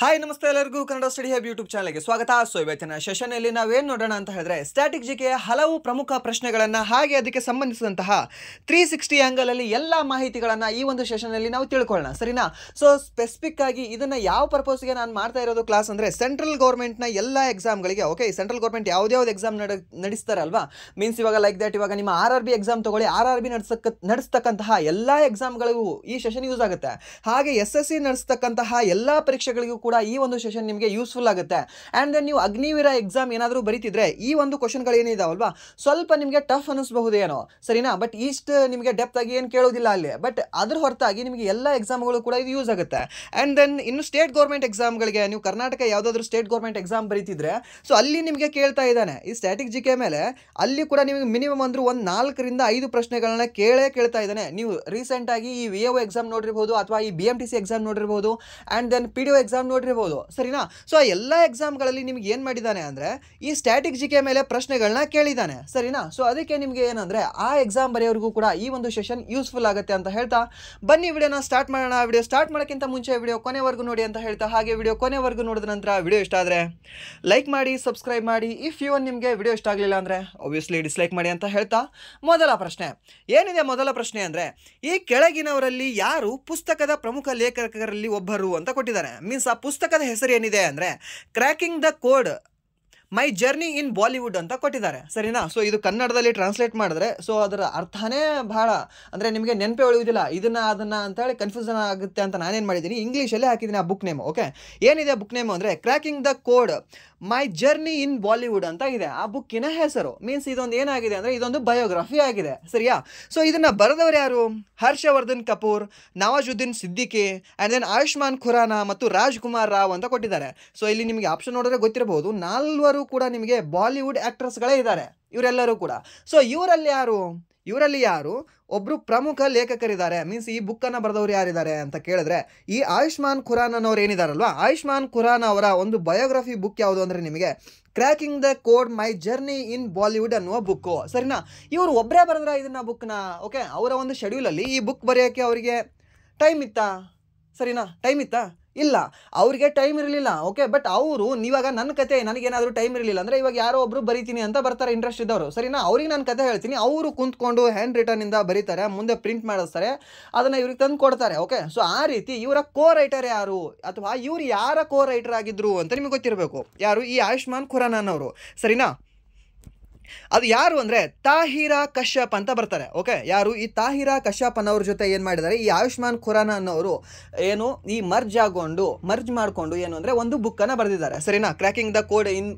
Hi ನಮಸ್ತೆ ಎಲ್ಲರಿಗೂ Kannada study hub YouTube ಚಾನಲ್ಗೆ ಸ್ವಾಗತ. ಸೊ ಇವತ್ತಿನ ಸೆಷನಲ್ಲಿ ನಾವೇನು ನೋಡೋಣ ಅಂತ ಹೇಳಿದ್ರೆ ಸ್ಟ್ಯಾಟಿಕ್ ಜಿಕೆಯ ಹಲವು ಪ್ರಮುಖ ಪ್ರಶ್ನೆಗಳನ್ನು ಹಾಗೆ ಅದಕ್ಕೆ ಸಂಬಂಧಿಸಿದಂತಹ 360 ಆ್ಯಂಗಲಲ್ಲಿ ಎಲ್ಲ ಮಾಹಿತಿಗಳನ್ನು ಈ ಒಂದು ಸೆಷನಲ್ಲಿ ನಾವು ತಿಳ್ಕೊಳ್ಳೋಣ, ಸರಿನಾ? ಸೊ ಸ್ಪೆಸಿಫಿಕ್ ಆಗಿ ಇದನ್ನು ಯಾವ ಪರ್ಪಸ್ಗೆ ನಾನು ಮಾಡ್ತಾ ಇರೋದು ಕ್ಲಾಸ್ ಅಂದರೆ ಸೆಂಟ್ರಲ್ ಗೌರ್ಮೆಂಟ್ನ ಎಲ್ಲ ಎಕ್ಸಾಮ್ಗಳಿಗೆ, ಓಕೆ, ಸೆಂಟ್ರಲ್ ಗೌರ್ಮೆಂಟ್ ಯಾವ್ದು ಎಕ್ಸಾಮ್ ನಡೆಸ್ತಾರಲ್ವಾ, ಮೀನ್ಸ್ ಇವಾಗ ಲೈಕ್ ದಟ್ ಇವಾಗ ನಿಮ್ಮ RRB ಎಕ್ಸಾಮ್ ತಗೊಳ್ಳಿ, RRB ನಡೆಸ್ತಕ್ಕಂತಹ ಎಲ್ಲ ಎಕ್ಸಾಮ್ಗಳಿಗೂ ಈ ಸೆಷನ್ ಯೂಸ್ ಆಗುತ್ತೆ. ಹಾಗೆ SSC ನಡೆಸ್ತಕ್ಕಂತಹ ಎಲ್ಲ ಪರೀಕ್ಷೆಗಳಿಗೂ ಕೂಡ ಈ ಒಂದು ಸೆಷನ್ ನಿಮಗೆ ಯೂಸ್ಫುಲ್ ಆಗುತ್ತೆ. ಆ್ಯಂಡ್ ದೆನ್ ನೀವು ಅಗ್ನಿವೀರ ಎಕ್ಸಾಮ್ ಏನಾದರೂ ಬರೀತಿದ್ರೆ ಈ ಒಂದು ಕ್ವಶನ್ಗಳು ಏನಿದಾವಲ್ವಾ ಸ್ವಲ್ಪ ನಿಮಗೆ ಟಫ್ ಅನ್ನಿಸಬಹುದೇನೋ, ಸರಿನಾ? ಬಟ್ ಇಷ್ಟು ನಿಮಗೆ ಡೆಪ್ತ್ ಆಗಿ ಏನು ಕೇಳೋದಿಲ್ಲ ಅಲ್ಲಿ. ಬಟ್ ಅದ್ರ ಹೊರತಾಗಿ ನಿಮಗೆ ಎಲ್ಲ ಎಕ್ಸಾಮ್ಗಳು ಕೂಡ ಇದು ಯೂಸ್ ಆಗುತ್ತೆ. ಆ್ಯಂಡ್ ದೆನ್ ಇನ್ನು ಸ್ಟೇಟ್ ಗೌರ್ಮೆಂಟ್ ಎಕ್ಸಾಮ್ಗಳಿಗೆ ನೀವು ಕರ್ನಾಟಕ ಯಾವುದಾದ್ರೂ ಸ್ಟೇಟ್ ಗೌರ್ಮೆಂಟ್ ಎಕ್ಸಾಮ್ ಬರೀತಿದ್ರೆ ಸೊ ಅಲ್ಲಿ ನಿಮಗೆ ಕೇಳ್ತಾ ಇದ್ದಾನೆ ಈ ಸ್ಟ್ಯಾಟಿಕ್ ಜಿಕೆ ಮೇಲೆ. ಅಲ್ಲಿ ಕೂಡ ನಿಮಗೆ ಮಿನಿಮಮ್ ಅಂದರೂ ಒಂದು 4 ರಿಂದ 5 ಪ್ರಶ್ನೆಗಳನ್ನ ಕೇಳ್ತಾ ಇದ್ದಾನೆ. ನೀವು ರೀಸೆಂಟಾಗಿ ಈ VAO ಎಕ್ಸಾಮ್ ನೋಡಿರ್ಬೋದು ಅಥವಾ ಈ BMTC ಎಕ್ಸಾಮ್ ನೋಡಿರ್ಬೋದು, ಆ್ಯಂಡ್ ದೆನ್ PDO ಎಕ್ಸಾಮ್ ನೋಡಿರ್ಬೋದು, ಸರಿನಾ? ಸೊ ಆ ಎಲ್ಲ ಎಕ್ಸಾಮ್ಗಳಲ್ಲಿ ನಿಮ್ಗೆ ಏನು ಮಾಡಿದ್ದಾನೆ ಅಂದರೆ ಈ ಸ್ಟ್ಯಾಟಿಕ್ ಜಿಕೆ ಮೇಲೆ ಪ್ರಶ್ನೆಗಳನ್ನ ಕೇಳಿದ್ದಾನೆ, ಸರಿನಾ? ಸೊ ಅದಕ್ಕೆ ನಿಮಗೆ ಏನಂದರೆ ಆ ಎಕ್ಸಾಮ್ ಬರೆಯೋರಿಗೂ ಕೂಡ ಈ ಒಂದು ಸೆಷನ್ ಯೂಸ್ಫುಲ್ ಆಗುತ್ತೆ ಅಂತ ಹೇಳ್ತಾ ಬನ್ನಿ ವಿಡಿಯೋನ ಸ್ಟಾರ್ಟ್ ಮಾಡೋಣ. ವಿಡಿಯೋ ಸ್ಟಾರ್ಟ್ ಮಾಡೋಕ್ಕಿಂತ ಮುಂಚೆ ವಿಡಿಯೋ ಕೊನೆವರೆಗೂ ನೋಡಿ ಅಂತ ಹೇಳ್ತಾ, ಹಾಗೆ ವಿಡಿಯೋ ಕೊನೆವರೆಗೂ ನೋಡಿದ ನಂತರ ವಿಡಿಯೋ ಇಷ್ಟ ಆದರೆ ಲೈಕ್ ಮಾಡಿ, ಸಬ್ಸ್ಕ್ರೈಬ್ ಮಾಡಿ. ಇಫ್ ಇವನ್ ನಿಮಗೆ ವಿಡಿಯೋ ಇಷ್ಟ ಆಗಲಿಲ್ಲ ಅಂದರೆ ಆಬ್ವಿಯಸ್ಲಿ ಡಿಸ್ಲೈಕ್ ಮಾಡಿ ಅಂತ ಹೇಳ್ತಾ ಮೊದಲ ಪ್ರಶ್ನೆ ಏನಿದೆ? ಮೊದಲ ಪ್ರಶ್ನೆ ಅಂದರೆ ಈ ಕೆಳಗಿನವರಲ್ಲಿ ಯಾರು ಪುಸ್ತಕದ ಪ್ರಮುಖ ಲೇಖಕರಲ್ಲಿ ಒಬ್ಬರು ಅಂತ ಕೊಟ್ಟಿದ್ದಾರೆ. ಮೀನ್ಸ್ ಆ ಪುಸ್ತಕದ ಹೆಸರು ಏನಿದೆ ಅಂದರೆ cracking the code my journey in Bollywood ಅಂತ ಕೊಟ್ಟಿದ್ದಾರೆ, ಸರಿನಾ? ಸೊ ಇದು ಕನ್ನಡದಲ್ಲಿ ಟ್ರಾನ್ಸ್ಲೇಟ್ ಮಾಡಿದ್ರೆ ಸೊ ಅದರ ಅರ್ಥನೇ ಬಹಳ ಅಂದರೆ ನಿಮಗೆ ನೆನಪೇ ಉಳಿಯೋದಿಲ್ಲ, ಅದನ್ನು ಅಂತೇಳಿ ಕನ್ಫ್ಯೂಷನ್ ಆಗುತ್ತೆ ಅಂತ ನಾನೇನು ಮಾಡಿದ್ದೀನಿ, ಇಂಗ್ಲೀಷಲ್ಲೇ ಹಾಕಿದ್ದೀನಿ ಆ ಬುಕ್ ನೇಮು. ಓಕೆ, ಏನಿದೆ ಬುಕ್ ನೇಮು ಅಂದರೆ cracking the code my journey in Bollywood ಅಂತ ಇದೆ ಆ ಬುಕ್ಕಿನ ಹೆಸರು. ಮೀನ್ಸ್ ಇದೊಂದು ಏನಾಗಿದೆ ಅಂದರೆ ಇದೊಂದು ಬಯೋಗ್ರಫಿ ಆಗಿದೆ, ಸರಿಯಾ? ಸೊ ಇದನ್ನು ಬರೆದವರು ಯಾರು? ಹರ್ಷವರ್ಧನ್ ಕಪೂರ್, ನವಾಜುದ್ದೀನ್ ಸಿದ್ದಿಕಿ, ಆ್ಯಂಡ್ ದೆನ್ ಆಯುಷ್ಮಾನ್ ಖುರಾನಾ ಮತ್ತು ರಾಜ್ಕುಮಾರ್ ರಾವ್ ಅಂತ ಕೊಟ್ಟಿದ್ದಾರೆ. ಸೊ ಇಲ್ಲಿ ನಿಮಗೆ ಆಪ್ಷನ್ ನೋಡಿದ್ರೆ ಗೊತ್ತಿರಬಹುದು 4 ಕೂಡ ನಿಮಗೆ ಬಾಲಿವುಡ್ ಆ್ಯಕ್ಟರ್ಸ್ಗಳೇ ಇದ್ದಾರೆ ಇವರೆಲ್ಲರೂ ಕೂಡ. ಸೊ ಇವರಲ್ಲಿ ಯಾರು ಒಬ್ಬರು ಪ್ರಮುಖ ಲೇಖಕರಿದ್ದಾರೆ. ಮೀನ್ಸ್ ಈ ಬುಕ್ಕನ್ನು ಬರೆದವರು ಯಾರಿದ್ದಾರೆ ಅಂತ ಕೇಳಿದ್ರೆ ಈ ಆಯುಷ್ಮಾನ್ ಖುರಾನನವ್ರು ಏನಿದಾರಲ್ವಾ, ಆಯುಷ್ಮಾನ್ ಖುರಾನ ಅವರ ಒಂದು ಬಯೋಗ್ರಫಿ ಬುಕ್ ಯಾವುದು ಅಂದರೆ ನಿಮಗೆ cracking the code my journey in Bollywood ಅನ್ನುವ ಬುಕ್ಕು, ಸರಿನಾ? ಇವರು ಒಬ್ಬರೇ ಬರೆದ್ರ ಇದನ್ನ ಬುಕ್ನ? ಓಕೆ, ಅವರ ಒಂದು ಶೆಡ್ಯೂಲಲ್ಲಿ ಈ ಬುಕ್ ಬರೆಯೋಕ್ಕೆ ಅವರಿಗೆ ಟೈಮ್ ಇತ್ತಾ? ಸರಿನಾ, ಟೈಮ್ ಇತ್ತಾ? ಇಲ್ಲ, ಅವ್ರಿಗೆ ಟೈಮ್ ಇರಲಿಲ್ಲ. ಓಕೆ, ಬಟ್ ಅವರು ಇವಾಗ ನನ್ನ ಕತೆ ನನಗೇನಾದರೂ ಟೈಮ್ ಇರಲಿಲ್ಲ ಅಂದರೆ ಇವಾಗ ಯಾರೋ ಒಬ್ಬರು ಬರೀತೀನಿ ಅಂತ ಬರ್ತಾರೆ ಇಂಟ್ರೆಸ್ಟ್ ಇದ್ದವರು, ಸರಿನಾ? ಅವ್ರಿಗೆ ನಾನು ಕತೆ ಹೇಳ್ತೀನಿ, ಅವರು ಕುಂತ್ಕೊಂಡು ಹ್ಯಾಂಡ್ ರಿಟರ್ನಿಂದ ಬರೀತಾರೆ, ಮುಂದೆ ಪ್ರಿಂಟ್ ಮಾಡಿಸ್ತಾರೆ, ಅದನ್ನು ಇವ್ರಿಗೆ ತಂದು ಕೊಡ್ತಾರೆ. ಓಕೆ, ಸೊ ಆ ರೀತಿ ಇವರ ಕೋ ರೈಟರ್ ಯಾರು ಅಥವಾ ಇವ್ರು ಯಾರ ಕೋ ರೈಟರ್ ಆಗಿದ್ರು ಅಂತ ನಿಮಗೆ ಗೊತ್ತಿರಬೇಕು. ಯಾರು? ಈ ಆಯುಷ್ಮಾನ್ ಖುರಾನನವರು, ಸರಿನಾ? ಅದು ಯಾರು ಅಂದರೆ ತಾಹಿರಾ ಕಶ್ಯಪ್ ಅಂತ ಬರ್ತಾರೆ. ಓಕೆ, ಯಾರು? ಈ ತಾಹಿರಾ ಕಶ್ಯಪ್ ಅನ್ನೋರ ಜೊತೆ ಏನು ಮಾಡಿದ್ದಾರೆ ಈ ಆಯುಷ್ಮಾನ್ ಖುರಾನಾ ಅನ್ನೋರು ಏನು ಈ ಮರ್ಜ್ ಮಾಡಿಕೊಂಡು ಏನು ಅಂದರೆ ಒಂದು ಬುಕ್ಕನ್ನು ಬರೆದಿದ್ದಾರೆ, ಸರಿನಾ? Cracking the code in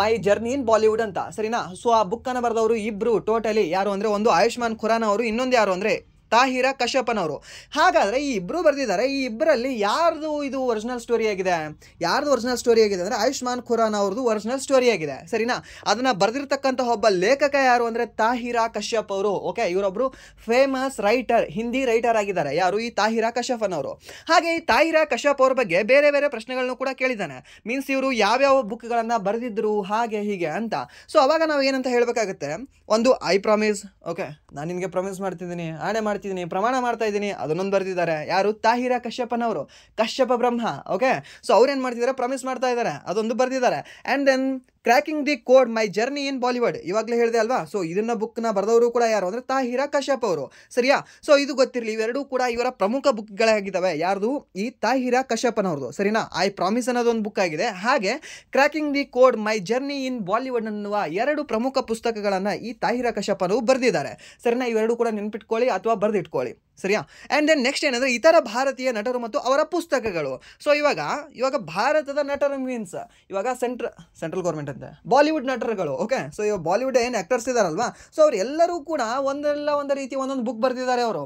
my journey in Bollywood ಅಂತ, ಸರಿನಾ? ಸೊ ಆ ಬುಕ್ಕನ್ನು ಬರೆದವರು ಇಬ್ಬರು ಟೋಟಲಿ ಯಾರು ಅಂದರೆ ಒಂದು ಆಯುಷ್ಮಾನ್ ಖುರಾನಾ ಅವರು, ಇನ್ನೊಂದು ಯಾರು ಅಂದರೆ ತಾಹಿರಾ ಕಶ್ಯಪನವರು. ಹಾಗಾದರೆ ಈ ಇಬ್ಬರು ಬರೆದಿದ್ದಾರೆ. ಈ ಇಬ್ಬರಲ್ಲಿ ಯಾರ್ದು ಇದು ಒರಿಜಿನಲ್ ಸ್ಟೋರಿ ಆಗಿದೆ? ಯಾರ್ದು ಒರಿಜಿನಲ್ ಸ್ಟೋರಿ ಆಗಿದೆ ಅಂದರೆ ಆಯುಷ್ಮಾನ್ ಖುರಾನಾ ಅವ್ರದ್ದು ಒರಿಜಿನಲ್ ಸ್ಟೋರಿ ಆಗಿದೆ, ಸರಿನಾ? ಅದನ್ನು ಬರೆದಿರ್ತಕ್ಕಂಥ ಒಬ್ಬ ಲೇಖಕ ಯಾರು ಅಂದರೆ ತಾಹಿರಾ ಕಶ್ಯಪ್ ಅವರು. ಓಕೆ, ಇವರೊಬ್ಬರು ಫೇಮಸ್ ರೈಟರ್, ಹಿಂದಿ ರೈಟರ್ ಆಗಿದ್ದಾರೆ. ಯಾರು? ಈ ತಾಹಿರಾ ಕಶ್ಯಪನವರು. ಹಾಗೆ ಈ ತಾಹಿರಾ ಕಶ್ಯಪ್ ಅವ್ರ ಬಗ್ಗೆ ಬೇರೆ ಬೇರೆ ಪ್ರಶ್ನೆಗಳನ್ನು ಕೂಡ ಕೇಳಿದ್ದಾನೆ. ಮೀನ್ಸ್ ಇವರು ಯಾವ್ಯಾವ ಬುಕ್ಗಳನ್ನು ಬರೆದಿದ್ರು ಹಾಗೆ ಹೀಗೆ ಅಂತ. ಸೊ ಅವಾಗ ನಾವು ಏನಂತ ಹೇಳಬೇಕಾಗುತ್ತೆ, ಒಂದು ಐ ಪ್ರಾಮಿಸ್, ಓಕೆ, ನಾನು ನಿನಗೆ ಪ್ರಾಮಿಸ್ ಮಾಡ್ತಿದ್ದೀನಿ, ಆಣೆ ಮಾಡ್ತಿದ್ದೀನಿ, ಪ್ರಮಾಣ ಮಾಡ್ತಾ ಇದ್ದೀನಿ, ಅದನ್ನೊಂದು ಬರೆದಿದ್ದಾರೆ. ಯಾರು? ತಾಹಿರಾ ಕಶ್ಯಪನವರು, ಕಶ್ಯಪ ಬ್ರಹ್ಮ. ಓಕೆ, ಸೊ ಅವ್ರೇನು ಮಾಡ್ತಿದ್ದಾರೆ? ಪ್ರಾಮಿಸ್ ಮಾಡ್ತಾ ಇದ್ದಾರೆ, ಅದೊಂದು ಬರೆದಿದ್ದಾರೆ. And then cracking the code my journey in Bollywood ಇವಾಗಲೇ ಹೇಳಿದೆ ಅಲ್ವಾ. ಸೊ ಇದನ್ನ ಬುಕ್ನ ಬರೆದವರು ಕೂಡ ಯಾರು ಅಂದರೆ ತಾಹಿರಾ ಕಶ್ಯಪ್ ಅವರು, ಸರಿಯಾ? ಸೊ ಇದು ಗೊತ್ತಿರಲಿ, ಇವೆರಡೂ ಕೂಡ ಇವರ ಪ್ರಮುಖ ಬುಕ್ಗಳಾಗಿದ್ದಾವೆ. ಯಾರ್ದು? ಈ ತಾಹಿರಾ ಕಶ್ಯಪನವ್ರದ್ದು, ಸರಿನಾ? ಐ ಪ್ರಾಮಿಸ್ ಅನ್ನೋದೊಂದು ಬುಕ್ ಆಗಿದೆ. ಹಾಗೆ cracking the code my journey in Bollywood ಅನ್ನುವ 2 ಪ್ರಮುಖ ಪುಸ್ತಕಗಳನ್ನು ಈ ತಾಹಿರಾ ಕಶ್ಯಪನವರು ಬರೆದಿದ್ದಾರೆ, ಸರಿನಾ? ಇವೆರಡೂ ಕೂಡ ನೆನ್ಪಿಟ್ಕೊಳ್ಳಿ ಅಥವಾ ಬರೆದಿಟ್ಕೊಳ್ಳಿ, ಸರಿಯಾ? ಆ್ಯಂಡ್ ದೆನ್ ನೆಕ್ಸ್ಟ್ ಏನಂದರೆ ಇತರ ಭಾರತೀಯ ನಟರು ಮತ್ತು ಅವರ ಪುಸ್ತಕಗಳು. ಸೊ ಇವಾಗ ಭಾರತದ ನಟರು ಮೀನ್ಸ್ ಇವಾಗ ಸೆಂಟ್ರಲ್ ಗೌರ್ಮೆಂಟ್ ಅಂತ ಬಾಲಿವುಡ್ ನಟರುಗಳು. ಓಕೆ, ಸೊ ಇವಾಗ ಬಾಲಿವುಡ್ ಏನು ಆ್ಯಕ್ಟರ್ಸ್ ಇದ್ದಾರಲ್ವಾ, ಸೊ ಅವ್ರು ಎಲ್ಲರೂ ಕೂಡ ಒಂದು ರೀತಿ ಒಂದೊಂದು ಬುಕ್ ಬರೆದಿದ್ದಾರೆ ಅವರು.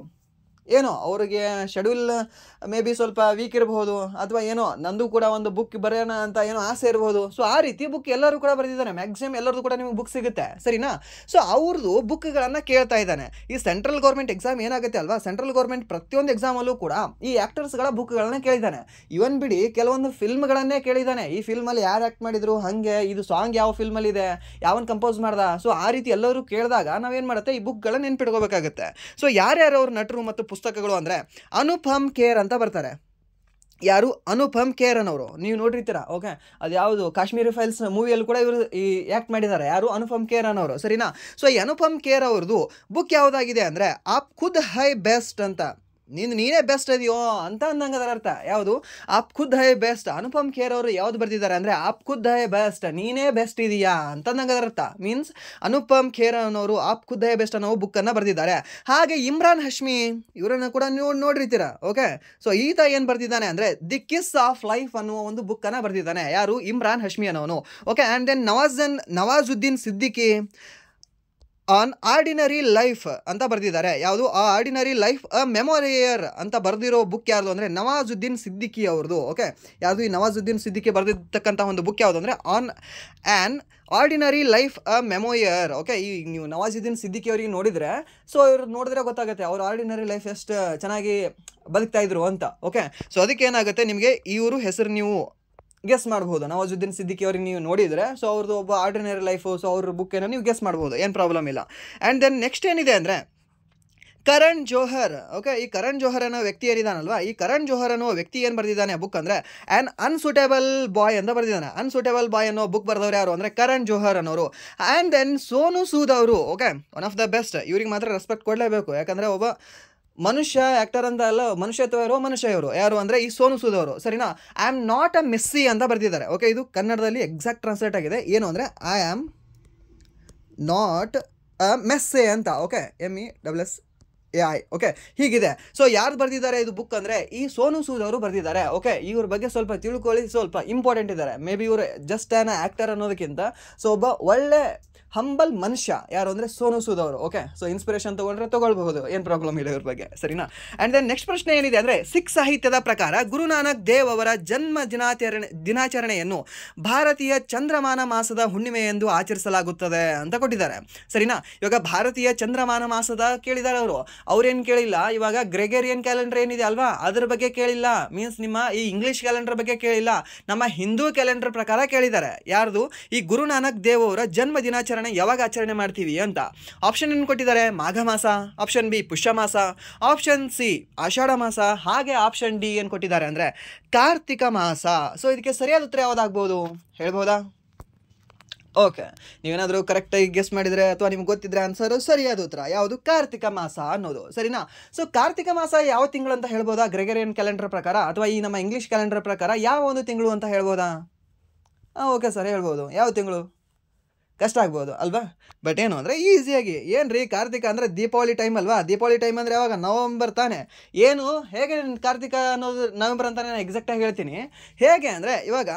ಏನೋ ಅವ್ರಿಗೆ ಶೆಡ್ಯೂಲ್ ಮೇ ಬಿ ಸ್ವಲ್ಪ ವೀಕ್ ಇರಬಹುದು, ಅಥವಾ ಏನೋ ನಂದು ಕೂಡ ಒಂದು ಬುಕ್ ಬರೆಯೋಣ ಅಂತ ಏನೋ ಆಸೆ ಇರಬಹುದು. ಸೊ ಆ ರೀತಿ ಬುಕ್ ಎಲ್ಲರೂ ಕೂಡ ಬರೆದಿದ್ದಾನೆ. ಮ್ಯಾಕ್ಸಿಮಮ್ ಎಲ್ಲರದು ಕೂಡ ನಿಮಗೆ ಬುಕ್ ಸಿಗುತ್ತೆ, ಸರಿನಾ? ಸೊ ಅವ್ರದ್ದು ಬುಕ್ಗಳನ್ನು ಕೇಳ್ತಾ ಇದ್ದಾನೆ. ಈ ಸೆಂಟ್ರಲ್ ಗೌರ್ಮೆಂಟ್ ಎಕ್ಸಾಮ್ ಏನಾಗುತ್ತೆ ಅಲ್ವಾ, ಸೆಂಟ್ರಲ್ ಗೌರ್ಮೆಂಟ್ ಪ್ರತಿಯೊಂದು ಎಕ್ಸಾಮಲ್ಲೂ ಕೂಡ ಈ ಆ್ಯಕ್ಟರ್ಸ್ಗಳ ಬುಕ್ಗಳನ್ನ ಕೇಳಿದ್ದಾನೆ. ಇವನ್ ಬಿಡಿ ಕೆಲವೊಂದು ಫಿಲ್ಮ್ಗಳನ್ನೇ ಕೇಳಿದ್ದಾನೆ. ಈ ಫಿಲ್ಮಲ್ಲಿ ಯಾರು ಆ್ಯಕ್ಟ್ ಮಾಡಿದ್ರು, ಹಾಗೆ ಇದು ಸಾಂಗ್ ಯಾವ ಫಿಲ್ಮಲ್ಲಿದೆ, ಯಾವನ್ ಕಂಪೋಸ್ ಮಾಡ್ದ. ಸೊ ಆ ರೀತಿ ಎಲ್ಲರೂ ಕೇಳಿದಾಗ ನಾವೇನು ಮಾಡುತ್ತೆ ಈ ಬುಕ್ಗಳನ್ನ ನೆನ್ಪಿಟ್ಕೋಬೇಕಾಗುತ್ತೆ. ಸೊ ಯಾರ್ಯಾರು ಅವ್ರ ನಟರು ಮತ್ತು ಪುಸ್ತಕಗಳು ಅಂದರೆ ಅನುಪಮ್ ಖೇರ್ ಅಂತ ಬರ್ತಾರೆ. ಯಾರು? ಅನುಪಮ್ ಖೇರನ್ ಅವರು. ನೀವು ನೋಡಿರ್ತೀರಾ, ಓಕೆ, ಅದು ಯಾವುದು ಕಾಶ್ಮೀರಿ ಫೈಲ್ಸ್ ಮೂವಿಯಲ್ಲಿ ಕೂಡ ಇವರು ಈ ಆ್ಯಕ್ಟ್ ಮಾಡಿದ್ದಾರೆ. ಯಾರು? ಅನುಪಮ್ ಖೇರನ್ ಅವರು, ಸರಿನಾ? ಸೊ ಈ ಅನುಪಮ್ ಖೇರ್ ಅವ್ರದ್ದು ಬುಕ್ ಯಾವುದಾಗಿದೆ ಅಂದರೆ ಆಪ್ ಖುದ್ ಹೈ ಬೆಸ್ಟ್ ಅಂತ. ನೀನೇ ಬೆಸ್ಟ್ ಇದೆಯೋ ಅಂತ ಅಂದಂಗೆ ಅದರ ಅರ್ಥ. ಯಾವುದು? ಆಪ್ ಖುದ್ ಹೈ ಬೆಸ್ಟ್. ಅನುಪಮ್ ಖೇರ್ ಅವರು ಯಾವ್ದು ಬರ್ದಿದ್ದಾರೆ ಅಂದರೆ ಆಪ್ ಖುದ್ ಹೈ ಬೆಸ್ಟ್, ನೀನೇ ಬೆಸ್ಟ್ ಇದೆಯಾ ಅಂತ ಅಂದಂಗೆ ಅದರ ಅರ್ಥ. ಮೀನ್ಸ್ ಅನುಪಮ್ ಖೇರ್ ಅನ್ನೋರು ಆಪ್ ಖುದ್ ಹೈ ಬೆಸ್ಟ್ ಅನ್ನೋ ಬುಕ್ಕನ್ನು ಬರೆದಿದ್ದಾರೆ. ಹಾಗೆ ಇಮ್ರಾನ್ ಹಶ್ಮಿ ಇವರನ್ನು ಕೂಡ ನೀವು ನೋಡಿರ್ತೀರ, ಓಕೆ. ಸೊ ಈತ ಏನು ಬರ್ದಿದ್ದಾನೆ ಅಂದರೆ ದಿ ಕಿಸ್ ಆಫ್ ಲೈಫ್ ಅನ್ನುವ ಒಂದು ಬುಕ್ಕನ್ನು ಬರೆದಿದ್ದಾನೆ. ಯಾರು? ಇಮ್ರಾನ್ ಹಶ್ಮಿ ಅನ್ನೋನು, okay. And then Nawazuddin Siddiqui an ordinary life ಅಂತ ಬರೆದಿದ್ದಾರೆ. ಯಾವುದು? ಆ ಆರ್ಡಿನರಿ ಲೈಫ್ ಅ ಮೆಮೊರಿಯರ್ ಅಂತ ಬರೆದಿರೋ ಬುಕ್ ಯಾವುದು ಅಂದರೆ ನವಾಜುದ್ದೀನ್ ಸಿದ್ದಿಕಿ ಅವ್ರದ್ದು, ಓಕೆ. ಯಾವುದು? ಈ ನವಾಜುದ್ದೀನ್ ಸಿದ್ದಿಕಿ ಬರೆದಿರ್ತಕ್ಕಂಥ ಒಂದು ಬುಕ್ ಯಾವುದು ಅಂದರೆ an an ordinary life a memoir, okay. ಈ ನೀವು ನವಾಜುದ್ದೀನ್ ಸಿದ್ದಿಕಿ ಅವರಿಗೆ ನೋಡಿದರೆ, ಸೊ ಇವ್ರು ನೋಡಿದ್ರೆ ಗೊತ್ತಾಗುತ್ತೆ ಅವ್ರು ಆರ್ಡಿನರಿ ಲೈಫ್ ಎಷ್ಟು ಚೆನ್ನಾಗಿ ಬದುಕ್ತಾ ಇದ್ರು ಅಂತ, ಓಕೆ. ಸೊ ಅದಕ್ಕೆ ಏನಾಗುತ್ತೆ, ನಿಮಗೆ ಇವರು ಹೆಸರು ನೀವು ಗೆಸ್ ಮಾಡ್ಬೋದು. ನವಾಜುದ್ದೀನ್ ಸಿದ್ದಿಕಿ ಅವ್ರಿಗೆ ನೀವು ನೋಡಿದರೆ, ಸೊ ಅವ್ರದ್ದು ಒಬ್ಬ ಆರ್ಡಿನರಿ ಲೈಫು, ಸೊ ಅವ್ರ ಬುಕ್ಕನ್ನು ನೀವು ಗೆಸ್ ಮಾಡ್ಬೋದು, ಏನು ಪ್ರಾಬ್ಲಮ್ ಇಲ್ಲ. ಆ್ಯಂಡ್ ದೆನ್ ನೆಕ್ಸ್ಟ್ ಏನಿದೆ ಅಂದರೆ ಕರಣ್ ಜೋಹರ್, ಓಕೆ. ಈ ಕರಣ್ ಜೋಹರ್ ಅನ್ನೋ ವ್ಯಕ್ತಿ ಏನಿದಾನಲ್ವಾ, ಈ ಕರಣ್ ಜೋಹರ್ ಅನ್ನೋ ವ್ಯಕ್ತಿ ಏನು ಬರೆದಿದ್ದಾನೆ ಬುಕ್ ಅಂದರೆ ಆ್ಯನ್ ಅನ್ಸೂಟೇಬಲ್ ಬಾಯ್ ಅಂತ ಬರೆದಿದ್ದಾನೆ. ಅನ್ಸೂಟೇಬಲ್ ಬಾಯ್ ಅನ್ನೋ ಬುಕ್ ಬರೆದವ್ರು ಯಾರು ಅಂದರೆ ಕರಣ್ ಜೋಹರ್ ಅನ್ನೋರು. ಆ್ಯಂಡ್ ದೆನ್ ಸೋನು ಸೂದ್ ಅವರು, okay, one of the best. ಇವ್ರಿಗೆ ಮಾತ್ರ ರೆಸ್ಪೆಕ್ಟ್ ಕೊಡಲೇಬೇಕು, ಯಾಕಂದರೆ ಒಬ್ಬ ಮನುಷ್ಯ, ಆ್ಯಕ್ಟರ್ ಅಂತ ಅಲ್ಲ, ಮನುಷ್ಯತ್ವ ಇರೋ ಮನುಷ್ಯ ಇವರು. ಯಾರು ಅಂದರೆ ಈ ಸೋನು ಸೂದ್ ಅವರು, ಸರಿನಾ? I am not a messiah ಅಂತ ಬರೆದಿದ್ದಾರೆ, ಓಕೆ. ಇದು ಕನ್ನಡದಲ್ಲಿ ಎಕ್ಸಾಕ್ಟ್ ಟ್ರಾನ್ಸ್ಲೇಟ್ ಆಗಿದೆ. ಏನು ಅಂದರೆ ಐ ಆಮ್ ನಾಟ್ ಅ ಮೆಸ್ಸೆ ಅಂತ, ಓಕೆ. MESSAI, ಓಕೆ, ಹೀಗಿದೆ. ಸೊ ಯಾರು ಬರೆದಿದ್ದಾರೆ ಇದು ಬುಕ್ ಅಂದರೆ ಈ ಸೋನು ಸೂದ್ ಅವರು ಬರೆದಿದ್ದಾರೆ, ಓಕೆ. ಇವ್ರ ಬಗ್ಗೆ ಸ್ವಲ್ಪ ತಿಳ್ಕೊಳ್ಳಿ, ಸ್ವಲ್ಪ ಇಂಪಾರ್ಟೆಂಟ್ ಇದ್ದಾರೆ. ಮೇ ಬಿ ಇವರು ಜಸ್ಟ್ ಆ್ಯನ್ ಆ್ಯಕ್ಟರ್ ಅನ್ನೋದಕ್ಕಿಂತ ಸೊ ಒಬ್ಬ ಒಳ್ಳೆ ಹಂಬಲ್ ಮನುಷ್ಯ. ಯಾರು ಅಂದರೆ ಸೋನು ಸೂದ್ ಅವರು, ಓಕೆ. ಸೊ ಇನ್ಸ್ಪಿರೇಷನ್ ತೊಗೊಂಡ್ರೆ ತೊಗೊಳ್ಬಹುದು, ಏನು ಪ್ರಾಬ್ಲಮ್ ಇಲ್ಲ ಇವ್ರ ಬಗ್ಗೆ, ಸರಿನಾ? ಆ್ಯಂಡ್ ದೆನ್ ನೆಕ್ಸ್ಟ್ ಪ್ರಶ್ನೆ ಏನಿದೆ ಅಂದರೆ ಸಿಖ್ ಸಾಹಿತ್ಯದ ಪ್ರಕಾರ ಗುರುನಾನಕ್ ದೇವ್ ಅವರ ಜನ್ಮ ದಿನಾಚರಣೆಯನ್ನು ಭಾರತೀಯ ಚಂದ್ರಮಾನ ಮಾಸದ ಹುಣ್ಣಿಮೆ ಎಂದು ಆಚರಿಸಲಾಗುತ್ತದೆ ಅಂತ ಕೊಟ್ಟಿದ್ದಾರೆ, ಸರಿನಾ? ಇವಾಗ ಭಾರತೀಯ ಚಂದ್ರಮಾನ ಮಾಸದ ಕೇಳಿದ್ದಾರೆ ಅವರು. ಅವ್ರೇನು ಕೇಳಿಲ್ಲ, ಇವಾಗ ಗ್ರೆಗೇರಿಯನ್ ಕ್ಯಾಲೆಂಡರ್ ಏನಿದೆ ಅಲ್ವಾ, ಅದ್ರ ಬಗ್ಗೆ ಕೇಳಿಲ್ಲ. ಮೀನ್ಸ್ ನಿಮ್ಮ ಈ ಇಂಗ್ಲೀಷ್ ಕ್ಯಾಲೆಂಡರ್ ಬಗ್ಗೆ ಕೇಳಿಲ್ಲ, ನಮ್ಮ ಹಿಂದೂ ಕ್ಯಾಲೆಂಡರ್ ಪ್ರಕಾರ ಕೇಳಿದ್ದಾರೆ. ಯಾರ್ದು? ಈ ಗುರುನಾನಕ್ ದೇವ್ ಅವರ ಜನ್ಮ ದಿನಾಚರಣೆ ಯಾವಾಗ ಆಚರಣೆ ಮಾಡ್ತೀವಿ ಅಂತ. ಆಪ್ಷನ್ ಏನು ಕೊಟ್ಟಿದ್ದಾರೆ? ಮಾಘ ಮಾಸ, ಆಪ್ಷನ್ ಬಿ ಪುಷ್ಯ ಮಾಸ, ಆಪ್ಷನ್ ಸಿ ಆಷಾಢ ಮಾಸ, ಹಾಗೆ ಆಪ್ಷನ್ ಡಿ ಏನು ಕೊಟ್ಟಿದ್ದಾರೆ ಅಂದರೆ ಕಾರ್ತಿಕ ಮಾಸ. ಸೊ ಇದಕ್ಕೆ ಸರಿಯಾದ ಉತ್ತರ ಯಾವುದಾಗ್ಬೋದು ಹೇಳ್ಬೋದಾ? ಓಕೆ, ನೀವೇನಾದರೂ ಕರೆಕ್ಟಾಗಿ ಗೆಸ್ ಮಾಡಿದರೆ ಅಥವಾ ನಿಮ್ಗೆ ಗೊತ್ತಿದ್ರೆ ಆನ್ಸರು ಸರಿಯಾದ ಉತ್ತರ ಯಾವುದು? ಕಾರ್ತಿಕ ಮಾಸ ಅನ್ನೋದು, ಸರಿನಾ? ಸೊ ಕಾರ್ತಿಕ ಮಾಸ ಯಾವ ತಿಂಗಳು ಅಂತ ಹೇಳ್ಬೋದಾ? ಗ್ರೆಗರಿಯನ್ ಕ್ಯಾಲೆಂಡರ್ ಪ್ರಕಾರ ಅಥವಾ ಈ ನಮ್ಮ ಇಂಗ್ಲೀಷ್ ಕ್ಯಾಲೆಂಡರ್ ಪ್ರಕಾರ ಯಾವ ಒಂದು ತಿಂಗಳು ಅಂತ ಹೇಳ್ಬೋದಾ? ಓಕೆ ಸರ್, ಹೇಳ್ಬೋದು. ಯಾವ ತಿಂಗಳು? ಕಷ್ಟ ಆಗ್ಬೋದು ಅಲ್ವಾ? ಬಟ್ ಏನು ಅಂದರೆ ಈಸಿಯಾಗಿ, ಏನು ರೀ ಕಾರ್ತಿಕ ಅಂದರೆ ದೀಪಾವಳಿ ಟೈಮ್ ಅಲ್ವಾ? ದೀಪಾವಳಿ ಟೈಮ್ ಅಂದರೆ ಯಾವಾಗ? ನವಂಬರ್ ತಾನೆ. ಏನು ಹೇಗೆ ಕಾರ್ತಿಕ ಅನ್ನೋದು ನವಂಬರ್ ಅಂತಾನೆ ನಾನು ಎಕ್ಸಾಕ್ಟಾಗಿ ಹೇಳ್ತೀನಿ. ಹೇಗೆ ಅಂದರೆ ಇವಾಗ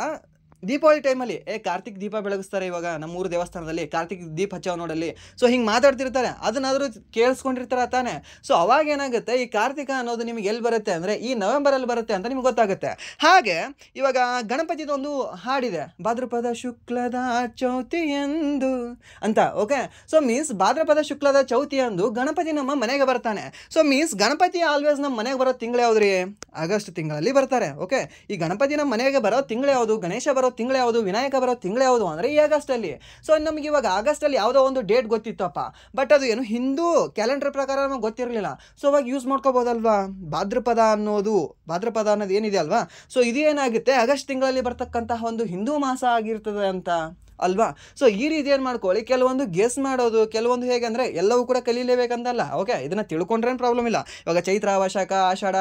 ದೀಪಾವಳಿ ಟೈಮಲ್ಲಿ ಕಾರ್ತಿಕ್ ದೀಪ ಬೆಳಗಿಸ್ತಾರೆ ಇವಾಗ ನಮ್ಮೂರು ದೇವಸ್ಥಾನದಲ್ಲಿ, ಕಾರ್ತಿಕ್ ದೀಪ ಹಚ್ಚೋ ನೋಡಲ್ಲಿ. ಸೊ ಹಿಂಗೆ ಮಾತಾಡ್ತಿರ್ತಾರೆ, ಅದನ್ನಾದರೂ ಕೇಳಿಸ್ಕೊಂಡಿರ್ತಾರೆ ತಾನೆ. ಸೊ ಅವಾಗ ಏನಾಗುತ್ತೆ, ಈ ಕಾರ್ತಿಕ ಅನ್ನೋದು ನಿಮಗೆ ಎಲ್ಲಿ ಬರುತ್ತೆ ಅಂದರೆ ಈ ನವೆಂಬರಲ್ಲಿ ಬರುತ್ತೆ ಅಂತ ನಿಮ್ಗೆ ಗೊತ್ತಾಗುತ್ತೆ. ಹಾಗೆ ಇವಾಗ ಗಣಪತಿದೊಂದು ಹಾಡಿದೆ, ಭಾದ್ರಪದ ಶುಕ್ಲದ ಚೌತಿಯಂದು ಅಂತ, ಓಕೆ. ಸೊ ಮೀನ್ಸ್ ಭಾದ್ರಪದ ಶುಕ್ಲದ ಚೌತಿಯಂದು ಗಣಪತಿ ನಮ್ಮ ಮನೆಗೆ ಬರ್ತಾನೆ. ಸೊ ಮೀನ್ಸ್ ಗಣಪತಿ ಆಲ್ವೇಸ್ ನಮ್ಮ ಮನೆಗೆ ಬರೋ ತಿಂಗಳು ಯಾವ್ದು ರೀ? ಆಗಸ್ಟ್ ತಿಂಗಳಲ್ಲಿ ಬರ್ತಾರೆ, ಓಕೆ. ಈ ಗಣಪತಿ ನಮ್ಮ ಮನೆಗೆ ಬರೋ ತಿಂಗಳು ಯಾವುದು? ಗಣೇಶ ಬರೋ ತಿಂಗಳು ಯಾವುದು? ವಿನಾಯಕ ಬರೋ ತಿಂಗಳು ಯಾವುದು ಅಂದರೆ ಈ ಆಗಸ್ಟಲ್ಲಿ. ಸೊ ನಮಗೆ ಇವಾಗ ಆಗಸ್ಟಲ್ಲಿ ಯಾವುದೋ ಒಂದು ಡೇಟ್ ಗೊತ್ತಿತ್ತಪ್ಪ, ಬಟ್ ಅದು ಏನು ಹಿಂದೂ ಕ್ಯಾಲೆಂಡರ್ ಪ್ರಕಾರ ನಮಗೆ ಗೊತ್ತಿರಲಿಲ್ಲ. ಸೊ ಅವಾಗ ಯೂಸ್ ಮಾಡ್ಕೋಬೋದಲ್ವಾ? ಭಾದ್ರಪದ ಅನ್ನೋದು ಏನಿದೆ ಅಲ್ವಾ, ಸೊ ಇದು ಏನಾಗುತ್ತೆ ಆಗಸ್ಟ್ ತಿಂಗಳಲ್ಲಿ ಬರ್ತಕ್ಕಂತಹ ಒಂದು ಹಿಂದೂ ಮಾಸ ಆಗಿರ್ತದೆ ಅಂತ ಅಲ್ವಾ? ಸೊ ಈ ರೀತಿ ಏನು ಮಾಡ್ಕೊಳ್ಳಿ, ಕೆಲವೊಂದು ಗೆಸ್ ಮಾಡೋದು, ಕೆಲವೊಂದು ಹೇಗೆ ಅಂದರೆ ಎಲ್ಲವೂ ಕೂಡ ಕಲೀಲೇಬೇಕಂತಲ್ಲ, ಓಕೆ. ಇದನ್ನು ತಿಳ್ಕೊಂಡ್ರೇನು ಪ್ರಾಬ್ಲಮ್ ಇಲ್ಲ. ಇವಾಗ ಚೈತ್ರ, ವೈಶಾಖ, ಆಷಾಢ,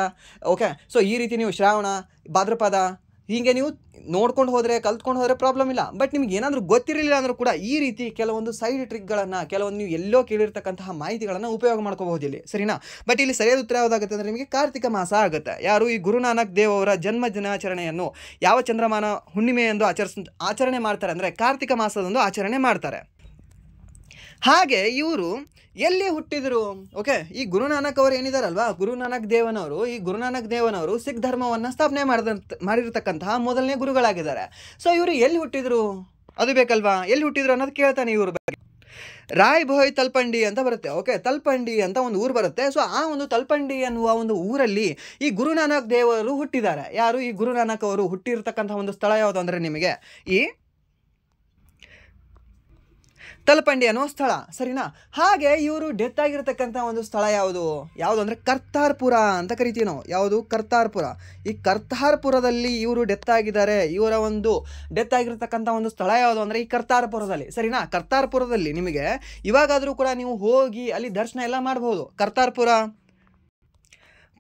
ಓಕೆ. ಸೊ ಈ ರೀತಿ ನೀವು ಶ್ರಾವಣ, ಭಾದ್ರಪದ ಹೀಗೆ ನೀವು ನೋಡ್ಕೊಂಡು ಹೋದರೆ, ಕಲ್ತ್ಕೊಂಡು ಹೋದರೆ ಪ್ರಾಬ್ಲಮ್ ಇಲ್ಲ. ಬಟ್ ನಿಮ್ಗೆ ಏನಾದರೂ ಗೊತ್ತಿರಲಿಲ್ಲ ಅಂದರೂ ಕೂಡ ಈ ರೀತಿ ಕೆಲವೊಂದು ಸೈಡ್ ಟ್ರಿಕ್ಗಳನ್ನು, ಕೆಲವೊಂದು ನೀವು ಎಲ್ಲೋ ಕೇಳಿರ್ತಕ್ಕಂತಹ ಮಾಹಿತಿಗಳನ್ನು ಉಪಯೋಗ ಮಾಡ್ಕೋಬಹುದು ಇಲ್ಲಿ, ಸರಿನಾ? ಬಟ್ ಇಲ್ಲಿ ಸರಿಯಾದ ಉತ್ತರ ಯಾವುದಾಗುತ್ತೆ ಅಂದರೆ ನಿಮಗೆ ಕಾರ್ತಿಕ ಮಾಸ ಆಗುತ್ತೆ. ಯಾರು? ಈ ಗುರುನಾನಕ್ ದೇವ್ ಅವರ ಜನ್ಮ ದಿನಾಚರಣೆಯನ್ನು ಯಾವ ಚಂದ್ರಮಾನ ಹುಣ್ಣಿಮೆ ಎಂದು ಆಚರಣೆ ಮಾಡ್ತಾರೆ ಅಂದರೆ ಕಾರ್ತಿಕ ಮಾಸದಂದು ಆಚರಣೆ ಮಾಡ್ತಾರೆ. ಹಾಗೆ ಇವರು ಎಲ್ಲಿ ಹುಟ್ಟಿದರು? ಓಕೆ, ಈ ಗುರುನಾನಕ್ ಅವರು ಏನಿದಾರಲ್ವಾ, ಗುರುನಾನಕ್ ದೇವನವರು ಸಿಖ್ ಧರ್ಮವನ್ನು ಸ್ಥಾಪನೆ ಮಾಡಿರ್ತಕ್ಕಂತಹ ಮೊದಲನೇ ಗುರುಗಳಾಗಿದ್ದಾರೆ. ಸೊ ಇವರು ಎಲ್ಲಿ ಹುಟ್ಟಿದ್ರು ಅದು ಬೇಕಲ್ವಾ? ಎಲ್ಲಿ ಹುಟ್ಟಿದ್ರು ಅನ್ನೋದು ಕೇಳ್ತಾನೆ ಇವ್ರ ಬಗ್ಗೆ. ರಾಯ್ ಭೋಯ್ ತಲ್ಪಂಡಿ ಅಂತ ಬರುತ್ತೆ, ಓಕೆ. ತಲ್ಪಂಡಿ ಅಂತ ಒಂದು ಊರು ಬರುತ್ತೆ. ಸೊ ಆ ಒಂದು ತಲ್ಪಂಡಿ ಅನ್ನುವ ಒಂದು ಊರಲ್ಲಿ ಈ ಗುರುನಾನಕ್ ದೇವರು ಹುಟ್ಟಿದ್ದಾರೆ. ಯಾರು? ಈ ಗುರುನಾನಕ್ ಅವರು ಹುಟ್ಟಿರ್ತಕ್ಕಂಥ ಒಂದು ಸ್ಥಳ ಯಾವುದು ಅಂದರೆ ನಿಮಗೆ ಈ ತಲಪಂಡಿ ಅನ್ನೋ ಸ್ಥಳ, ಸರಿನಾ. ಹಾಗೆ ಇವರು ಡೆತ್ ಆಗಿರತಕ್ಕಂಥ ಒಂದು ಸ್ಥಳ ಯಾವುದು ಅಂದರೆ ಕರ್ತಾರ್ಪುರ ಅಂತ ಕರಿತೀವಿ ನಾವು. ಯಾವುದು? ಕರ್ತಾರ್ಪುರ. ಈ ಕರ್ತಾರ್ಪುರದಲ್ಲಿ ಇವರು ಡೆತ್ ಆಗಿದ್ದಾರೆ. ಇವರ ಒಂದು ಡೆತ್ ಆಗಿರತಕ್ಕಂಥ ಒಂದು ಸ್ಥಳ ಯಾವುದು ಅಂದರೆ ಈ ಕರ್ತಾರ್ಪುರದಲ್ಲಿ, ಸರಿನಾ. ಕರ್ತಾರ್ಪುರದಲ್ಲಿ ನಿಮಗೆ ಇವಾಗಾದರೂ ಕೂಡ ನೀವು ಹೋಗಿ ಅಲ್ಲಿ ದರ್ಶನ ಎಲ್ಲ ಮಾಡಬಹುದು. ಕರ್ತಾರ್ಪುರ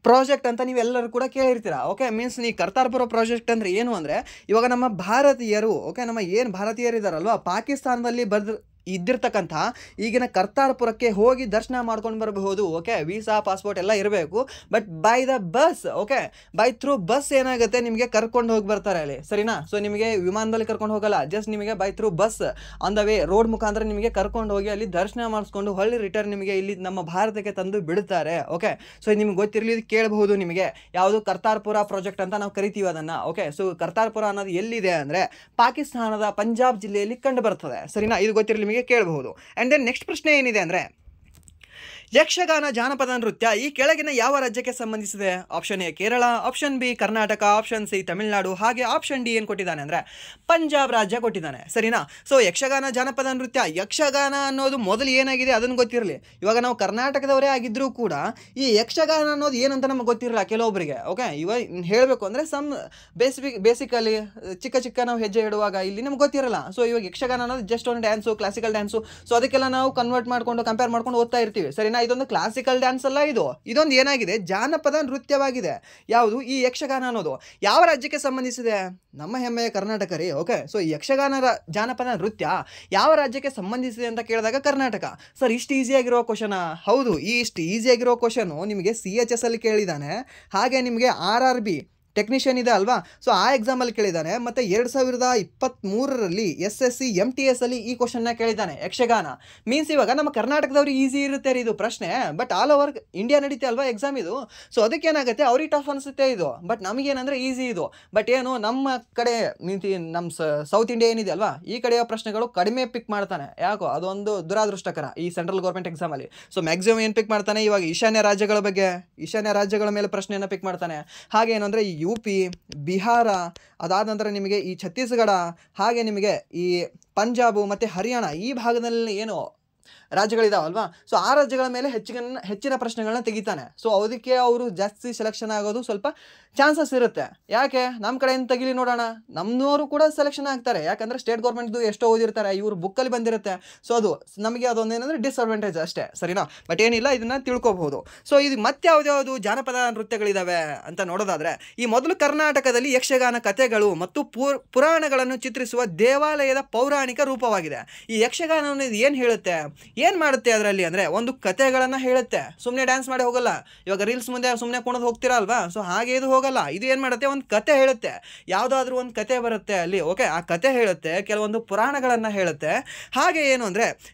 ಪ್ರಾಜೆಕ್ಟ್ ಅಂತ ನೀವೆಲ್ಲರೂ ಕೂಡ ಕೇಳಿರ್ತೀರ. ಓಕೆ, ಮೀನ್ಸ್ ಈ ಕರ್ತಾರ್ಪುರ ಪ್ರಾಜೆಕ್ಟ್ ಅಂದರೆ ಏನು ಅಂದರೆ, ಇವಾಗ ನಮ್ಮ ಭಾರತೀಯರು, ಓಕೆ, ನಮ್ಮ ಏನು ಭಾರತೀಯರು ಇದ್ದಾರಲ್ವ, ಪಾಕಿಸ್ತಾನದಲ್ಲಿ ಇದ್ದಿರ್ತಕ್ಕಂಥ ಈಗಿನ ಕರ್ತಾರ್ಪುರಕ್ಕೆ ಹೋಗಿ ದರ್ಶನ ಮಾಡ್ಕೊಂಡು ಬರಬಹುದು. ಓಕೆ, ವೀಸಾ ಪಾಸ್ಪೋರ್ಟ್ ಎಲ್ಲ ಇರಬೇಕು. But by the bus, okay, by through bus ಏನಾಗುತ್ತೆ, ನಿಮಗೆ ಕರ್ಕೊಂಡು ಹೋಗಿ ಬರ್ತಾರೆ ಅಲ್ಲಿ, ಸರಿನಾ. ಸೊ ನಿಮಗೆ ವಿಮಾನದಲ್ಲಿ ಕರ್ಕೊಂಡು ಹೋಗಲ್ಲ, ಜಸ್ಟ್ ನಿಮಗೆ by through bus on the way road ಮುಖಾಂತರ ನಿಮಗೆ ಕರ್ಕೊಂಡು ಹೋಗಿ ಅಲ್ಲಿ ದರ್ಶನ ಮಾಡಿಸ್ಕೊಂಡು ಹೊಳ್ಳಿ ರಿಟರ್ನ್ ನಿಮಗೆ ಇಲ್ಲಿ ನಮ್ಮ ಭಾರತಕ್ಕೆ ತಂದು ಬಿಡುತ್ತಾರೆ. ಓಕೆ, ಸೊ ನಿಮ್ಗೆ ಗೊತ್ತಿರಲಿ, ಕೇಳಬಹುದು ನಿಮಗೆ ಯಾವುದು ಕರ್ತಾರ್ಪುರ ಪ್ರಾಜೆಕ್ಟ್ ಅಂತ ನಾವು ಕರಿತೀವಿ ಅದನ್ನು. ಓಕೆ, ಸೊ ಕರ್ತಾರ್ಪುರ ಅನ್ನೋದು ಎಲ್ಲಿದೆ ಅಂದರೆ ಪಾಕಿಸ್ತಾನದ ಪಂಜಾಬ್ ಜಿಲ್ಲೆಯಲ್ಲಿ ಕಂಡು ಬರ್ತದೆ, ಸರಿನಾ. ಇದು ಗೊತ್ತಿರಲಿ, ನಿಮಗೆ ಕೇಳಬಹುದು. ಆ್ಯಂಡ್ ದೆನ್ ನೆಕ್ಸ್ಟ್ ಪ್ರಶ್ನೆ ಏನಿದೆ ಅಂದರೆ, ಯಕ್ಷಗಾನ ಜಾನಪದ ನೃತ್ಯ ಈ ಕೆಳಗಿನ ಯಾವ ರಾಜ್ಯಕ್ಕೆ ಸಂಬಂಧಿಸಿದೆ? Option A Kerala, option B Karnataka, option C Tamil Nadu, ಹಾಗೆ ಆಪ್ಷನ್ ಡಿ ಏನು ಕೊಟ್ಟಿದ್ದಾನೆ ಅಂದರೆ ಪಂಜಾಬ್ ರಾಜ್ಯ ಕೊಟ್ಟಿದ್ದಾನೆ, ಸರಿನಾ. ಸೊ ಯಕ್ಷಗಾನ ಜಾನಪದ ನೃತ್ಯ, ಯಕ್ಷಗಾನ ಅನ್ನೋದು ಮೊದಲು ಏನಾಗಿದೆ ಅದನ್ನು ಗೊತ್ತಿರಲಿ. ಇವಾಗ ನಾವು ಕರ್ನಾಟಕದವರೇ ಆಗಿದ್ದರೂ ಕೂಡ ಈ ಯಕ್ಷಗಾನ ಅನ್ನೋದು ಏನಂತ ನಮಗೆ ಗೊತ್ತಿರಲ್ಲ ಕೆಲವೊಬ್ಬರಿಗೆ. ಓಕೆ, ಇವಾಗ ಹೇಳಬೇಕು ಅಂದರೆ ಬೇಸಿಕಲಿ ಚಿಕ್ಕ ನಾವು ಹೆಜ್ಜೆ ಇಡುವಾಗ ಇಲ್ಲಿ ನಮ್ಗೆ ಗೊತ್ತಿರಲ್ಲ. ಸೊ ಇವಾಗ ಯಕ್ಷಗಾನ ಅನ್ನೋದು ಜಸ್ಟ್ ಒಂದು ಡ್ಯಾನ್ಸು, ಕ್ಲಾಸಿಕಲ್ ಡ್ಯಾನ್ಸು. ಸೊ ಅದಕ್ಕೆಲ್ಲ ನಾವು ಕಂಪೇರ್ ಮಾಡ್ಕೊಂಡು ಓದ್ತಾ ಇರ್ತೀವಿ, ಸರಿನಾ. ಇದೊಂದು ಕ್ಲಾಸಿಕಲ್ ಡ್ಯಾನ್ಸ್ ಅಲ್ಲ, ಇದೊಂದು ಏನಾಗಿದೆ, ಜಾನಪದ ನೃತ್ಯವಾಗಿದೆ. ಯಾವುದು ಈ ಯಕ್ಷಗಾನ ಅನ್ನೋದು? ಯಾವ ರಾಜ್ಯಕ್ಕೆ ಸಂಬಂಧಿಸಿದೆ? ನಮ್ಮ ಹೆಮ್ಮೆಯ ಕರ್ನಾಟಕ ರೀ. ಓಕೆ, ಸೊ ಯಕ್ಷಗಾನ ಜಾನಪದ ನೃತ್ಯ ಯಾವ ರಾಜ್ಯಕ್ಕೆ ಸಂಬಂಧಿಸಿದೆ ಅಂತ ಕೇಳಿದಾಗ ಕರ್ನಾಟಕ. ಸರ್, ಇಷ್ಟು ಈಸಿಯಾಗಿರೋ ಕ್ವಶನಾ? ಹೌದು, ಇಷ್ಟು ಈಸಿಯಾಗಿರೋ ಕ್ವಶನು ನಿಮಗೆ CHS ಅಲ್ಲಿ ಕೇಳಿದ್ದಾನೆ. ಹಾಗೆ ನಿಮಗೆ RRB ಟೆಕ್ನಿಷಿಯನ್ ಇದೆ ಅಲ್ವಾ, ಸೊ ಆ ಎಕ್ಸಾಮಲ್ಲಿ ಕೇಳಿದ್ದಾನೆ. ಮತ್ತು 2023ರಲ್ಲಿ SSC MTS ಅಲ್ಲಿ ಈ ಕ್ವಶನ್ನ ಕೇಳಿದ್ದಾನೆ. ಯಕ್ಷಗಾನ ಮೀನ್ಸ್ ಇವಾಗ ನಮ್ಮ ಕರ್ನಾಟಕದವ್ರಿಗೆ ಈಸಿ ಇರುತ್ತೆ ರೀ ಇದು ಪ್ರಶ್ನೆ, ಬಟ್ ಆಲ್ ಓವರ್ ಇಂಡಿಯಾ ನಡೀತೆ ಅಲ್ವಾ ಎಕ್ಸಾಮ್ ಇದು. ಸೊ ಅದಕ್ಕೇನಾಗುತ್ತೆ, ಅವ್ರಿಗೆ ಟಫ್ ಅನಿಸುತ್ತೆ ಇದು, ಬಟ್ ನಮಗೇನಂದರೆ ಈಸಿ ಇದು. ಬಟ್ ಏನು, ನಮ್ಮ ಕಡೆ ನಮ್ಮ ಸೌತ್ ಇಂಡಿಯಾ ಏನಿದೆ ಅಲ್ವಾ, ಈ ಕಡೆಯ ಪ್ರಶ್ನೆಗಳು ಕಡಿಮೆ ಪಿಕ್ ಮಾಡ್ತಾನೆ. ಯಾಕೋ ಅದೊಂದು ದುರಾದೃಷ್ಟಕರ ಈ ಸೆಂಟ್ರಲ್ ಗೌರ್ಮೆಂಟ್ ಎಕ್ಸಾಮಲ್ಲಿ. ಸೊ ಮ್ಯಾಕ್ಸಿಮಮ್ ಏನು ಪಿಕ್ ಮಾಡ್ತಾನೆ, ಇವಾಗ ಈಶಾನ್ಯ ರಾಜ್ಯಗಳ ಮೇಲೆ ಪ್ರಶ್ನೆಯನ್ನು ಪಿಕ್ ಮಾಡ್ತಾನೆ. ಹಾಗೆ ಏನಂದರೆ UP, ಬಿಹಾರ, ಅದಾದ ನಂತರ ನಿಮಗೆ ಈ ಛತ್ತೀಸ್ಗಢ, ಹಾಗೆ ನಿಮಗೆ ಈ ಪಂಜಾಬು ಮತ್ತು ಹರಿಯಾಣ ಈ ಭಾಗದಲ್ಲಿ ಏನು ರಾಜ್ಯಗಳಿದಾವಲ್ವಾ, ಸೊ ಆ ರಾಜ್ಯಗಳ ಮೇಲೆ ಹೆಚ್ಚಿನ ಪ್ರಶ್ನೆಗಳನ್ನ ತೆಗಿತಾನೆ. ಸೊ ಅದಕ್ಕೆ ಅವರು ಜಾಸ್ತಿ ಸೆಲೆಕ್ಷನ್ ಆಗೋದು ಸ್ವಲ್ಪ ಚಾನ್ಸಸ್ ಇರುತ್ತೆ. ಯಾಕೆ, ನಮ್ಮ ಕಡೆಯಿಂದ ತೆಗಿಲಿ ನೋಡೋಣ, ನಮ್ಮನವರು ಕೂಡ ಸೆಲೆಕ್ಷನ್ ಆಗ್ತಾರೆ. ಯಾಕಂದರೆ ಸ್ಟೇಟ್ ಗೌರ್ಮೆಂಟ್ದು ಎಷ್ಟೋ ಓದಿರ್ತಾರೆ, ಇವರು ಬುಕ್ಕಲ್ಲಿ ಬಂದಿರುತ್ತೆ. ಸೊ ಅದು ನಮಗೆ ಅದೊಂದೇನೆಂದರೆ ಡಿಸ್ಅಡ್ವಾಂಟೇಜ್ ಅಷ್ಟೇ, ಸರಿನಾ. ಬಟ್ ಏನಿಲ್ಲ, ಇದನ್ನು ತಿಳ್ಕೊಬಹುದು. ಸೊ ಇದು ಮತ್ತೆ ಯಾವ್ದು ಜಾನಪದ ನೃತ್ಯಗಳಿದ್ದಾವೆ ಅಂತ ನೋಡೋದಾದರೆ, ಈ ಮೊದಲು ಕರ್ನಾಟಕದಲ್ಲಿ ಯಕ್ಷಗಾನ ಕಥೆಗಳು ಮತ್ತು ಪುರಾಣಗಳನ್ನು ಚಿತ್ರಿಸುವ ದೇವಾಲಯದ ಪೌರಾಣಿಕ ರೂಪವಾಗಿದೆ. ಈ ಯಕ್ಷಗಾನ ಅನ್ನೋದು ಏನು ಹೇಳುತ್ತೆ, ಏನು ಮಾಡುತ್ತೆ ಅದರಲ್ಲಿ ಅಂದರೆ ಒಂದು ಕಥೆಗಳನ್ನು ಹೇಳುತ್ತೆ. ಸುಮ್ಮನೆ ಡ್ಯಾನ್ಸ್ ಮಾಡಿ ಹೋಗಲ್ಲ. ಇವಾಗ ರೀಲ್ಸ್ ಮುಂದೆ ಸುಮ್ಮನೆ ಕುಣಿದು ಹೋಗ್ತೀರಾ ಅಲ್ವಾ, ಸೊ ಹಾಗೆ ಇದು ಹೋಗಲ್ಲ. ಇದು ಏನು ಮಾಡುತ್ತೆ, ಒಂದು ಕತೆ ಹೇಳುತ್ತೆ. ಯಾವುದಾದ್ರೂ ಒಂದು ಕತೆ ಬರುತ್ತೆ ಅಲ್ಲಿ. ಓಕೆ, ಆ ಕತೆ ಹೇಳುತ್ತೆ, ಕೆಲವೊಂದು ಪುರಾಣಗಳನ್ನು ಹೇಳುತ್ತೆ. ಹಾಗೆ ಏನು ಅಂದರೆ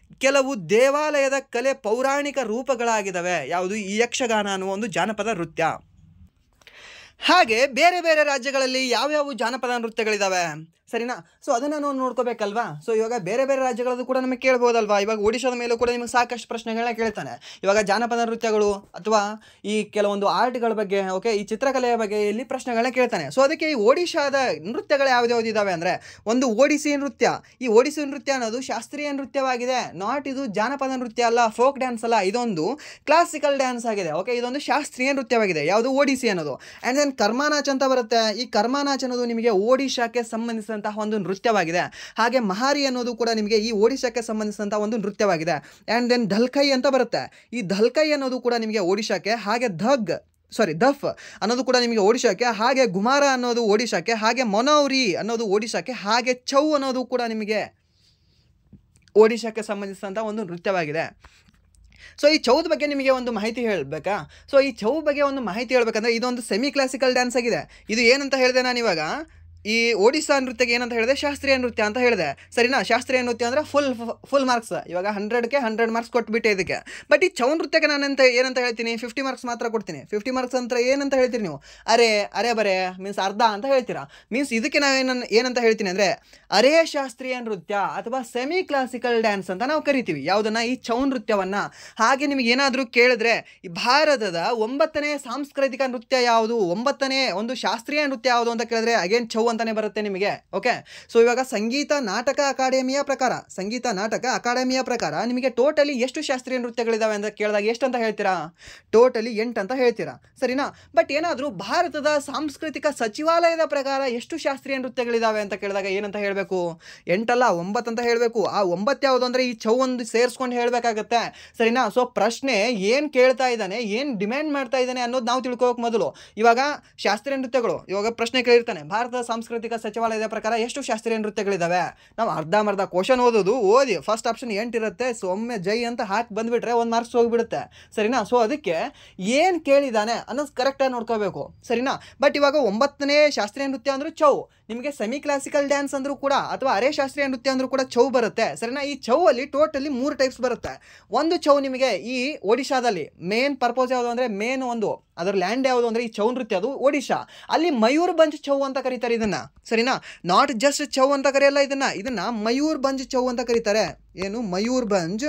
ಕೆಲವು ದೇವಾಲಯದ ಕಲೆ ಪೌರಾಣಿಕ ರೂಪಗಳಾಗಿದ್ದಾವೆ. ಯಾವುದು ಈ ಯಕ್ಷಗಾನ ಅನ್ನುವ ಒಂದು ಜಾನಪದ ನೃತ್ಯ. ಹಾಗೆ ಬೇರೆ ಬೇರೆ ರಾಜ್ಯಗಳಲ್ಲಿ ಯಾವ್ಯಾವ ಜಾನಪದ ನೃತ್ಯಗಳಿದ್ದಾವೆ, ಸರಿನಾ. ಸೊ ಅದನ್ನು ನಾವು ನೋಡ್ಕೋಬೇಕಲ್ವಾ. ಸೊ ಇವಾಗ ಬೇರೆ ಬೇರೆ ರಾಜ್ಯಗಳದ್ದು ಕೂಡ ನಮಗೆ ಕೇಳ್ಬೋದಲ್ವಾ. ಇವಾಗ ಒಡಿಶಾದ ಮೇಲೂ ಕೂಡ ನಿಮಗೆ ಸಾಕಷ್ಟು ಪ್ರಶ್ನೆಗಳನ್ನ ಕೇಳ್ತಾನೆ. ಇವಾಗ ಜಾನಪದ ನೃತ್ಯಗಳು ಅಥವಾ ಈ ಕೆಲವೊಂದು ಆರ್ಟ್ಗಳ ಬಗ್ಗೆ, ಓಕೆ, ಈ ಚಿತ್ರಕಲೆಯ ಬಗ್ಗೆ ಇಲ್ಲಿ ಪ್ರಶ್ನೆಗಳನ್ನ ಕೇಳ್ತಾನೆ. ಸೊ ಅದಕ್ಕೆ ಈ ಒಡಿಶಾದ ನೃತ್ಯಗಳು ಯಾವ್ದು ಇದ್ದಾವೆ ಅಂದರೆ, ಒಂದು ಒಡಿಸಿ ನೃತ್ಯ. ಈ ಒಡಿಸಿ ನೃತ್ಯ ಅನ್ನೋದು ಶಾಸ್ತ್ರೀಯ ನೃತ್ಯವಾಗಿದೆ. ನಾಟ್ ಇದು ಜಾನಪದ ನೃತ್ಯ ಅಲ್ಲ, ಫೋಕ್ ಡ್ಯಾನ್ಸ್ ಅಲ್ಲ, ಇದೊಂದು ಕ್ಲಾಸಿಕಲ್ ಡ್ಯಾನ್ಸ್ ಆಗಿದೆ. ಓಕೆ, ಇದೊಂದು ಶಾಸ್ತ್ರೀಯ ನೃತ್ಯವಾಗಿದೆ. ಯಾವುದು? ಒಡಿಸಿ ಅನ್ನೋದು. ಆ್ಯಂಡ್ ದೆನ್ ಕರ್ಮಾನಾಚ್ ಅಂತ ಬರುತ್ತೆ. ಈ ಕರ್ಮಾನಾಚ್ ಅನ್ನೋದು ನಿಮಗೆ ಒಡಿಶಾಕ್ಕೆ ಸಂಬಂಧಿಸಿದಂತಹ ಒಂದು ನೃತ್ಯವಾಗಿದೆ. ಹಾಗೆ ಮಹಾರಿ ಅನ್ನೋದು ಕೂಡ ನಿಮಗೆ ಈ ಒಡಿಶಾಕ್ಕೆ ಸಂಬಂಧಿಸಿದಂತಹ ಒಂದು ನೃತ್ಯವಾಗಿದೆ. ಆ್ಯಂಡ್ ದೆನ್ ಧಲ್ಕೈ ಅಂತ ಬರುತ್ತೆ. ಈ ಧಲ್ಕೈ ಅನ್ನೋದು ಕೂಡ ನಿಮಗೆ ಒಡಿಶಾಕ್ಕೆ. ಹಾಗೆ ದಫ್ ಅನ್ನೋದು ಕೂಡ ನಿಮಗೆ ಒಡಿಶಾಕ್ಕೆ. ಹಾಗೆ ಗುಮಾರ ಅನ್ನೋದು ಒಡಿಶಾಕ್ಕೆ. ಹಾಗೆ ಮೊನೌರಿ ಅನ್ನೋದು ಒಡಿಶಾಕ್ಕೆ. ಹಾಗೆ ಚೌ ಅನ್ನೋದು ಕೂಡ ನಿಮಗೆ ಒಡಿಶಾಕ್ಕೆ ಸಂಬಂಧಿಸಿದಂಥ ಒಂದು ನೃತ್ಯವಾಗಿದೆ. ಸೊ ಈ ಚೌದ ಬಗ್ಗೆ ನಿಮಗೆ ಒಂದು ಮಾಹಿತಿ ಹೇಳಬೇಕಾ? ಸೊ ಈ ಚೌ ಬಗ್ಗೆ ಒಂದು ಮಾಹಿತಿ ಹೇಳಬೇಕಂದ್ರೆ, ಇದೊಂದು ಸೆಮಿ ಕ್ಲಾಸಿಕಲ್ ಡ್ಯಾನ್ಸ್ ಆಗಿದೆ. ಇದು ಏನಂತ ಹೇಳಿದೆ ನಾನು ಇವಾಗ, ಈ ಒಡಿಸ್ಸಾ ನೃತ್ಯಕ್ಕೆ ಏನಂತ ಹೇಳಿದೆ, ಶಾಸ್ತ್ರೀಯ ನೃತ್ಯ ಅಂತ ಹೇಳಿದೆ, ಸರಿನಾ. ಶಾಸ್ತ್ರೀಯ ನೃತ್ಯ ಅಂದರೆ ಫುಲ್ ಮಾರ್ಕ್ಸ್. ಇವಾಗ 100ಕ್ಕೆ 100 ಮಾರ್ಕ್ಸ್ ಕೊಟ್ಬಿಟ್ಟೆ ಇದಕ್ಕೆ. ಬಟ್ ಈ ಚೌ ನೃತ್ಯಕ್ಕೆ ನಾನು ಏನಂತ ಹೇಳ್ತೀನಿ, 50 ಮಾರ್ಕ್ಸ್ ಮಾತ್ರ ಕೊಡ್ತೀನಿ. 50 ಮಾರ್ಕ್ಸ್ ಅಂತ ಏನಂತ ಹೇಳ್ತೀರಿ ನೀವು? ಅರೆ ಬರೆ ಮೀನ್ಸ್ ಅರ್ಧ ಅಂತ ಹೇಳ್ತೀರಾ. ಮೀನ್ಸ್ ಇದಕ್ಕೆ ನಾನು ಏನಂತ ಹೇಳ್ತೀನಿ ಅಂದರೆ, ಅರೆ ಶಾಸ್ತ್ರೀಯ ನೃತ್ಯ ಅಥವಾ ಸೆಮಿ ಕ್ಲಾಸಿಕಲ್ ಡ್ಯಾನ್ಸ್ ಅಂತ ನಾವು ಕರಿತೀವಿ. ಯಾವುದನ್ನು? ಈ ಚೌ ನೃತ್ಯವನ್ನು. ಹಾಗೆ ನಿಮಗೆ ಏನಾದರೂ ಕೇಳಿದ್ರೆ, ಈ ಭಾರತದ 9ನೇ ಸಾಂಸ್ಕೃತಿಕ ನೃತ್ಯ ಯಾವುದು, 9ನೇ ಒಂದು ಶಾಸ್ತ್ರೀಯ ನೃತ್ಯ ಯಾವುದು ಅಂತ ಕೇಳಿದ್ರೆ ಅಗೇನ್ ಚೌ ಅಂತಾನೆ ಬರುತ್ತೆ ನಿಮಗೆ. ಓಕೆ, ಸೊ ಇವಾಗ ಸಂಗೀತ ನಾಟಕ ಅಕಾಡೆಮಿಯ ಪ್ರಕಾರ ನಿಮಗೆ ಟೋಟಲಿ ಎಷ್ಟು ಶಾಸ್ತ್ರೀಯ ನೃತ್ಯಗಳಿದಾವೆ ಅಂತ ಕೇಳಿದಾಗ ಎಷ್ಟು ಅಂತ ಹೇಳ್ತೀರಾ? ಟೋಟಲಿ 8 ಅಂತ ಹೇಳ್ತೀರಾ, ಸರಿನಾ? ಬಟ್ ಏನಾದರೂ ಭಾರತದ ಸಾಂಸ್ಕೃತಿಕ ಸಚಿವಾಲಯದ ಪ್ರಕಾರ ಎಷ್ಟು ಶಾಸ್ತ್ರೀಯ ನೃತ್ಯಗಳಿದಾವೆ ಅಂತ ಕೇಳಿದಾಗ ಏನಂತ ಹೇಳಬೇಕು? 8 ಅಲ್ಲ 9 ಅಂತ ಹೇಳಬೇಕು. ಆ 9 ಯಾವುದು ಅಂದರೆ ಈ ಚೌವನ್ನು ಸೇರಿಸ್ಕೊಂಡು ಹೇಳಬೇಕಾಗತ್ತೆ, ಸರಿನಾ? ಸೊ ಪ್ರಶ್ನೆ ಏನು ಕೇಳ್ತಾ ಇದ್ದಾನೆ, ಏನು ಡಿಮ್ಯಾಂಡ್ ಮಾಡ್ತಾ ಇದ್ದಾನೆ ಅನ್ನೋದು ನಾವು ತಿಳ್ಕೋಬೇಕು ಮೊದಲು. ಇವಾಗ ಶಾಸ್ತ್ರೀಯ ನೃತ್ಯಗಳು, ಇವಾಗ ಪ್ರಶ್ನೆ ಕೇಳಿರ್ತಾನೆ, ಭಾರತದ ಸಾಂಸ್ಕೃತಿಕ ಸಚಿವಾಲಯದ ಪ್ರಕಾರ ಎಷ್ಟು ಶಾಸ್ತ್ರೀಯ ನೃತ್ಯಗಳಿದಾವೆ? ನಾವು ಅರ್ಧಂಬರ್ಧ ಕ್ವಶನ್ ಓದಿ ಫಸ್ಟ್ ಆಪ್ಷನ್ 8 ಇರುತ್ತೆ. ಸೊ ಒಮ್ಮೆ ಜೈ ಅಂತ ಹಾಕಿ ಬಂದುಬಿಟ್ರೆ 1 ಮಾರ್ಕ್ಸ್ ಹೋಗಿಬಿಡುತ್ತೆ, ಸರಿನಾ? ಸೊ ಅದಕ್ಕೆ ಏನು ಕೇಳಿದ್ದಾನೆ ಅನ್ನೋದು ಕರೆಕ್ಟಾಗಿ ನೋಡ್ಕೋಬೇಕು, ಸರಿನಾ? ಬಟ್ ಇವಾಗ 9ನೇ ಶಾಸ್ತ್ರೀಯ ನೃತ್ಯ ಅಂದರೂ ಚೌ, ನಿಮಗೆ ಸೆಮಿ ಕ್ಲಾಸಿಕಲ್ ಡ್ಯಾನ್ಸ್ ಅಂದರೂ ಕೂಡ ಅಥವಾ ಅರೆ ಶಾಸ್ತ್ರೀಯ ನೃತ್ಯ ಅಂದರೂ ಕೂಡ ಚೌ ಬರುತ್ತೆ, ಸರಿನಾ? ಈ ಚೌ ಅಲ್ಲಿ ಟೋಟಲಿ 3 ಟೈಪ್ಸ್ ಬರುತ್ತೆ. ಒಂದು ಚೌ ನಿಮಗೆ ಈ ಒಡಿಶಾದಲ್ಲಿ ಮೇನ್ ಪರ್ಪೋಸ್ ಯಾವುದು ಅಂದರೆ, ಮೇನ್ ಒಂದು ಅದರ ಲ್ಯಾಂಡ್ ಯಾವುದು ಅಂದರೆ ಈ ಚೌ ನೃತ್ಯ, ಅದು ಒಡಿಶಾ. ಅಲ್ಲಿ ಮಯೂರ್ಭಂಜ್ ಚೌ ಅಂತ ಕರೀತಾರೆ ಇದನ್ನು, ಸರಿನಾ? ನಾಟ್ ಜಸ್ಟ್ ಚೌ ಅಂತ ಕರೆಯಲ್ಲ ಇದನ್ನ ಮಯೂರ್ಭಂಜ್ ಚೌ ಅಂತ ಕರೀತಾರೆ. ಏನು? ಮಯೂರ್ಭಂಜ್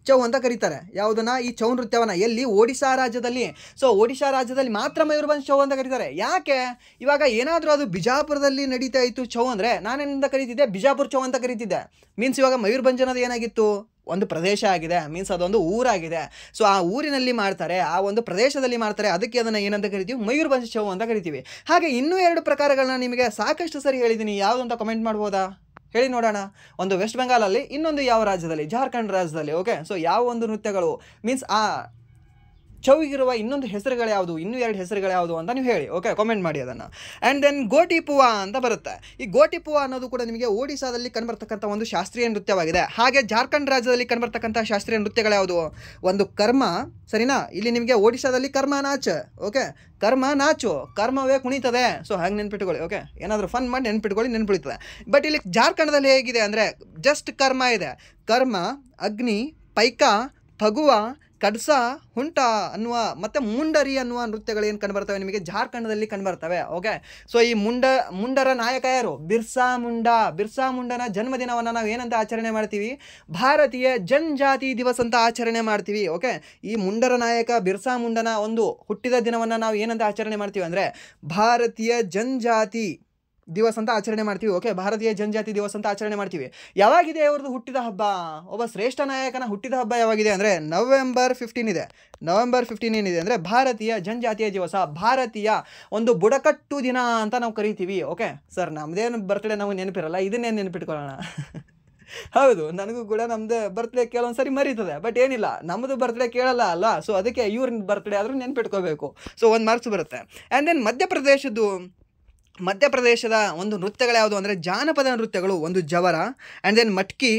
ಚೌ ಅಂತ ಕರೀತಾರೆ. ಯಾವುದನ್ನ? ಈ ಚೌ ನೃತ್ಯವನ್ನ. ಎಲ್ಲಿ? ಒಡಿಶಾ ರಾಜ್ಯದಲ್ಲಿ. ಸೊ ಒಡಿಶಾ ರಾಜ್ಯದಲ್ಲಿ ಮಾತ್ರ ಮಯೂರ್ಭಂಜ್ ಚೌ ಅಂತ ಕರೀತಾರೆ. ಯಾಕೆ? ಇವಾಗ ಏನಾದರೂ ಅದು ಬಿಜಾಪುರದಲ್ಲಿ ನಡೀತಾ ಇತ್ತು ಚೌ ಅಂದರೆ ನಾನೇನಿಂದ ಕರೀತಿದ್ದೆ? ಬಿಜಾಪುರ ಚೌ ಅಂತ ಕರೀತಿದ್ದೆ. ಮೀನ್ಸ್ ಇವಾಗ ಮಯೂರ್ಭಂಜ್ ಅನ್ನೋದು ಏನಾಗಿತ್ತು? ಒಂದು ಪ್ರದೇಶ ಆಗಿದೆ, ಮೀನ್ಸ್ ಅದೊಂದು ಊರಾಗಿದೆ. ಸೊ ಆ ಊರಿನಲ್ಲಿ ಮಾಡ್ತಾರೆ, ಆ ಒಂದು ಪ್ರದೇಶದಲ್ಲಿ ಮಾಡ್ತಾರೆ, ಅದಕ್ಕೆ ಅದನ್ನು ಏನಂತ ಕರಿತೀವಿ? ಮಯೂರ್ಭಂಜ್ ಚೌ ಅಂತ ಕರಿತೀವಿ. ಹಾಗೆ ಇನ್ನೂ 2 ಪ್ರಕಾರಗಳನ್ನ ನಿಮಗೆ ಸಾಕಷ್ಟು ಸರಿ ಹೇಳಿದ್ದೀನಿ. ಯಾವುದು ಅಂತ ಕಮೆಂಟ್ ಮಾಡ್ಬೋದಾ? ಹೇಳಿ ನೋಡೋಣ. ಒಂದು ವೆಸ್ಟ್ ಬೆಂಗಾಲಲ್ಲಿ, ಇನ್ನೊಂದು ಯಾವ ರಾಜ್ಯದಲ್ಲಿ? ಜಾರ್ಖಂಡ್ ರಾಜ್ಯದಲ್ಲಿ. ಓಕೆ, ಸೊ ಯಾವ ಒಂದು ನೃತ್ಯಗಳು ಮೀನ್ಸ್ ಆ ಚೌಗಿರುವ ಇನ್ನೊಂದು ಹೆಸರುಗಳು ಯಾವುದು, ಇನ್ನೂ 2 ಹೆಸರುಗಳು ಯಾವುದು ಅಂತ ನೀವು ಹೇಳಿ. ಓಕೆ, ಕಾಮೆಂಟ್ ಮಾಡಿ ಅದನ್ನು. ಆ್ಯಂಡ್ ದೆನ್ ಗೋಟಿಪುವಾ ಅಂತ ಬರುತ್ತೆ. ಈ ಗೋಟಿಪುವಾ ಅನ್ನೋದು ಕೂಡ ನಿಮಗೆ ಒಡಿಶಾದಲ್ಲಿ ಕಂಡುಬರ್ತಕ್ಕಂಥ ಒಂದು ಶಾಸ್ತ್ರೀಯ ನೃತ್ಯವಾಗಿದೆ. ಹಾಗೆ ಜಾರ್ಖಂಡ್ ರಾಜ್ಯದಲ್ಲಿ ಕಂಡುಬರ್ತಕ್ಕಂಥ ಶಾಸ್ತ್ರೀಯ ನೃತ್ಯಗಳು ಯಾವುದು? ಒಂದು ಕರ್ಮ, ಸರಿನಾ? ಇಲ್ಲಿ ನಿಮಗೆ ಒಡಿಶಾದಲ್ಲಿ ಕರ್ಮ ನಾಚ್. ಓಕೆ, ಕರ್ಮ ನಾಚು, ಕರ್ಮವೇ ಕುಣಿತದೆ. ಸೊ ಹಾಗೆ ನೆನ್ಪಿಟ್ಕೊಳ್ಳಿ. ಓಕೆ, ಏನಾದರೂ ಫನ್ ಮಾಡಿ ನೆನ್ಪಿಡ್ತದೆ. ಬಟ್ ಇಲ್ಲಿ ಜಾರ್ಖಂಡದಲ್ಲಿ ಹೇಗಿದೆ ಅಂದರೆ ಜಸ್ಟ್ ಕರ್ಮ ಇದೆ. ಕರ್ಮ, ಅಗ್ನಿ, ಪೈಕ, ಫಗುವ, ಕಡ್ಸ, ಹುಂಟ ಅನ್ನುವ ಮತ್ತು ಮುಂಡರಿ ಅನ್ನುವ ನೃತ್ಯಗಳೇನು ಕಂಡುಬರ್ತವೆ ನಿಮಗೆ ಜಾರ್ಖಂಡದಲ್ಲಿ ಕಂಡುಬರ್ತವೆ. ಓಕೆ, ಸೊ ಈ ಮುಂಡರ ನಾಯಕ ಯಾರು? ಬಿರ್ಸಾ ಮುಂಡನ ಜನ್ಮದಿನವನ್ನು ನಾವು ಏನಂತ ಆಚರಣೆ ಮಾಡ್ತೀವಿ? ಭಾರತೀಯ ಜನಜಾತಿ ದಿವಸ ಅಂತ ಆಚರಣೆ ಮಾಡ್ತೀವಿ. ಓಕೆ, ಈ ಮುಂಡರ ನಾಯಕ ಬಿರ್ಸಾ ಮುಂಡನ ಒಂದು ಹುಟ್ಟಿದ ದಿನವನ್ನು ನಾವು ಏನಂತ ಆಚರಣೆ ಮಾಡ್ತೀವಿ ಅಂದರೆ ಭಾರತೀಯ ಜನಜಾತಿ ದಿವಸ ಅಂತ ಆಚರಣೆ ಮಾಡ್ತೀವಿ. ಓಕೆ, ಭಾರತೀಯ ಜನಜಾತಿ ದಿವಸ ಅಂತ ಆಚರಣೆ ಮಾಡ್ತೀವಿ. ಯಾವಾಗಿದೆ ಅವ್ರದ್ದು ಹುಟ್ಟಿದ ಹಬ್ಬ? ಒಬ್ಬ ಶ್ರೇಷ್ಠ ನಾಯಕನ ಹುಟ್ಟಿದ ಹಬ್ಬ ಯಾವಾಗಿದೆ ಅಂದರೆ ನವೆಂಬರ್ 15 ಇದೆ. ನವೆಂಬರ್ 15 ಏನಿದೆ ಅಂದರೆ ಭಾರತೀಯ ಜನಜಾತಿಯ ದಿವಸ, ಭಾರತೀಯ ಒಂದು ಬುಡಕಟ್ಟು ದಿನ ಅಂತ ನಾವು ಕರಿತೀವಿ. ಓಕೆ ಸರ್, ನಮ್ಮದೇನು ಬರ್ತ್ಡೇ ನಮಗೆ ನೆನಪಿರಲ್ಲ, ಇದನ್ನೇನು ನೆನಪಿಟ್ಕೊಳ್ಳೋಣ. ಹೌದು, ನನಗೂ ಕೂಡ ನಮ್ಮದು ಬರ್ತ್ಡೇ ಕೆಲವೊಂದು ಸರಿ ಮರೀತದೆ. ಬಟ್ ಏನಿಲ್ಲ, ನಮ್ಮದು ಬರ್ತ್ಡೇ ಕೇಳಲ್ಲ ಅಲ್ಲ, ಸೊ ಅದಕ್ಕೆ ಇವ್ರ ಬರ್ತ್ಡೇ ಆದರೂ ನೆನಪಿಟ್ಕೋಬೇಕು. ಸೊ 1 ಮಾರ್ಕ್ಸ್ ಬರುತ್ತೆ. ಆ್ಯಂಡ್ ದೆನ್ ಮಧ್ಯಪ್ರದೇಶದ ಒಂದು ನೃತ್ಯಗಳು ಯಾವುದು ಅಂದರೆ ಜಾನಪದ ನೃತ್ಯಗಳು. ಒಂದು ಜವರ, ಆ್ಯಂಡ್ ದೆನ್ ಮಟ್ಕಿ,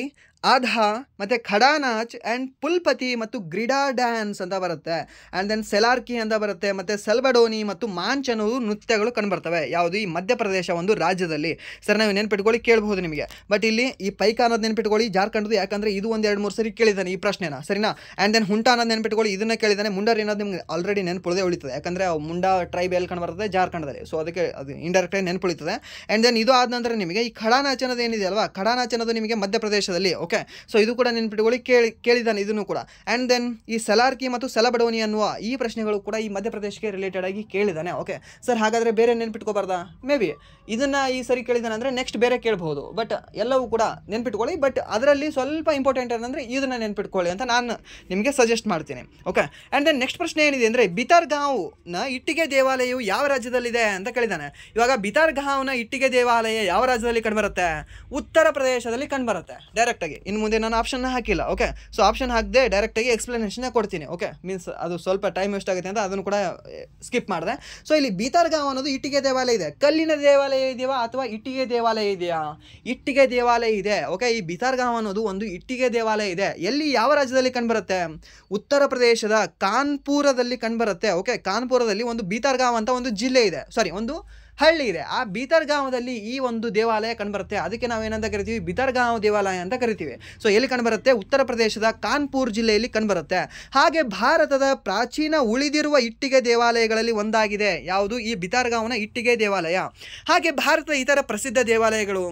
ಆಧಾ ಮತ್ತು ಖಡಾ ನಾಚ್ ಆ್ಯಂಡ್ ಪುಲ್ಪತಿ ಮತ್ತು ಗ್ರಿಡಾ ಡ್ಯಾನ್ಸ್ ಅಂತ ಬರುತ್ತೆ. ಆ್ಯಂಡ್ ದೆನ್ ಸೆಲಾರ್ಕಿ ಅಂತ ಬರುತ್ತೆ, ಮತ್ತು ಸೆಲ್ಬಡೋನಿ ಮತ್ತು ಮಾಂಚ್ ಅನ್ನೋ ನೃತ್ಯಗಳು ಕಂಡುಬರ್ತವೆ. ಯಾವುದು? ಈ ಮಧ್ಯಪ್ರದೇಶ ಒಂದು ರಾಜ್ಯದಲ್ಲಿ. ಸರ್ ನಾವು ನೆನ್ಪಿಟ್ಕೊಳ್ಳಿ, ಕೇಳಬಹುದು ನಿಮಗೆ. ಬಟ್ ಇಲ್ಲಿ ಈ ಪೈಕ ಅನ್ನೋದು ನೆನ್ಪಿಟ್ಕೊಳ್ಳಿ ಜಾರ್ಖಂಡ್ದು, ಯಾಕಂದರೆ ಇದು 1-2-3 ಸರಿ ಕೇಳಿದ್ದಾನೆ ಈ ಪ್ರಶ್ನೆನ, ಸರಿನಾ? ಆ್ಯಂಡ್ ದೆನ್ ಹುಂಟ ಅನ್ನೋದು ನೆನ್ಪಿಟ್ಕೊಳ್ಳಿ, ಇದನ್ನ ಕೇಳಿದ್ದಾನೆ. ಮುಂಡರ್ ಅನ್ನೋದು ನಿಮ್ಗೆ ಆಲ್ರೆಡಿ ನೆನ್ಪುಳಿದೇ ಉಳಿತದೆ, ಯಾಕಂದರೆ ಮುಂಡ ಟ್ರೈಬ್ ಎಲ್ಲಿ ಕಂಡುಬರ್ತದೆ? ಜಾರ್ಖಂಡದಲ್ಲಿ. ಸೊ ಅದಕ್ಕೆ ಅದು ಇಂಡೈರೆಕ್ಟಾಗಿ ನೆನ್ಪುಳಿತದೆ. ಆ್ಯಂಡ್ ದೆನ್ ಇದು ಆದ ನಂತರ ನಿಮಗೆ ಈ ಖಡಾ ನಾಚ್ ಅನ್ನೋದು ಏನಿದೆ ಅಲ್ವಾ, ಖಡಾ ನಾಚ್ ಅನ್ನೋದು ನಿಮಗೆ ಮಧ್ಯಪ್ರದೇಶದಲ್ಲಿ. ಓಕೆ, ಸೊ ಇದು ಕೂಡ ನೆನ್ಪಿಟ್ಕೊಳ್ಳಿ, ಕೇಳಿದ್ದಾನೆ ಇದನ್ನು ಕೂಡ. ಆ್ಯಂಡ್ ದೆನ್ ಈ ಸಲಾರ್ಕಿ ಮತ್ತು ಸೆಲಬಡೋನಿ ಅನ್ನುವ ಈ ಪ್ರಶ್ನೆಗಳು ಕೂಡ ಈ ಮಧ್ಯಪ್ರದೇಶಕ್ಕೆ ರಿಲೇಟೆಡ್ ಆಗಿ ಕೇಳಿದ್ದಾನೆ. ಓಕೆ ಸರ್, ಹಾಗಾದರೆ ಬೇರೆ ನೆನ್ಪಿಟ್ಕೋಬಾರ್ದಾ? ಮೇ ಬಿ ಇದನ್ನು ಈ ಸರಿ ಕೇಳಿದ್ದಾನೆ ಅಂದರೆ ನೆಕ್ಸ್ಟ್ ಬೇರೆ ಕೇಳ್ಬೋದು. ಬಟ್ ಎಲ್ಲವೂ ಕೂಡ ನೆನ್ಪಿಟ್ಕೊಳ್ಳಿ. ಬಟ್ ಅದರಲ್ಲಿ ಸ್ವಲ್ಪ ಇಂಪಾರ್ಟೆಂಟ್ ಏನಂದರೆ ಇದನ್ನು ನೆನ್ಪಿಟ್ಕೊಳ್ಳಿ ಅಂತ ನಾನು ನಿಮಗೆ ಸಜೆಸ್ಟ್ ಮಾಡ್ತೀನಿ. ಓಕೆ, ಆ್ಯಂಡ್ ದೆನ್ ನೆಕ್ಸ್ಟ್ ಪ್ರಶ್ನೆ ಏನಿದೆ ಅಂದರೆ ಬಿತರ್ಗಾಂವ್ನ ಇಟ್ಟಿಗೆ ದೇವಾಲಯವು ಯಾವ ರಾಜ್ಯದಲ್ಲಿದೆ ಅಂತ ಕೇಳಿದ್ದಾನೆ. ಇವಾಗ ಬಿತರ್ಗಾಂವ್ನ ಇಟ್ಟಿಗೆ ದೇವಾಲಯ ಯಾವ ರಾಜ್ಯದಲ್ಲಿ ಕಂಡುಬರುತ್ತೆ? ಉತ್ತರ ಪ್ರದೇಶದಲ್ಲಿ ಕಂಡುಬರುತ್ತೆ ಡೈರೆಕ್ಟಾಗಿ. ಇನ್ನು ಮುಂದೆ ನಾನು ಆಪ್ಷನ್ ಹಾಕಿಲ್ಲ. ಓಕೆ, ಸೊ ಆಪ್ಷನ್ ಹಾಕದೆ ಡೈರೆಕ್ಟಾಗಿ ಎಕ್ಸ್ಪ್ಲನೇಷನ್ ಕೊಡ್ತೀನಿ. ಓಕೆ, ಮೀನ್ಸ್ ಅದು ಸ್ವಲ್ಪ ಟೈಮ್ ವೇಸ್ಟ್ ಆಗುತ್ತೆ ಅಂತ ಅದನ್ನು ಕೂಡ ಸ್ಕಿಪ್ ಮಾಡಿದೆ. ಸೊ ಇಲ್ಲಿ ಬಿತರ್ಗಾಂವ್ ಅನ್ನೋದು ಇಟ್ಟಿಗೆ ದೇವಾಲಯ ಇದೆ. ಕಲ್ಲಿನ ದೇವಾಲಯ ಇದೆಯಾ ಅಥವಾ ಇಟ್ಟಿಗೆ ದೇವಾಲಯ ಇದೆಯಾ? ಇಟ್ಟಿಗೆ ದೇವಾಲಯ ಇದೆ. ಓಕೆ, ಈ ಬಿತರ್ಗಾಂವ್ ಅನ್ನೋದು ಒಂದು ಇಟ್ಟಿಗೆ ದೇವಾಲಯ ಇದೆ. ಎಲ್ಲಿ, ಯಾವ ರಾಜ್ಯದಲ್ಲಿ ಕಂಡುಬರುತ್ತೆ? ಉತ್ತರ ಪ್ರದೇಶದ ಕಾನ್ಪುರದಲ್ಲಿ ಕಂಡುಬರುತ್ತೆ. ಓಕೆ, ಕಾನ್ಪುರದಲ್ಲಿ ಒಂದು ಬಿತರ್ಗಾಂವ್ ಅಂತ ಒಂದು ಜಿಲ್ಲೆ ಇದೆ, ಸಾರಿ ಒಂದು ಹಳ್ಳಿ ಇದೆ. ಆ ಬಿತರ್ಗಾಂವದಲ್ಲಿ ಈ ಒಂದು ದೇವಾಲಯ ಕಂಡುಬರುತ್ತೆ. ಅದಕ್ಕೆ ನಾವೇನಂತ ಕರಿತೀವಿ? ಬಿತರ್ಗಾಂವ್ ದೇವಾಲಯ ಅಂತ ಕರಿತೀವಿ. ಸೊ ಎಲ್ಲಿ ಕಂಡುಬರುತ್ತೆ? ಉತ್ತರ ಪ್ರದೇಶದ ಕಾನ್ಪುರ್ ಜಿಲ್ಲೆಯಲ್ಲಿ ಕಂಡುಬರುತ್ತೆ. ಹಾಗೆ ಭಾರತದ ಪ್ರಾಚೀನ ಉಳಿದಿರುವ ಇಟ್ಟಿಗೆ ದೇವಾಲಯಗಳಲ್ಲಿ ಒಂದಾಗಿದೆ ಯಾವುದು? ಈ ಬಿತರ್ಗಾಂವ್ನ ಇಟ್ಟಿಗೆ ದೇವಾಲಯ. ಹಾಗೆ ಭಾರತದ ಇತರ ಪ್ರಸಿದ್ಧ ದೇವಾಲಯಗಳು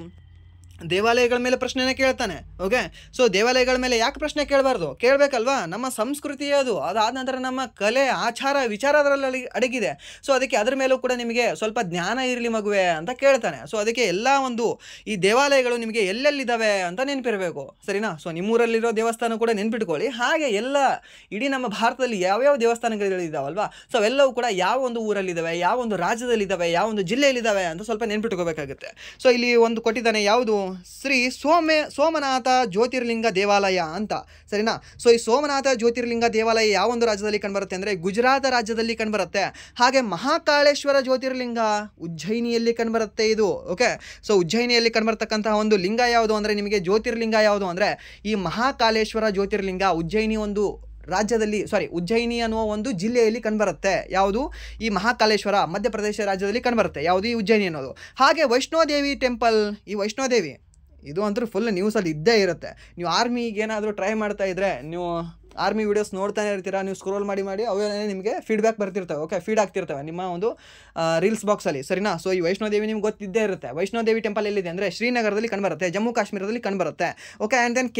ದೇವಾಲಯಗಳ ಮೇಲೆ ಪ್ರಶ್ನೆನ ಕೇಳ್ತಾನೆ. ಓಕೆ, ಸೊ ದೇವಾಲಯಗಳ ಮೇಲೆ ಯಾಕೆ ಪ್ರಶ್ನೆ ಕೇಳಬಾರ್ದು? ಕೇಳಬೇಕಲ್ವಾ? ನಮ್ಮ ಸಂಸ್ಕೃತಿ ಅದು, ಅದಾದ ನಂತರ ನಮ್ಮ ಕಲೆ ಆಚಾರ ವಿಚಾರ ಅದರಲ್ಲಿ ಅಡಗಿದೆ. ಸೊ ಅದಕ್ಕೆ ಅದ್ರ ಮೇಲೂ ಕೂಡ ನಿಮಗೆ ಸ್ವಲ್ಪ ಜ್ಞಾನ ಇರಲಿ ಮಗುವೆ ಅಂತ ಕೇಳ್ತಾನೆ. ಸೊ ಅದಕ್ಕೆ ಎಲ್ಲ ಒಂದು ಈ ದೇವಾಲಯಗಳು ನಿಮಗೆ ಎಲ್ಲೆಲ್ಲಿದ್ದಾವೆ ಅಂತ ನೆನಪಿರಬೇಕು, ಸರಿನಾ? ಸೊ ನಿಮ್ಮೂರಲ್ಲಿರೋ ದೇವಸ್ಥಾನ ಕೂಡ ನೆನ್ಪಿಟ್ಕೊಳ್ಳಿ. ಹಾಗೆ ಎಲ್ಲ ಇಡೀ ನಮ್ಮ ಭಾರತದಲ್ಲಿ ಯಾವ್ಯಾವ ದೇವಸ್ಥಾನಗಳಿದ್ದಾವಲ್ವಾ, ಸೊ ಅವೆಲ್ಲವೂ ಕೂಡ ಯಾವ ಒಂದು ಊರಲ್ಲಿದ್ದಾವೆ, ಯಾವ ಒಂದು ರಾಜ್ಯದಲ್ಲಿದ್ದಾವೆ, ಯಾವ ಒಂದು ಜಿಲ್ಲೆಯಲ್ಲಿದ್ದಾವೆ ಅಂತ ಸ್ವಲ್ಪ ನೆನ್ಪಿಟ್ಕೋಬೇಕಾಗುತ್ತೆ. ಸೊ ಇಲ್ಲಿ ಒಂದು ಕೊಟ್ಟಿದ್ದಾನೆ, ಯಾವುದು? ಶ್ರೀ ಸೋಮನಾಥ ಜ್ಯೋತಿರ್ಲಿಂಗ ದೇವಾಲಯ ಅಂತ, ಸರಿನಾ? ಸೊ ಈ ಸೋಮನಾಥ ಜ್ಯೋತಿರ್ಲಿಂಗ ದೇವಾಲಯ ಯಾವ ಒಂದು ರಾಜ್ಯದಲ್ಲಿ ಕಂಡುಬರುತ್ತೆ ಅಂದರೆ ಗುಜರಾತ್ ರಾಜ್ಯದಲ್ಲಿ ಕಂಡುಬರುತ್ತೆ. ಹಾಗೆ ಮಹಾಕಾಳೇಶ್ವರ ಜ್ಯೋತಿರ್ಲಿಂಗ ಉಜ್ಜಯಿನಿಯಲ್ಲಿ ಕಂಡುಬರುತ್ತೆ ಇದು. ಓಕೆ, ಸೊ ಉಜ್ಜಯಿನಿಯಲ್ಲಿ ಕಂಡುಬರ್ತಕ್ಕಂತಹ ಒಂದು ಲಿಂಗ ಯಾವುದು ಅಂದರೆ ನಿಮಗೆ ಜ್ಯೋತಿರ್ಲಿಂಗ ಯಾವುದು ಅಂದರೆ ಈ ಮಹಾಕಾಳೇಶ್ವರ ಜ್ಯೋತಿರ್ಲಿಂಗ ಉಜ್ಜಯಿನಿ ಒಂದು ರಾಜ್ಯದಲ್ಲಿ, ಉಜ್ಜಯಿನಿ ಅನ್ನುವ ಒಂದು ಜಿಲ್ಲೆಯಲ್ಲಿ ಕಂಡುಬರುತ್ತೆ. ಯಾವುದು? ಈ ಮಹಾಕಾಳೇಶ್ವರ ಮಧ್ಯಪ್ರದೇಶ ರಾಜ್ಯದಲ್ಲಿ ಕಂಡುಬರುತ್ತೆ. ಯಾವುದು? ಈ ಉಜ್ಜಯಿನಿ ಅನ್ನೋದು. ಹಾಗೆ ವೈಷ್ಣೋದೇವಿ ಟೆಂಪಲ್, ಈ ವೈಷ್ಣೋದೇವಿ ಇದು ಅಂತೂ ಫುಲ್ ನ್ಯೂಸಲ್ಲಿ ಇದ್ದೇ ಇರುತ್ತೆ. ನೀವು ಆರ್ಮಿಗೆ ಏನಾದರೂ ಟ್ರೈ ಮಾಡ್ತಾ ಇದ್ದರೆ, ನೀವು ಆರ್ಮಿ ವೀಡಿಯೋಸ್ ನೋಡ್ತಾನೆ ಇರ್ತೀರಾ, ನೀವು ಸ್ಕ್ರೋಲ್ ಮಾಡಿ ಅವೇ ನಿಮಗೆ ಫೀಡ್ಬ್ಯಾಕ್ ಬರ್ತಿರ್ತವೆ. ಓಕೆ, ಫೀಡ್ ಆಗ್ತಿರ್ತವೆ ನಿಮ್ಮ ಒಂದು ರೀಲ್ಸ್ ಬಾಕ್ಸಲ್ಲಿ, ಸರಿನಾ? ಸೊ ಈ ವೈಷ್ಣೋದೇವಿ ನಿಮ್ಗೆ ಗೊತ್ತಿದ್ದೇ ಇರುತ್ತೆ. ವೈಷ್ಣೋದೇವಿ ಟೆಂಪಲ್ ಎಲ್ಲಿದೆ ಅಂದರೆ ಶ್ರೀನಗರದಲ್ಲಿ ಕಂಡುಬರುತ್ತೆ, ಜಮ್ಮು ಕಾಶ್ಮೀರದಲ್ಲಿ ಕಂಡುಬರುತ್ತೆ. Okay, and then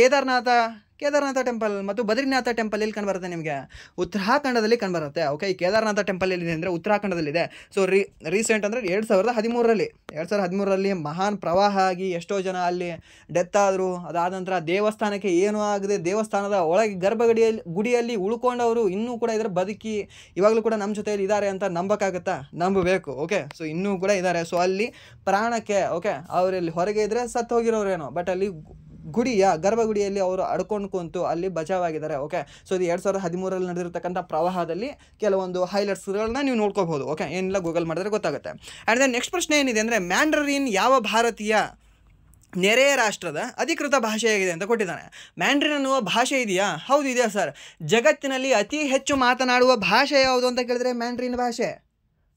Kedarnath temple ಮತ್ತು ಬದ್ರಿನಾಥ ಟೆಂಪಲ್ ಎಲ್ಲಿ ಕಂಡುಬರುತ್ತೆ ನಿಮಗೆ? ಉತ್ತರಾಖಂಡದಲ್ಲಿ ಕಂಡುಬರುತ್ತೆ. ಓಕೆ, ಈ ಕೇದಾರನಾಥ ಟೆಂಪಲ್ ಎಲ್ಲಿದೆ ಅಂದರೆ ಉತ್ತರಾಖಂಡದಲ್ಲಿದೆ. ಸೊ ರೀಸೆಂಟ್ ಅಂದರೆ 2013ರಲ್ಲಿ ಮಹಾನ್ ಪ್ರವಾಹ ಆಗಿ ಎಷ್ಟೋ ಜನ ಅಲ್ಲಿ ಡೆತ್ ಆದರು. ಅದಾದ ನಂತರ ದೇವಸ್ಥಾನಕ್ಕೆ ಏನೂ ಆಗದೆ ದೇವಸ್ಥಾನದ ಒಳಗೆ ಗುಡಿಯಲ್ಲಿ ಉಳ್ಕೊಂಡವರು ಇನ್ನೂ ಕೂಡ ಇದರ ಬದುಕಿ ಇವಾಗಲೂ ಕೂಡ ನಮ್ಮ ಜೊತೆಯಲ್ಲಿ ಇದ್ದಾರೆ ಅಂತ ನಂಬಕ್ಕಾಗತ್ತಾ? ನಂಬಬೇಕು. ಓಕೆ, ಸೊ ಇನ್ನೂ ಕೂಡ ಇದ್ದಾರೆ. ಸೊ ಅಲ್ಲಿ ಪ್ರಾಣಕ್ಕೆ, ಓಕೆ, ಅವರಲ್ಲಿ ಹೊರಗೆ ಇದ್ದರೆ ಸತ್ತು ಹೋಗಿರೋರೇನೋ, ಬಟ್ ಅಲ್ಲಿ ಗರ್ಭಗುಡಿಯಲ್ಲಿ ಅವರು ಅಡ್ಕೊಂಡು ಕುಂತು ಅಲ್ಲಿ ಬಚಾವಾಗಿದ್ದಾರೆ. ಓಕೆ, ಸೊ ಇದು 2013ರಲ್ಲಿ ನಡೆದಿರ್ತಕ್ಕಂಥ ಪ್ರವಾಹದಲ್ಲಿ ಕೆಲವೊಂದು ಹೈಲೈಟ್ಸ್ಗಳನ್ನ ನೀವು ನೋಡ್ಕೋಬಹುದು. ಓಕೆ, ಏನಿಲ್ಲ ಗೂಗಲ್ ಮಾಡಿದ್ರೆ ಗೊತ್ತಾಗುತ್ತೆ. ಆ್ಯಂಡ್ ದೆನ್ ನೆಕ್ಸ್ಟ್ ಪ್ರಶ್ನೆ ಏನಿದೆ ಅಂದರೆ ಮ್ಯಾಂಡ್ರಿನ್ ಯಾವ ಭಾರತೀಯ ನೆರೆಯ ರಾಷ್ಟ್ರದ ಅಧಿಕೃತ ಭಾಷೆಯಾಗಿದೆ ಅಂತ ಕೊಟ್ಟಿದ್ದಾನೆ. ಮ್ಯಾಂಡ್ರಿನ್ ಅನ್ನುವ ಭಾಷೆ ಇದೆಯಾ? ಹೌದು, ಇದೆಯಾ ಸರ್. ಜಗತ್ತಿನಲ್ಲಿ ಅತಿ ಹೆಚ್ಚು ಮಾತನಾಡುವ ಭಾಷೆ ಯಾವುದು ಅಂತ ಕೇಳಿದ್ರೆ ಮ್ಯಾಂಡ್ರಿನ್ ಭಾಷೆ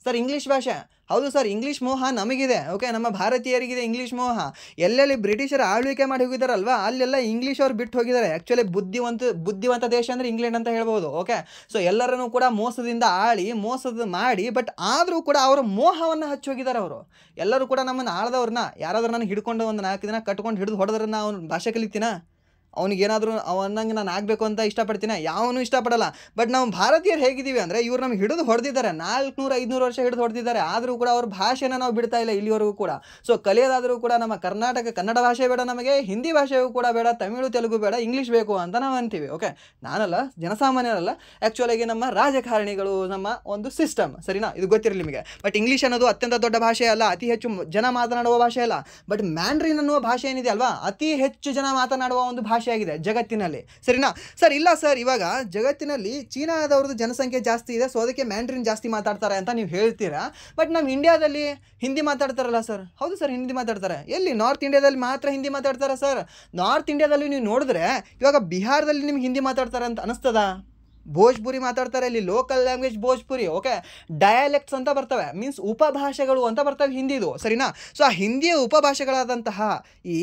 ಸರ್. ಇಂಗ್ಲೀಷ್ ಭಾಷೆ ಹೌದು ಸರ್. ಇಂಗ್ಲೀಷ್ ಮೋಹ ನಮಗಿದೆ. ಓಕೆ, ನಮ್ಮ ಭಾರತೀಯರಿಗಿದೆ ಇಂಗ್ಲೀಷ್ ಮೋಹ. ಎಲ್ಲೆಲ್ಲಿ ಬ್ರಿಟಿಷರ ಆಳ್ವಿಕೆ ಮಾಡಿ ಹೋಗಿದ್ದಾರಲ್ವಾ, ಅಲ್ಲೆಲ್ಲ ಇಂಗ್ಲೀಷ್ ಅವ್ರು ಬಿಟ್ಟು ಹೋಗಿದ್ದಾರೆ. ಆ್ಯಕ್ಚುಲಿ ಬುದ್ಧಿವಂತ ದೇಶ ಅಂದರೆ ಇಂಗ್ಲೆಂಡ್ ಅಂತ ಹೇಳ್ಬೋದು. ಓಕೆ, ಸೊ ಎಲ್ಲರನ್ನೂ ಕೂಡ ಮೋಸದಿಂದ ಮೋಸದ ಮಾಡಿ, ಬಟ್ ಆದರೂ ಕೂಡ ಅವರ ಮೋಹವನ್ನು ಹಚ್ಚಿ ಹೋಗಿದ್ದಾರೆ ಅವರು. ಎಲ್ಲರೂ ಕೂಡ ನಮ್ಮನ್ನು ಆಳ್ದವ್ರನ್ನ, ಯಾರಾದ್ರೂ ನಾನು ಹಿಡ್ಕೊಂಡು ಒಂದು 4 ದಿನ ಕಟ್ಕೊಂಡು ಹಿಡಿದು ಹೊಡೆದ್ರನ್ನ ಅವ್ನು ಭಾಷೆ ಕಲಿತೀನ? ಅವನಿಗೇನಾದರೂ ಅವನಂಗೆ ನಾನು ಆಗಬೇಕು ಅಂತ ಇಷ್ಟಪಡ್ತೀನಿ? ಯಾವನು ಇಷ್ಟಪಡಲ್ಲ. ಬಟ್ ನಾವು ಭಾರತೀಯರು ಹೇಗಿದ್ದೀವಿ ಅಂದರೆ ಇವ್ರು ನಮ್ಗೆ ಹಿಡಿದು ಹೊಡೆದಿದ್ದಾರೆ, 400-500 ವರ್ಷ ಹಿಡಿದು ಹೊಡೆದಿದ್ದಾರೆ. ಆದರೂ ಕೂಡ ಅವ್ರ ಭಾಷೆನ ನಾವು ಬಿಡ್ತಾ ಇಲ್ಲ ಇಲ್ಲಿವರೆಗೂ ಕೂಡ. ಸೊ ಕಲಿಯೋದಾದರೂ ಕೂಡ ನಮ್ಮ ಕನ್ನಡ ಭಾಷೆ ಬೇಡ, ನಮಗೆ ಹಿಂದಿ ಭಾಷೆಯೂ ಕೂಡ ಬೇಡ, ತಮಿಳು ತೆಲುಗು ಬೇಡ, ಇಂಗ್ಲೀಷ್ ಬೇಕು ಅಂತ ನಾವು ಅಂತೀವಿ. ಓಕೆ, ನಾನಲ್ಲ, ಜನಸಾಮಾನ್ಯರಲ್ಲ, ಆ್ಯಕ್ಚುಲಾಗಿ ನಮ್ಮ ರಾಜಕಾರಣಿಗಳು, ನಮ್ಮ ಒಂದು ಸಿಸ್ಟಮ್, ಸರಿನಾ? ಇದು ಗೊತ್ತಿರಲಿ ನಿಮಗೆ. ಬಟ್ ಇಂಗ್ಲೀಷ್ ಅನ್ನೋದು ಅತ್ಯಂತ ದೊಡ್ಡ ಭಾಷೆ ಅಲ್ಲ, ಅತಿ ಹೆಚ್ಚು ಜನ ಮಾತನಾಡುವ ಭಾಷೆ ಅಲ್ಲ. ಬಟ್ ಮ್ಯಾಂಡ್ರಿನ್ ಅನ್ನುವ ಭಾಷೆ ಏನಿದೆ ಅಲ್ವಾ, ಅತಿ ಹೆಚ್ಚು ಜನ ಮಾತನಾಡುವ ಒಂದು ಭಾಷೆ ಆಗಿದೆ ಜಗತ್ತಿನಲ್ಲಿ, ಸರಿನಾ? ಸರ್ ಇಲ್ಲ ಸರ್, ಇವಾಗ ಜಗತ್ತಿನಲ್ಲಿ ಚೀನಾದವ್ರದ್ದು ಜನಸಂಖ್ಯೆ ಜಾಸ್ತಿ ಇದೆ, ಸೊ ಅದಕ್ಕೆ ಮ್ಯಾಂಡ್ರಿನ್ ಜಾಸ್ತಿ ಮಾತಾಡ್ತಾರೆ ಅಂತ ನೀವು ಹೇಳ್ತೀರಾ. ಬಟ್ ನಮ್ಮ ಇಂಡಿಯಾದಲ್ಲಿ ಹಿಂದಿ ಮಾತಾಡ್ತಾರಲ್ಲ ಸರ್. ಹೌದು ಸರ್, ಹಿಂದಿ ಮಾತಾಡ್ತಾರೆ. ಎಲ್ಲಿ? ನಾರ್ತ್ ಇಂಡಿಯಾದಲ್ಲಿ ಮಾತ್ರ ಹಿಂದಿ ಮಾತಾಡ್ತಾರೆ ಸರ್. ನಾರ್ತ್ ಇಂಡಿಯಾದಲ್ಲಿ ನೀವು ನೋಡಿದ್ರೆ ಇವಾಗ ಬಿಹಾರದಲ್ಲಿ ನಿಮ್ಗೆ ಹಿಂದಿ ಮಾತಾಡ್ತಾರೆ ಅಂತ ಅನಿಸ್ತದ? ಭೋಜ್ಪುರಿ ಮಾತಾಡ್ತಾರೆ ಇಲ್ಲಿ, ಲೋಕಲ್ ಲ್ಯಾಂಗ್ವೇಜ್ ಭೋಜ್ಪುರಿ. ಓಕೆ, ಡಯಾಲೆಕ್ಟ್ಸ್ ಅಂತ ಬರ್ತವೆ, ಮೀನ್ಸ್ ಉಪಭಾಷೆಗಳು ಅಂತ ಬರ್ತವೆ ಹಿಂದಿದು, ಸರಿನಾ? ಸೊ ಆ ಹಿಂದಿಯ ಉಪಭಾಷೆಗಳಾದಂತಹ ಈ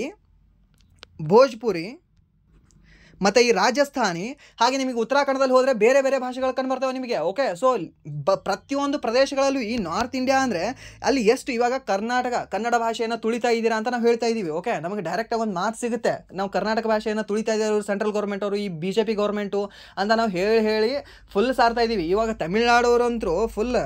ಭೋಜ್ಪುರಿ ಮತ್ತು ಈ ರಾಜಸ್ಥಾನಿ, ಹಾಗೆ ನಿಮಗೆ ಉತ್ತರಾಖಂಡದಲ್ಲಿ ಹೋದರೆ ಬೇರೆ ಬೇರೆ ಭಾಷೆಗಳು ಕಂಡು ಬರ್ತವೆ ನಿಮಗೆ. ಓಕೆ, ಸೊ ಪ್ರತಿಯೊಂದು ಪ್ರದೇಶಗಳಲ್ಲೂ ಈ ನಾರ್ತ್ ಇಂಡಿಯಾ ಅಂದರೆ ಅಲ್ಲಿ ಎಷ್ಟು ಇವಾಗ ಕನ್ನಡ ಭಾಷೆಯನ್ನು ತುಳಿತಾ ಇದ್ದೀರಾ ಅಂತ ನಾವು ಹೇಳ್ತಾ ಇದ್ದೀವಿ. ಓಕೆ, ನಮಗೆ ಡೈರೆಕ್ಟಾಗಿ ಒಂದು ಮಾತು ಸಿಗುತ್ತೆ, ನಾವು ಕರ್ನಾಟಕ ಭಾಷೆಯನ್ನು ತುಳಿತಾ ಇದ್ದಾರೆ ಸೆಂಟ್ರಲ್ ಗೌರ್ಮೆಂಟ್ ಅವರು, ಈ BJP ಗೌರ್ಮೆಂಟು ಅಂತ ನಾವು ಹೇಳಿ ಫುಲ್ ಸಾರ್ತಾ ಇದ್ದೀವಿ. ಇವಾಗ ತಮಿಳ್ನಾಡವರಂತರೂ ಫುಲ್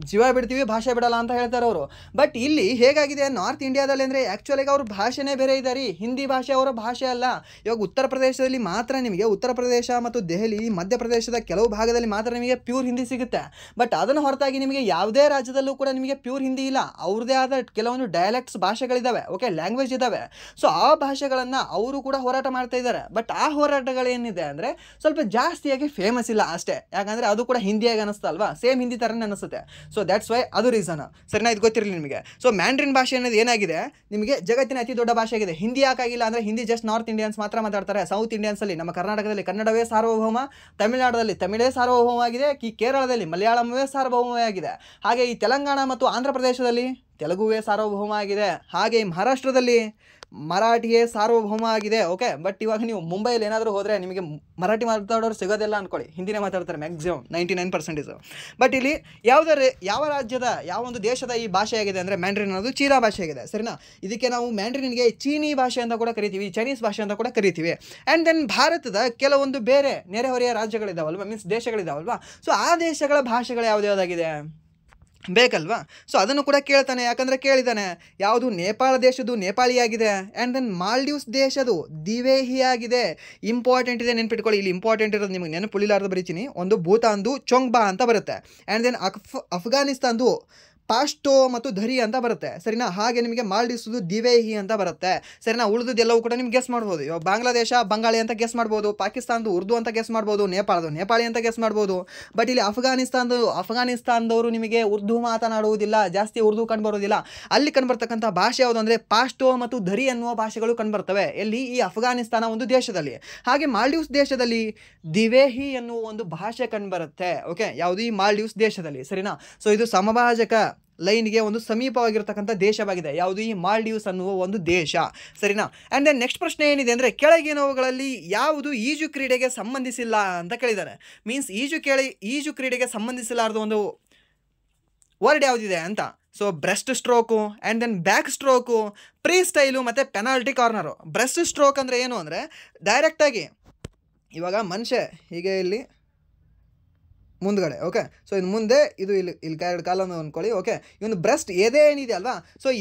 ಜೀವ ಬಿಡ್ತೀವಿ, ಭಾಷೆ ಬಿಡಲ್ಲ ಅಂತ ಹೇಳ್ತಾರೆ ಅವರು. ಬಟ್ ಇಲ್ಲಿ ಹೇಗಾಗಿದೆ ನಾರ್ತ್ ಇಂಡಿಯಾದಲ್ಲಿ ಅಂದರೆ ಆ್ಯಕ್ಚುಲಾಗಿ ಅವ್ರ ಭಾಷೆನೇ ಬೇರೆ ಇದೆ ರೀ, ಹಿಂದಿ ಭಾಷೆ ಅವರ ಭಾಷೆ ಅಲ್ಲ. ಇವಾಗ ಉತ್ತರ ಪ್ರದೇಶದಲ್ಲಿ ಮಾತ್ರ ನಿಮಗೆ, ಉತ್ತರ ಪ್ರದೇಶ ಮತ್ತು ದೆಹಲಿ, ಮಧ್ಯಪ್ರದೇಶದ ಕೆಲವು ಭಾಗದಲ್ಲಿ ಮಾತ್ರ ನಿಮಗೆ ಪ್ಯೂರ್ ಹಿಂದಿ ಸಿಗುತ್ತೆ. ಬಟ್ ಅದನ್ನು ಹೊರತಾಗಿ ನಿಮಗೆ ಯಾವುದೇ ರಾಜ್ಯದಲ್ಲೂ ಕೂಡ ನಿಮಗೆ ಪ್ಯೂರ್ ಹಿಂದಿ ಇಲ್ಲ. ಅವ್ರದ್ದೇ ಆದ ಕೆಲವೊಂದು ಡಯಾಲೆಕ್ಟ್ಸ್ ಭಾಷೆಗಳಿದ್ದಾವೆ. ಓಕೆ, ಲ್ಯಾಂಗ್ವೇಜ್ ಇದ್ದಾವೆ. ಸೊ ಆ ಭಾಷೆಗಳನ್ನು ಅವರು ಕೂಡ ಹೋರಾಟ ಮಾಡ್ತಾ ಇದ್ದಾರೆ. ಬಟ್ ಆ ಹೋರಾಟಗಳೇನಿದೆ ಅಂದರೆ ಸ್ವಲ್ಪ ಜಾಸ್ತಿಯಾಗಿ ಫೇಮಸ್ ಇಲ್ಲ ಅಷ್ಟೇ. ಯಾಕಂದರೆ ಅದು ಕೂಡ ಹಿಂದಿಯಾಗಿ ಅನ್ನಿಸ್ತಾ ಅಲ್ವಾ, ಸೇಮ್ ಹಿಂದಿ ಥರನೇ ಅನಿಸುತ್ತೆ. ಸೊ ದ್ಯಾಟ್ಸ್ ವೈ ಅದು ರೀಸನ್, ಸರಿನಾ? ಇದು ಗೊತ್ತಿರಲಿ ನಿಮಗೆ. ಸೊ ಮ್ಯಾಂಡ್ರಿನ್ ಭಾಷೆ ಅನ್ನೋದು ಏನಾಗಿದೆ ನಿಮಗೆ ಜಗತ್ತಿನ ಅತಿ ದೊಡ್ಡ ಭಾಷೆ ಆಗಿದೆ. ಹಿಂದಿ ಯಾಕಾಗಿಲ್ಲ ಅಂದರೆ ಹಿಂದಿ ಜಸ್ಟ್ ನಾರ್ತ್ ಇಂಡಿಯನ್ಸ್ ಮಾತ್ರ ಮಾತಾಡ್ತಾರೆ. ಸೌತ್ ಇಂಡಿಯನ್ಸಲ್ಲಿ, ನಮ್ಮ ಕರ್ನಾಟಕದಲ್ಲಿ ಕನ್ನಡವೇ ಸಾರ್ವಭೌಮ, ತಮಿಳುನಾಡಲ್ಲಿ ತಮಿಳೇ ಸಾರ್ವಭೌಮವಾಗಿದೆ, ಈ ಕೇರಳದಲ್ಲಿ ಮಲಯಾಳಮವೇ ಸಾರ್ವಭೌಮವಾಗಿದೆ, ಹಾಗೆ ಈ ತೆಲಂಗಾಣ ಮತ್ತು ಆಂಧ್ರ ಪ್ರದೇಶದಲ್ಲಿ ತೆಲುಗುವೇ ಸಾರ್ವಭೌಮ ಆಗಿದೆ, ಹಾಗೆ ಮಹಾರಾಷ್ಟ್ರದಲ್ಲಿ ಮರಾಠಿಯೇ ಸಾರ್ವಭೌಮ ಆಗಿದೆ. ಓಕೆ, ಬಟ್ ಇವಾಗ ನೀವು ಮುಂಬೈಲಿ ಏನಾದರೂ ಹೋದರೆ ನಿಮಗೆ ಮರಾಠಿ ಮಾತಾಡೋರು ಸಿಗೋದಿಲ್ಲ ಅಂದ್ಕೊಳ್ಳಿ, ಹಿಂದಿನೇ ಮಾತಾಡ್ತಾರೆ ಮ್ಯಾಕ್ಸಿಮಮ್ 99%. ಬಟ್ ಇಲ್ಲಿ ಯಾವ ರಾಜ್ಯದ ಯಾವ ಒಂದು ದೇಶದ ಈ ಭಾಷೆ ಆಗಿದೆ ಅಂದರೆ ಮ್ಯಾಂಡ್ರಿನ್ ಅನ್ನೋದು ಚೀನಾ ಭಾಷೆ ಆಗಿದೆ. ಸರಿನಾ, ಇದಕ್ಕೆ ನಾವು ಮ್ಯಾಂಡ್ರಿನ್ಗೆ ಚೀನಿ ಭಾಷೆ ಅಂತ ಕೂಡ ಕರಿತೀವಿ, ಚೈನೀಸ್ ಭಾಷೆ ಅಂತ ಕೂಡ ಕರಿತೀವಿ. ಆ್ಯಂಡ್ ದೆನ್ ಭಾರತದ ಕೆಲವೊಂದು ಬೇರೆ ನೆರೆಹೊರೆಯ ರಾಜ್ಯಗಳಿದಾವಲ್ವ, ಮೀನ್ಸ್ ದೇಶಗಳಿದಾವಲ್ವಾ, ಸೊ ಆ ದೇಶಗಳ ಭಾಷೆಗಳು ಯಾವುದಾಗಿದೆ ಬೇಕಲ್ವಾ. ಸೊ ಅದನ್ನು ಕೂಡ ಕೇಳ್ತಾನೆ, ಯಾಕಂದರೆ ಕೇಳಿದ್ದಾನೆ ಯಾವುದು ನೇಪಾಳ ದೇಶದ್ದು ನೇಪಾಳಿಯಾಗಿದೆ, ಆ್ಯಂಡ್ ದೆನ್ ಮಾಲ್ಡೀವ್ಸ್ ದೇಶದು ದಿವೇಹಿಯಾಗಿದೆ. ಇಂಪಾರ್ಟೆಂಟ್ ಇದೆ, ನೆನ್ಪಿಟ್ಕೊಳ್ಳಿ. ಇಲ್ಲಿ ಇಂಪಾರ್ಟೆಂಟ್ ಇರೋದು ನಿಮಗೆ ನೆನಪುಳಿಲಾರ್ದು ಬರೀತೀನಿ. ಒಂದು ಭೂತಾನ್ದು ಚೊಂಗ್ಬಾ ಅಂತ ಬರುತ್ತೆ, ಆ್ಯಂಡ್ ದೆನ್ ಅಫ್ಘಾನಿಸ್ತಾನ್ದು ಪಾಸ್ಟೋ ಮತ್ತು ಧರಿ ಅಂತ ಬರುತ್ತೆ. ಸರಿನಾ, ಹಾಗೆ ನಿಮಗೆ ಮಾಲ್ಡೀವ್ಸ್ದು ದಿವೇಹಿ ಅಂತ ಬರುತ್ತೆ. ಸರಿನಾ, ಉಳಿದೆಲ್ಲವೂ ಕೂಡ ನಿಮ್ಗೆ ಗೆಸ್ ಮಾಡ್ಬೋದು. ಇವಾಗ ಬಾಂಗ್ಲಾದೇಶ ಬಂಗಾಳಿ ಅಂತ ಗೆಸ್ ಮಾಡ್ಬೋದು, ಪಾಕಿಸ್ತಾನದು ಉರ್ದು ಅಂತ ಗೆಸ್ ಮಾಡ್ಬೋದು, ನೇಪಾಳದು ನೇಪಾಳಿ ಅಂತ ಗೆಸ್ ಮಾಡ್ಬೋದು. ಬಟ್ ಇಲ್ಲಿ ಅಫ್ಘಾನಿಸ್ತಾನದವರು ನಿಮಗೆ ಉರ್ದು ಮಾತನಾಡುವುದಿಲ್ಲ, ಜಾಸ್ತಿ ಉರ್ದು ಕಂಡುಬರೋದಿಲ್ಲ. ಅಲ್ಲಿ ಕಂಡುಬರ್ತಕ್ಕಂಥ ಭಾಷೆ ಯಾವುದು ಅಂದರೆ ಪಾಸ್ಟೋ ಮತ್ತು ಧರಿ ಅನ್ನುವ ಭಾಷೆಗಳು ಕಂಡುಬರ್ತವೆ. ಎಲ್ಲಿ? ಈ ಅಫ್ಘಾನಿಸ್ತಾನ ಒಂದು ದೇಶದಲ್ಲಿ. ಹಾಗೆ ಮಾಲ್ಡೀವ್ಸ್ ದೇಶದಲ್ಲಿ ದಿವೇಹಿ ಎನ್ನುವ ಒಂದು ಭಾಷೆ ಕಂಡುಬರುತ್ತೆ. ಓಕೆ, ಯಾವುದು? ಈ ಮಾಲ್ಡೀವ್ಸ್ ದೇಶದಲ್ಲಿ. ಸರಿನಾ, ಸೊ ಇದು ಸಮಭಾಜಕ ಲೈನ್ಗೆ ಒಂದು ಸಮೀಪವಾಗಿರ್ತಕ್ಕಂಥ ದೇಶವಾಗಿದೆ. ಯಾವುದು? ಈ ಮಾಲ್ಡೀವ್ಸ್ ಅನ್ನುವ ಒಂದು ದೇಶ. ಸರಿನಾ. ಆ್ಯಂಡ್ ದೆನ್ ನೆಕ್ಸ್ಟ್ ಪ್ರಶ್ನೆ ಏನಿದೆ ಅಂದರೆ ಕೆಳಗಿನವುಗಳಲ್ಲಿ ಯಾವುದು ಈಜು ಕ್ರೀಡೆಗೆ ಸಂಬಂಧಿಸಿಲ್ಲ ಅಂತ ಕೇಳಿದ್ದಾರೆ. ಮೀನ್ಸ್ ಈಜು ಕ್ರೀಡೆಗೆ ಸಂಬಂಧಿಸಲಾರದ ಒಂದು ವರ್ಡ್ ಯಾವುದಿದೆ ಅಂತ. So breaststroke, and then backstroke, freestyle ಮತ್ತು ಪೆನಾಲ್ಟಿ ಕಾರ್ನರು. ಬ್ರೆಸ್ಟ್ ಸ್ಟ್ರೋಕ್ ಅಂದರೆ ಏನು ಅಂದರೆ ಡೈರೆಕ್ಟಾಗಿ ಇವಾಗ ಮನುಷ್ಯ ಹೀಗೆ ಇಲ್ಲಿ ಮುಂದ್ಗಡೆ. ಓಕೆ, ಸೊ ಇದು ಮುಂದೆ, ಇದು ಇಲ್ಲಿ ಎರಡು ಕಾಲನ್ನು ಅಂದ್ಕೊಳ್ಳಿ. ಓಕೆ, ಇವನು ಬ್ರೆಸ್ಟ್ ಎದೆ ಏನಿದೆ ಅಲ್ವಾ, ಸೊ ಈ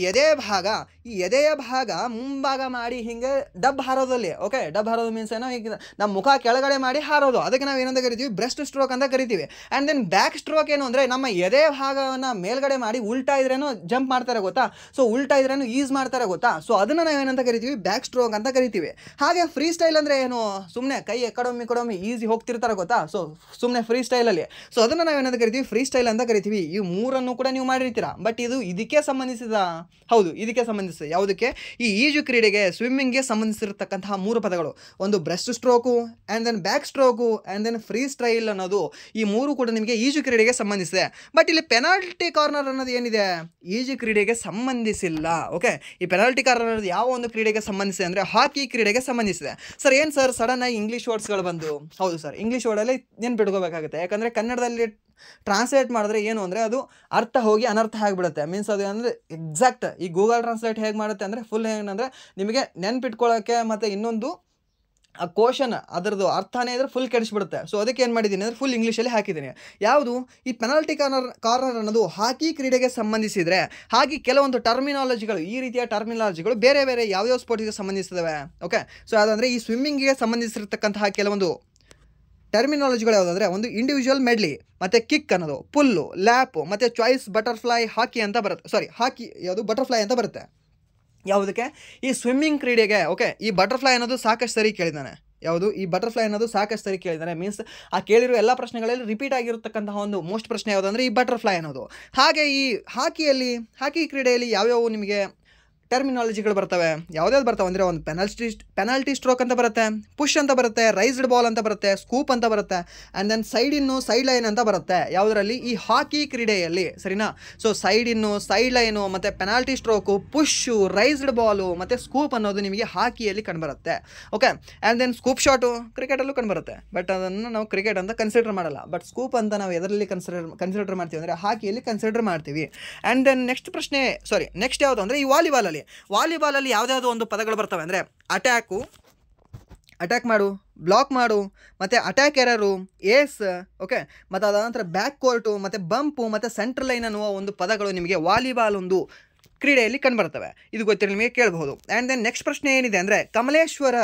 ಎದೆಯ ಭಾಗ ಮುಂಭಾಗ ಮಾಡಿ ಹಿಂಗೆ ಡಬ್ ಹಾರೋದಲ್ಲಿ. ಓಕೆ, ಡಬ್ ಹಾರೋದು ಮೀನ್ಸ್ ಏನೋ, ಈಗ ನಮ್ಮ ಮುಖ ಕೆಳಗಡೆ ಮಾಡಿ ಹಾರೋದು, ಅದಕ್ಕೆ ನಾವು ಏನಂತ ಕರಿತೀವಿ? ಬ್ರೆಸ್ಟ್ ಸ್ಟ್ರೋಕ್ ಅಂತ ಕರಿತೀವಿ. ಆ್ಯಂಡ್ ದೆನ್ ಬ್ಯಾಕ್ ಸ್ಟ್ರೋಕ್ ಏನು ಅಂದರೆ ನಮ್ಮ ಎದೆ ಭಾಗವನ್ನು ಮೇಲ್ಗಡೆ ಮಾಡಿ ಉಲ್ಟಾ ಇದ್ರೇನೋ ಜಂಪ್ ಮಾಡ್ತಾರೆ ಗೊತ್ತಾ, ಸೊ ಉಲ್ಟಾ ಇದ್ರೇನು ಈಸ್ ಮಾಡ್ತಾರೆ ಗೊತ್ತಾ, ಸೊ ಅದನ್ನು ನಾವೇನಂತ ಕರಿತೀವಿ? ಬ್ಯಾಕ್ ಸ್ಟ್ರೋಕ್ ಅಂತ ಕರಿತೀವಿ. ಹಾಗೆ ಫ್ರೀ ಸ್ಟೈಲ್ ಅಂದರೆ ಏನು? ಸುಮ್ಮನೆ ಕೈ ಎಕಡೊಮ್ಮೆ ಈಸಿ ಹೋಗ್ತಿರ್ತಾರೆ ಗೊತ್ತಾ, ಸೊ ಸುಮ್ಮನೆ ಫ್ರೀ ಸ್ಟೈಲಲ್ಲಿ. ಸೊ ಅದನ್ನು ನಾವೇನಂತ ಕರಿತೀವಿ? ಫ್ರೀ ಸ್ಟೈಲ್ ಅಂತ ಕರಿತೀವಿ. ಈ ಮೂರನ್ನು ಕೂಡ ನೀವು ಮಾಡಿರ್ತೀರಾ. ಬಟ್ ಇದು ಇದಕ್ಕೆ ಸಂಬಂಧಿಸಿದ? ಹೌದು, ಇದಕ್ಕೆ ಸಂಬಂಧಿಸಿದ. ಯಾವುದಕ್ಕೆ? ಈ ಈಜು ಕ್ರೀಡೆಗೆ, ಸ್ವಿಮ್ಮಿಂಗ್ಗೆ ಸಂಬಂಧಿಸಿರತಕ್ಕಂತಹ ಮೂರು ಪದಗಳು. ಒಂದು breaststroke, and then backstroke, and then freestyle ಅನ್ನೋದು, ಈ ಮೂರು ಕೂಡ ನಿಮಗೆ ಈಜು ಕ್ರೀಡೆಗೆ ಸಂಬಂಧಿಸಿದೆ. ಬಟ್ ಇಲ್ಲಿ ಪೆನಾಲ್ಟಿ ಕಾರ್ನರ್ ಅನ್ನೋದು ಏನಿದೆ? ಈಜು ಕ್ರೀಡೆಗೆ ಸಂಬಂಧಿಸಿಲ್ಲ. ಓಕೆ, ಈ ಪೆನಾಲ್ಟಿ ಕಾರ್ನರ್ ಅನ್ನೋದು ಯಾವ ಒಂದು ಕ್ರೀಡೆಗೆ ಸಂಬಂಧಿಸಿದೆ ಅಂದರೆ ಹಾಕಿ ಕ್ರೀಡೆಗೆ ಸಂಬಂಧಿಸಿದೆ. ಸರ್ ಏನು ಸರ್ ಸಡನ್ ಆಗಿ ಇಂಗ್ಲೀಷ್ ವರ್ಡ್ಸ್ಗಳು ಬಂದು? ಹೌದು ಸರ್, ಇಂಗ್ಲೀಷ್ ವರ್ಡಲ್ಲಿ ನೆನ್ಪಿಟ್ಕೋಬೇಕಾಗುತ್ತೆ. ಯಾಕಂದರೆ ಕನ್ನಡದಲ್ಲಿ ಟ್ರಾನ್ಸ್ಲೇಟ್ ಮಾಡಿದ್ರೆ ಏನು ಅಂದರೆ ಅದು ಅರ್ಥ ಹೋಗಿ ಅನರ್ಥ ಆಗಿಬಿಡುತ್ತೆ. ಮೀನ್ಸ್ ಅದು ಅಂದರೆ ಎಕ್ಸಾಕ್ಟ್ ಈ ಗೂಗಲ್ ಟ್ರಾನ್ಸ್ಲೇಟ್ ಹೇಗೆ ಮಾಡುತ್ತೆ ಅಂದರೆ ಫುಲ್ ಏನಂದರೆ ನಿಮಗೆ ನೆನ್ಪಿಟ್ಕೊಳ್ಳೋಕ್ಕೆ ಮತ್ತು ಇನ್ನೊಂದು ಆ ಕ್ವಶನ್ ಅದರದ್ದು ಅರ್ಥನೇ ಇದ್ರೆ ಫುಲ್ ಕೆಡಿಸ್ಬಿಡುತ್ತೆ. ಸೊ ಅದಕ್ಕೆ ಏನು ಮಾಡಿದ್ದೀನಿ ಅಂದರೆ ಫುಲ್ ಇಂಗ್ಲೀಷಲ್ಲಿ ಹಾಕಿದ್ದೀನಿ. ಯಾವುದು? ಈ ಪೆನಾಲ್ಟಿ ಕಾರ್ನರ್ ಅನ್ನೋದು ಹಾಕಿ ಕ್ರೀಡೆಗೆ ಸಂಬಂಧಿಸಿದರೆ ಹಾಗೆ ಕೆಲವೊಂದು ಟರ್ಮಿನಾಲಜಿಗಳು, ಈ ರೀತಿಯ ಟರ್ಮಿನಾಲಜಿಗಳು ಬೇರೆ ಬೇರೆ ಯಾವ್ಯಾವ ಸ್ಪೋರ್ಟ್ಸ್ಗೆ ಸಂಬಂಧಿಸ್ತವೆ. ಓಕೆ, ಸೊ ಅದಂದರೆ ಈ ಸ್ವಿಮ್ಮಿಂಗಿಗೆ ಸಂಬಂಧಿಸಿರ್ತಕ್ಕಂತಹ ಕೆಲವೊಂದು ಟರ್ಮಿನಾಲಜಿಗಳು ಯಾವುದಂದರೆ ಒಂದು ಇಂಡಿವಿಜುವಲ್ ಮೆಡ್ಲಿ, ಮತ್ತು ಕಿಕ್ ಅನ್ನೋದು, ಪುಲ್ಲು, ಲ್ಯಾಪು, ಮತ್ತು ಚಾಯ್ಸ್ ಬಟರ್ಫ್ಲೈ ಹಾಕಿ ಅಂತ ಬರುತ್ತೆ. ಹಾಕಿ ಯಾವುದು? ಬಟರ್ಫ್ಲೈ ಅಂತ ಬರುತ್ತೆ. ಯಾವುದಕ್ಕೆ? ಈ ಸ್ವಿಮ್ಮಿಂಗ್ ಕ್ರೀಡೆಗೆ. ಓಕೆ, ಈ ಬಟರ್ಫ್ಲೈ ಅನ್ನೋದು ಸಾಕಷ್ಟು ಸರಿ ಕೇಳಿದ್ದಾನೆ. ಯಾವುದು? ಈ ಬಟರ್ಫ್ಲೈ ಅನ್ನೋದು ಸಾಕಷ್ಟು ಸರಿ ಕೇಳಿದ್ದಾನೆ. ಮೀನ್ಸ್ ಆ ಕೇಳಿರೋ ಎಲ್ಲ ಪ್ರಶ್ನೆಗಳಲ್ಲಿ ರಿಪೀಟ್ ಆಗಿರತಕ್ಕಂತಹ ಒಂದು ಮೋಸ್ಟ್ ಪ್ರಶ್ನೆ ಯಾವುದಂದರೆ ಈ ಬಟರ್ಫ್ಲೈ ಅನ್ನೋದು. ಹಾಗೆ ಈ ಹಾಕಿ ಕ್ರೀಡೆಯಲ್ಲಿ ಯಾವ್ಯಾವ ನಿಮಗೆ ಟರ್ಮಿನಾಲಜಿಗಳು ಬರ್ತವೆ? ಯಾವ್ದಾವ್ದು ಬರ್ತವೆ ಅಂದರೆ ಒಂದು ಪೆನಾಲ್ಟಿ ಸ್ಟ್ರೋಕ್ ಅಂತ ಬರುತ್ತೆ, ಪುಷ್ ಅಂತ ಬರುತ್ತೆ, ರೈಸ್ಡ್ ಬಾಲ್ ಅಂತ ಬರುತ್ತೆ, ಸ್ಕೂಪ್ ಅಂತ ಬರುತ್ತೆ, ಆ್ಯಂಡ್ ದೆನ್ ಸೈಡ್ ಲೈನ್ ಅಂತ ಬರುತ್ತೆ. ಯಾವುದರಲ್ಲಿ? ಈ ಹಾಕಿ ಕ್ರೀಡೆಯಲ್ಲಿ. ಸರಿನಾ, ಸೊ ಸೈಡ್ ಲೈನು ಮತ್ತು penalty stroke, push, raised ball ಮತ್ತು ಸ್ಕೂಪ್ ಅನ್ನೋದು ನಿಮಗೆ ಹಾಕಿಯಲ್ಲಿ ಕಂಡುಬರುತ್ತೆ. Okay, and then scoop shot ಕ್ರಿಕೆಟಲ್ಲೂ ಕಂಡುಬರುತ್ತೆ. ಬಟ್ ಅದನ್ನು ನಾವು ಕ್ರಿಕೆಟ್ ಅಂತ ಕನ್ಸಿಡರ್ ಮಾಡಲ್ಲ. ಬಟ್ ಸ್ಕೂಪ್ ಅಂತ ನಾವು ಎದರಲ್ಲಿ ಕನ್ಸಿಡರ್ ಮಾಡ್ತೀವಿ ಅಂದರೆ ಹಾಕಿಯಲ್ಲಿ ಕನ್ಸಿಡರ್ ಮಾಡ್ತೀವಿ. ಆ್ಯಂಡ್ ದೆನ್ ನೆಕ್ಸ್ಟ್ ಯಾವುದು ಅಂದರೆ ಈ ವಾಲಿಬಾಲಲ್ಲಿ ಯಾವುದ್ಯಾವುದು ಒಂದು ಪದಗಳು ಬರ್ತವೆ ಅಂದರೆ ಅಟ್ಯಾಕ್ ಮಾಡು, ಬ್ಲಾಕ್ ಮಾಡು, ಮತ್ತು ಅಟ್ಯಾಕ್ ಎರರು, ಏಸ್. ಓಕೆ, ಮತ್ತು ಅದಾದ ನಂತರ ಬ್ಯಾಕ್ ಕೋರ್ಟು, ಮತ್ತು ಬಂಪು, ಮತ್ತು ಸೆಂಟ್ರಲ್ ಲೈನ್ ಅನ್ನುವ ಒಂದು ಪದಗಳು ನಿಮಗೆ ವಾಲಿಬಾಲ್ ಒಂದು ಕ್ರೀಡೆಯಲ್ಲಿ ಕಂಡುಬರ್ತವೆ. ಇದು ಗೊತ್ತಿರೋ ನಿಮಗೆ ಕೇಳಬಹುದು. ಆ್ಯಂಡ್ ದೆನ್ ನೆಕ್ಸ್ಟ್ ಪ್ರಶ್ನೆ ಏನಿದೆ ಅಂದರೆ ಕಮಲೇಶ್ವರ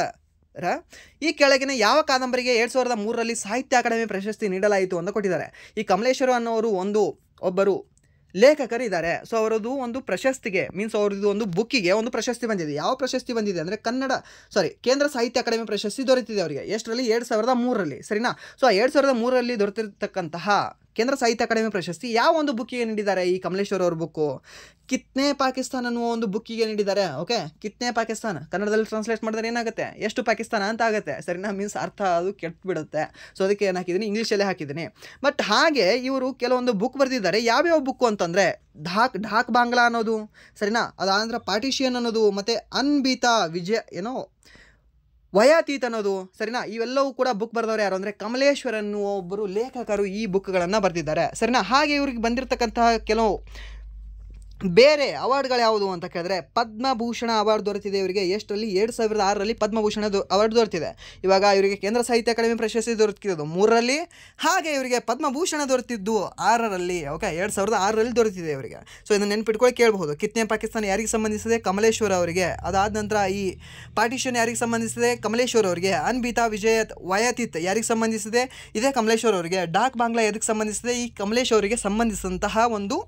ಈ ಕೆಳಗಿನ ಯಾವ ಕಾದಂಬರಿಗೆ 2003ರಲ್ಲಿ ಸಾಹಿತ್ಯ ಅಕಾಡೆಮಿ ಪ್ರಶಸ್ತಿ ನೀಡಲಾಯಿತು ಅಂತ ಕೊಟ್ಟಿದ್ದಾರೆ. ಈ ಕಮಲೇಶ್ವರ ಅನ್ನೋರು ಒಬ್ಬರು ಲೇಖಕರಿದ್ದಾರೆ. ಸೊ ಅವರದ್ದು ಒಂದು ಪ್ರಶಸ್ತಿಗೆ, ಮೀನ್ಸ್ ಅವ್ರದ್ದು ಒಂದು ಬುಕ್ಕಿಗೆ ಒಂದು ಪ್ರಶಸ್ತಿ ಬಂದಿದೆ. ಯಾವ ಪ್ರಶಸ್ತಿ ಬಂದಿದೆ ಅಂದರೆ ಕೇಂದ್ರ ಸಾಹಿತ್ಯ ಅಕಾಡೆಮಿ ಪ್ರಶಸ್ತಿ ದೊರೆತಿದೆ ಅವರಿಗೆ. ಎಷ್ಟರಲ್ಲಿ? 2003ರಲ್ಲಿ. ಸರಿನಾ, ಸೊ 2003ರಲ್ಲಿ ದೊರೆತಿರ್ತಕ್ಕಂತಹ ಕೇಂದ್ರ ಸಾಹಿತ್ಯ ಅಕಾಡೆಮಿ ಪ್ರಶಸ್ತಿ ಯಾವ ಒಂದು ಬುಕ್ಕಿಗೆ ನೀಡಿದ್ದಾರೆ ಈ ಕಮಲೇಶ್ವರ್ ಅವ್ರ ಬುಕ್ಕು? ಕಿತ್ನೆ ಪಾಕಿಸ್ತಾನ್ ಅನ್ನುವ ಒಂದು ಬುಕ್ಕಿಗೆ ನೀಡಿದ್ದಾರೆ. ಓಕೆ, ಕಿತ್ನೆ ಪಾಕಿಸ್ತಾನ್ ಕನ್ನಡದಲ್ಲಿ ಟ್ರಾನ್ಸ್ಲೇಟ್ ಮಾಡಿದ್ರೆ ಏನಾಗುತ್ತೆ? ಎಷ್ಟು ಪಾಕಿಸ್ತಾನ ಅಂತ ಆಗುತ್ತೆ. ಸರಿನಾ? ಮೀನ್ಸ್ ಅರ್ಥ ಅದು ಕೆಟ್ಟು ಬಿಡುತ್ತೆ. ಸೊ ಅದಕ್ಕೆ ಏನು ಹಾಕಿದ್ದೀನಿ, ಇಂಗ್ಲೀಷಲ್ಲೇ ಹಾಕಿದ್ದೀನಿ. ಬಟ್ ಹಾಗೆ ಇವರು ಕೆಲವೊಂದು ಬುಕ್ ಬರೆದಿದ್ದಾರೆ. ಯಾವ್ಯಾವ ಬುಕ್ಕು ಅಂತಂದರೆ ಢಾಕ್ ಬಾಂಗ್ಲಾ ಅನ್ನೋದು, ಸರಿನಾ? ಅದಾಂಧ್ರ ಪಾರ್ಟಿಷಿಯನ್ ಅನ್ನೋದು, ಮತ್ತು ಅನ್ಬೀತಾ ವಯಾತೀತ್ ಅನ್ನೋದು, ಸರಿನಾ? ಇವೆಲ್ಲವೂ ಕೂಡ ಬುಕ್ ಬರೆದವರು ಯಾರು ಅಂದರೆ ಕಮಲೇಶ್ವರ್ ಅನ್ನುವ ಒಬ್ಬರು ಲೇಖಕರು ಈ ಬುಕ್ಗಳನ್ನು ಬರೆದಿದ್ದಾರೆ. ಸರಿನಾ? ಹಾಗೆ ಇವ್ರಿಗೆ ಬಂದಿರತಕ್ಕಂತಹ ಕೆಲವು ಬೇರೆ ಅವಾರ್ಡ್ಗಳು ಯಾವುದು ಅಂತ ಕೇಳಿದ್ರೆ ಪದ್ಮಭೂಷಣ ಅವಾರ್ಡ್ ದೊರೆತಿದೆ ಇವರಿಗೆ. ಎಷ್ಟರಲ್ಲಿ? 2006ರಲ್ಲಿ ಪದ್ಮಭೂಷಣ ಅವಾರ್ಡ್ ದೊರೆತಿದೆ. ಇವಾಗ ಇವರಿಗೆ ಕೇಂದ್ರ ಸಾಹಿತ್ಯ ಅಕಾಡೆಮಿ ಪ್ರಶಸ್ತಿ ದೊರೆತಿದ್ದು 3ರಲ್ಲಿ, ಹಾಗೆ ಇವರಿಗೆ ಪದ್ಮಭೂಷಣ ದೊರೆತಿದ್ದು 6ರಲ್ಲಿ. ಓಕೆ, 2006ರಲ್ಲಿ ದೊರೆತಿದೆ ಇವರಿಗೆ. ಸೊ ಇದನ್ನು ನೆನ್ಪಿಟ್ಕೊಳ್ಳಿ, ಕೇಳಬಹುದು. ಕಿತ್ನೆ ಪಾಕಿಸ್ತಾನ ಯಾರಿಗೆ ಸಂಬಂಧಿಸಿದೆ? ಕಮಲೇಶ್ವರ್ ಅವರಿಗೆ. ಅದಾದ ನಂತರ ಈ ಪಾರ್ಟಿಷನ್ ಯಾರಿಗೆ ಸಂಬಂಧಿಸಿದೆ? ಕಮಲೇಶ್ವರ್ ಅವರಿಗೆ. ಅನ್ಬೀತಾ ವಯಾತೀತ್ ಯಾರಿಗೆ ಸಂಬಂಧಿಸಿದೆ? ಇದೇ ಕಮಲೇಶ್ವರ್ ಅವರಿಗೆ. ಢಾಕ್ ಬಾಂಗ್ಲಾ ಎದಕ್ಕೆ ಸಂಬಂಧಿಸಿದೆ? ಈ ಕಮಲೇಶ್ ಅವರಿಗೆ ಸಂಬಂಧಿಸಿದಂತಹ ಒಂದು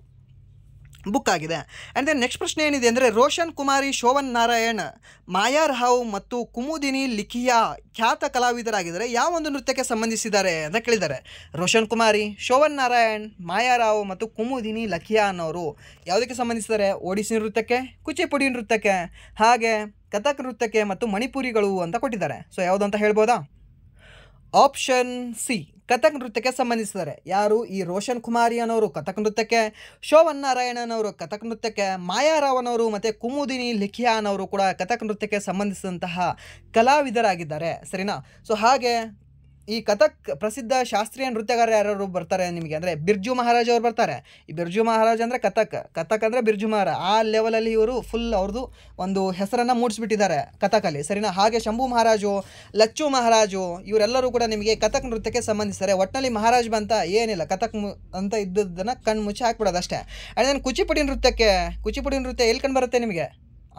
ಬುಕ್ ಆಗಿದೆ. ಆ್ಯಂಡ್ ದೆನ್ ನೆಕ್ಸ್ಟ್ ಪ್ರಶ್ನೆ ಏನಿದೆ ಅಂದರೆ ರೋಷನ್ ಕುಮಾರಿ, ಶೋವನ್ ನಾರಾಯಣ್, ಮಾಯಾ ರಾವ್ ಮತ್ತು ಕುಮುದಿನಿ ಲಿಖಿಯಾ ಖ್ಯಾತ ಕಲಾವಿದರಾಗಿದ್ದಾರೆ. ಯಾವ ಒಂದು ನೃತ್ಯಕ್ಕೆ ಸಂಬಂಧಿಸಿದ್ದಾರೆ ಅಂತ ಕೇಳಿದ್ದಾರೆ. ರೋಷನ್ ಕುಮಾರಿ, ಶೋವನ್ ನಾರಾಯಣ್, ಮಾಯಾ ರಾವ್ ಮತ್ತು ಕುಮುದಿನಿ ಲಖಿಯಾ ಅನ್ನೋರು ಯಾವುದಕ್ಕೆ ಸಂಬಂಧಿಸಿದ್ದಾರೆ? ಒಡಿಸ್ಸಿ ನೃತ್ಯಕ್ಕೆ, ಕುಚಿಪುಡಿ ನೃತ್ಯಕ್ಕೆ, ಹಾಗೆ ಕಥಕ್ ನೃತ್ಯಕ್ಕೆ ಮತ್ತು ಮಣಿಪುರಿಗಳು ಅಂತ ಕೊಟ್ಟಿದ್ದಾರೆ. ಸೊ ಯಾವುದು ಅಂತ ಹೇಳ್ಬೋದಾ? ಆಪ್ಷನ್ ಸಿ, ಕಥಕ್ ನೃತ್ಯಕ್ಕೆ ಸಂಬಂಧಿಸಿದ್ದಾರೆ. ಯಾರು? ಈ ರೋಷನ್ ಕುಮಾರಿ ಅನ್ನೋರು ಕಥಕ್ ನೃತ್ಯಕ್ಕೆ, ಶೋವನ್ ನಾರಾಯಣನ್ ಅವರು ಕಥಕ್ ನೃತ್ಯಕ್ಕೆ, ಮಾಯಾ ರಾವ್ ಅನ್ನೋರು ಮತ್ತು ಕುಮುದಿನಿ ಲಿಖಿಯಾ ಅನ್ನೋರು ಕೂಡ ಕಥಕ್ ನೃತ್ಯಕ್ಕೆ ಸಂಬಂಧಿಸಿದಂತಹ ಕಲಾವಿದರಾಗಿದ್ದಾರೆ. ಸರಿನಾ? ಸೊ ಹಾಗೆ ಈ ಕಥಕ್ ಪ್ರಸಿದ್ಧ ಶಾಸ್ತ್ರೀಯ ನೃತ್ಯಗಾರ ಯಾರು ಬರ್ತಾರೆ ನಿಮಗೆ ಅಂದರೆ ಬಿರ್ಜು ಮಹಾರಾಜ್ ಅವರು ಬರ್ತಾರೆ. ಈ ಬಿರ್ಜು ಮಹಾರಾಜ್ ಅಂದರೆ ಕಥಕ್ ಅಂದರೆ ಬಿರ್ಜು ಮಹಾರಾಜ್. ಆ ಲೆವೆಲಲ್ಲಿ ಇವರು ಫುಲ್ ಅವ್ರದ್ದು ಒಂದು ಹೆಸರನ್ನು ಮೂಡಿಸ್ಬಿಟ್ಟಿದ್ದಾರೆ ಕಥಕಲ್ಲಿ. ಸರಿನಾ? ಹಾಗೆ ಶಂಭು ಮಹಾರಾಜು, ಲಚ್ಚು ಮಹಾರಾಜು ಇವರೆಲ್ಲರೂ ಕೂಡ ನಿಮಗೆ ಕಥಕ್ ನೃತ್ಯಕ್ಕೆ ಸಂಬಂಧಿಸ್ತಾರೆ. ಒಟ್ಟಿನಲ್ಲಿ ಮಹಾರಾಜ್ ಬಂತ ಏನಿಲ್ಲ, ಕಥಕ್ ಅಂತ ಇದ್ದದ್ದನ್ನು ಕಣ್ಣು ಮುಚ್ಚಿ ಹಾಕ್ಬಿಡೋದು ಅಷ್ಟೇ. ಆ್ಯಂಡ್ ದೆನ್ ಕುಚಿಪುಡಿ ನೃತ್ಯ ಎಲ್ಲಿ ಕಂಡು ಬರುತ್ತೆ ನಿಮಗೆ?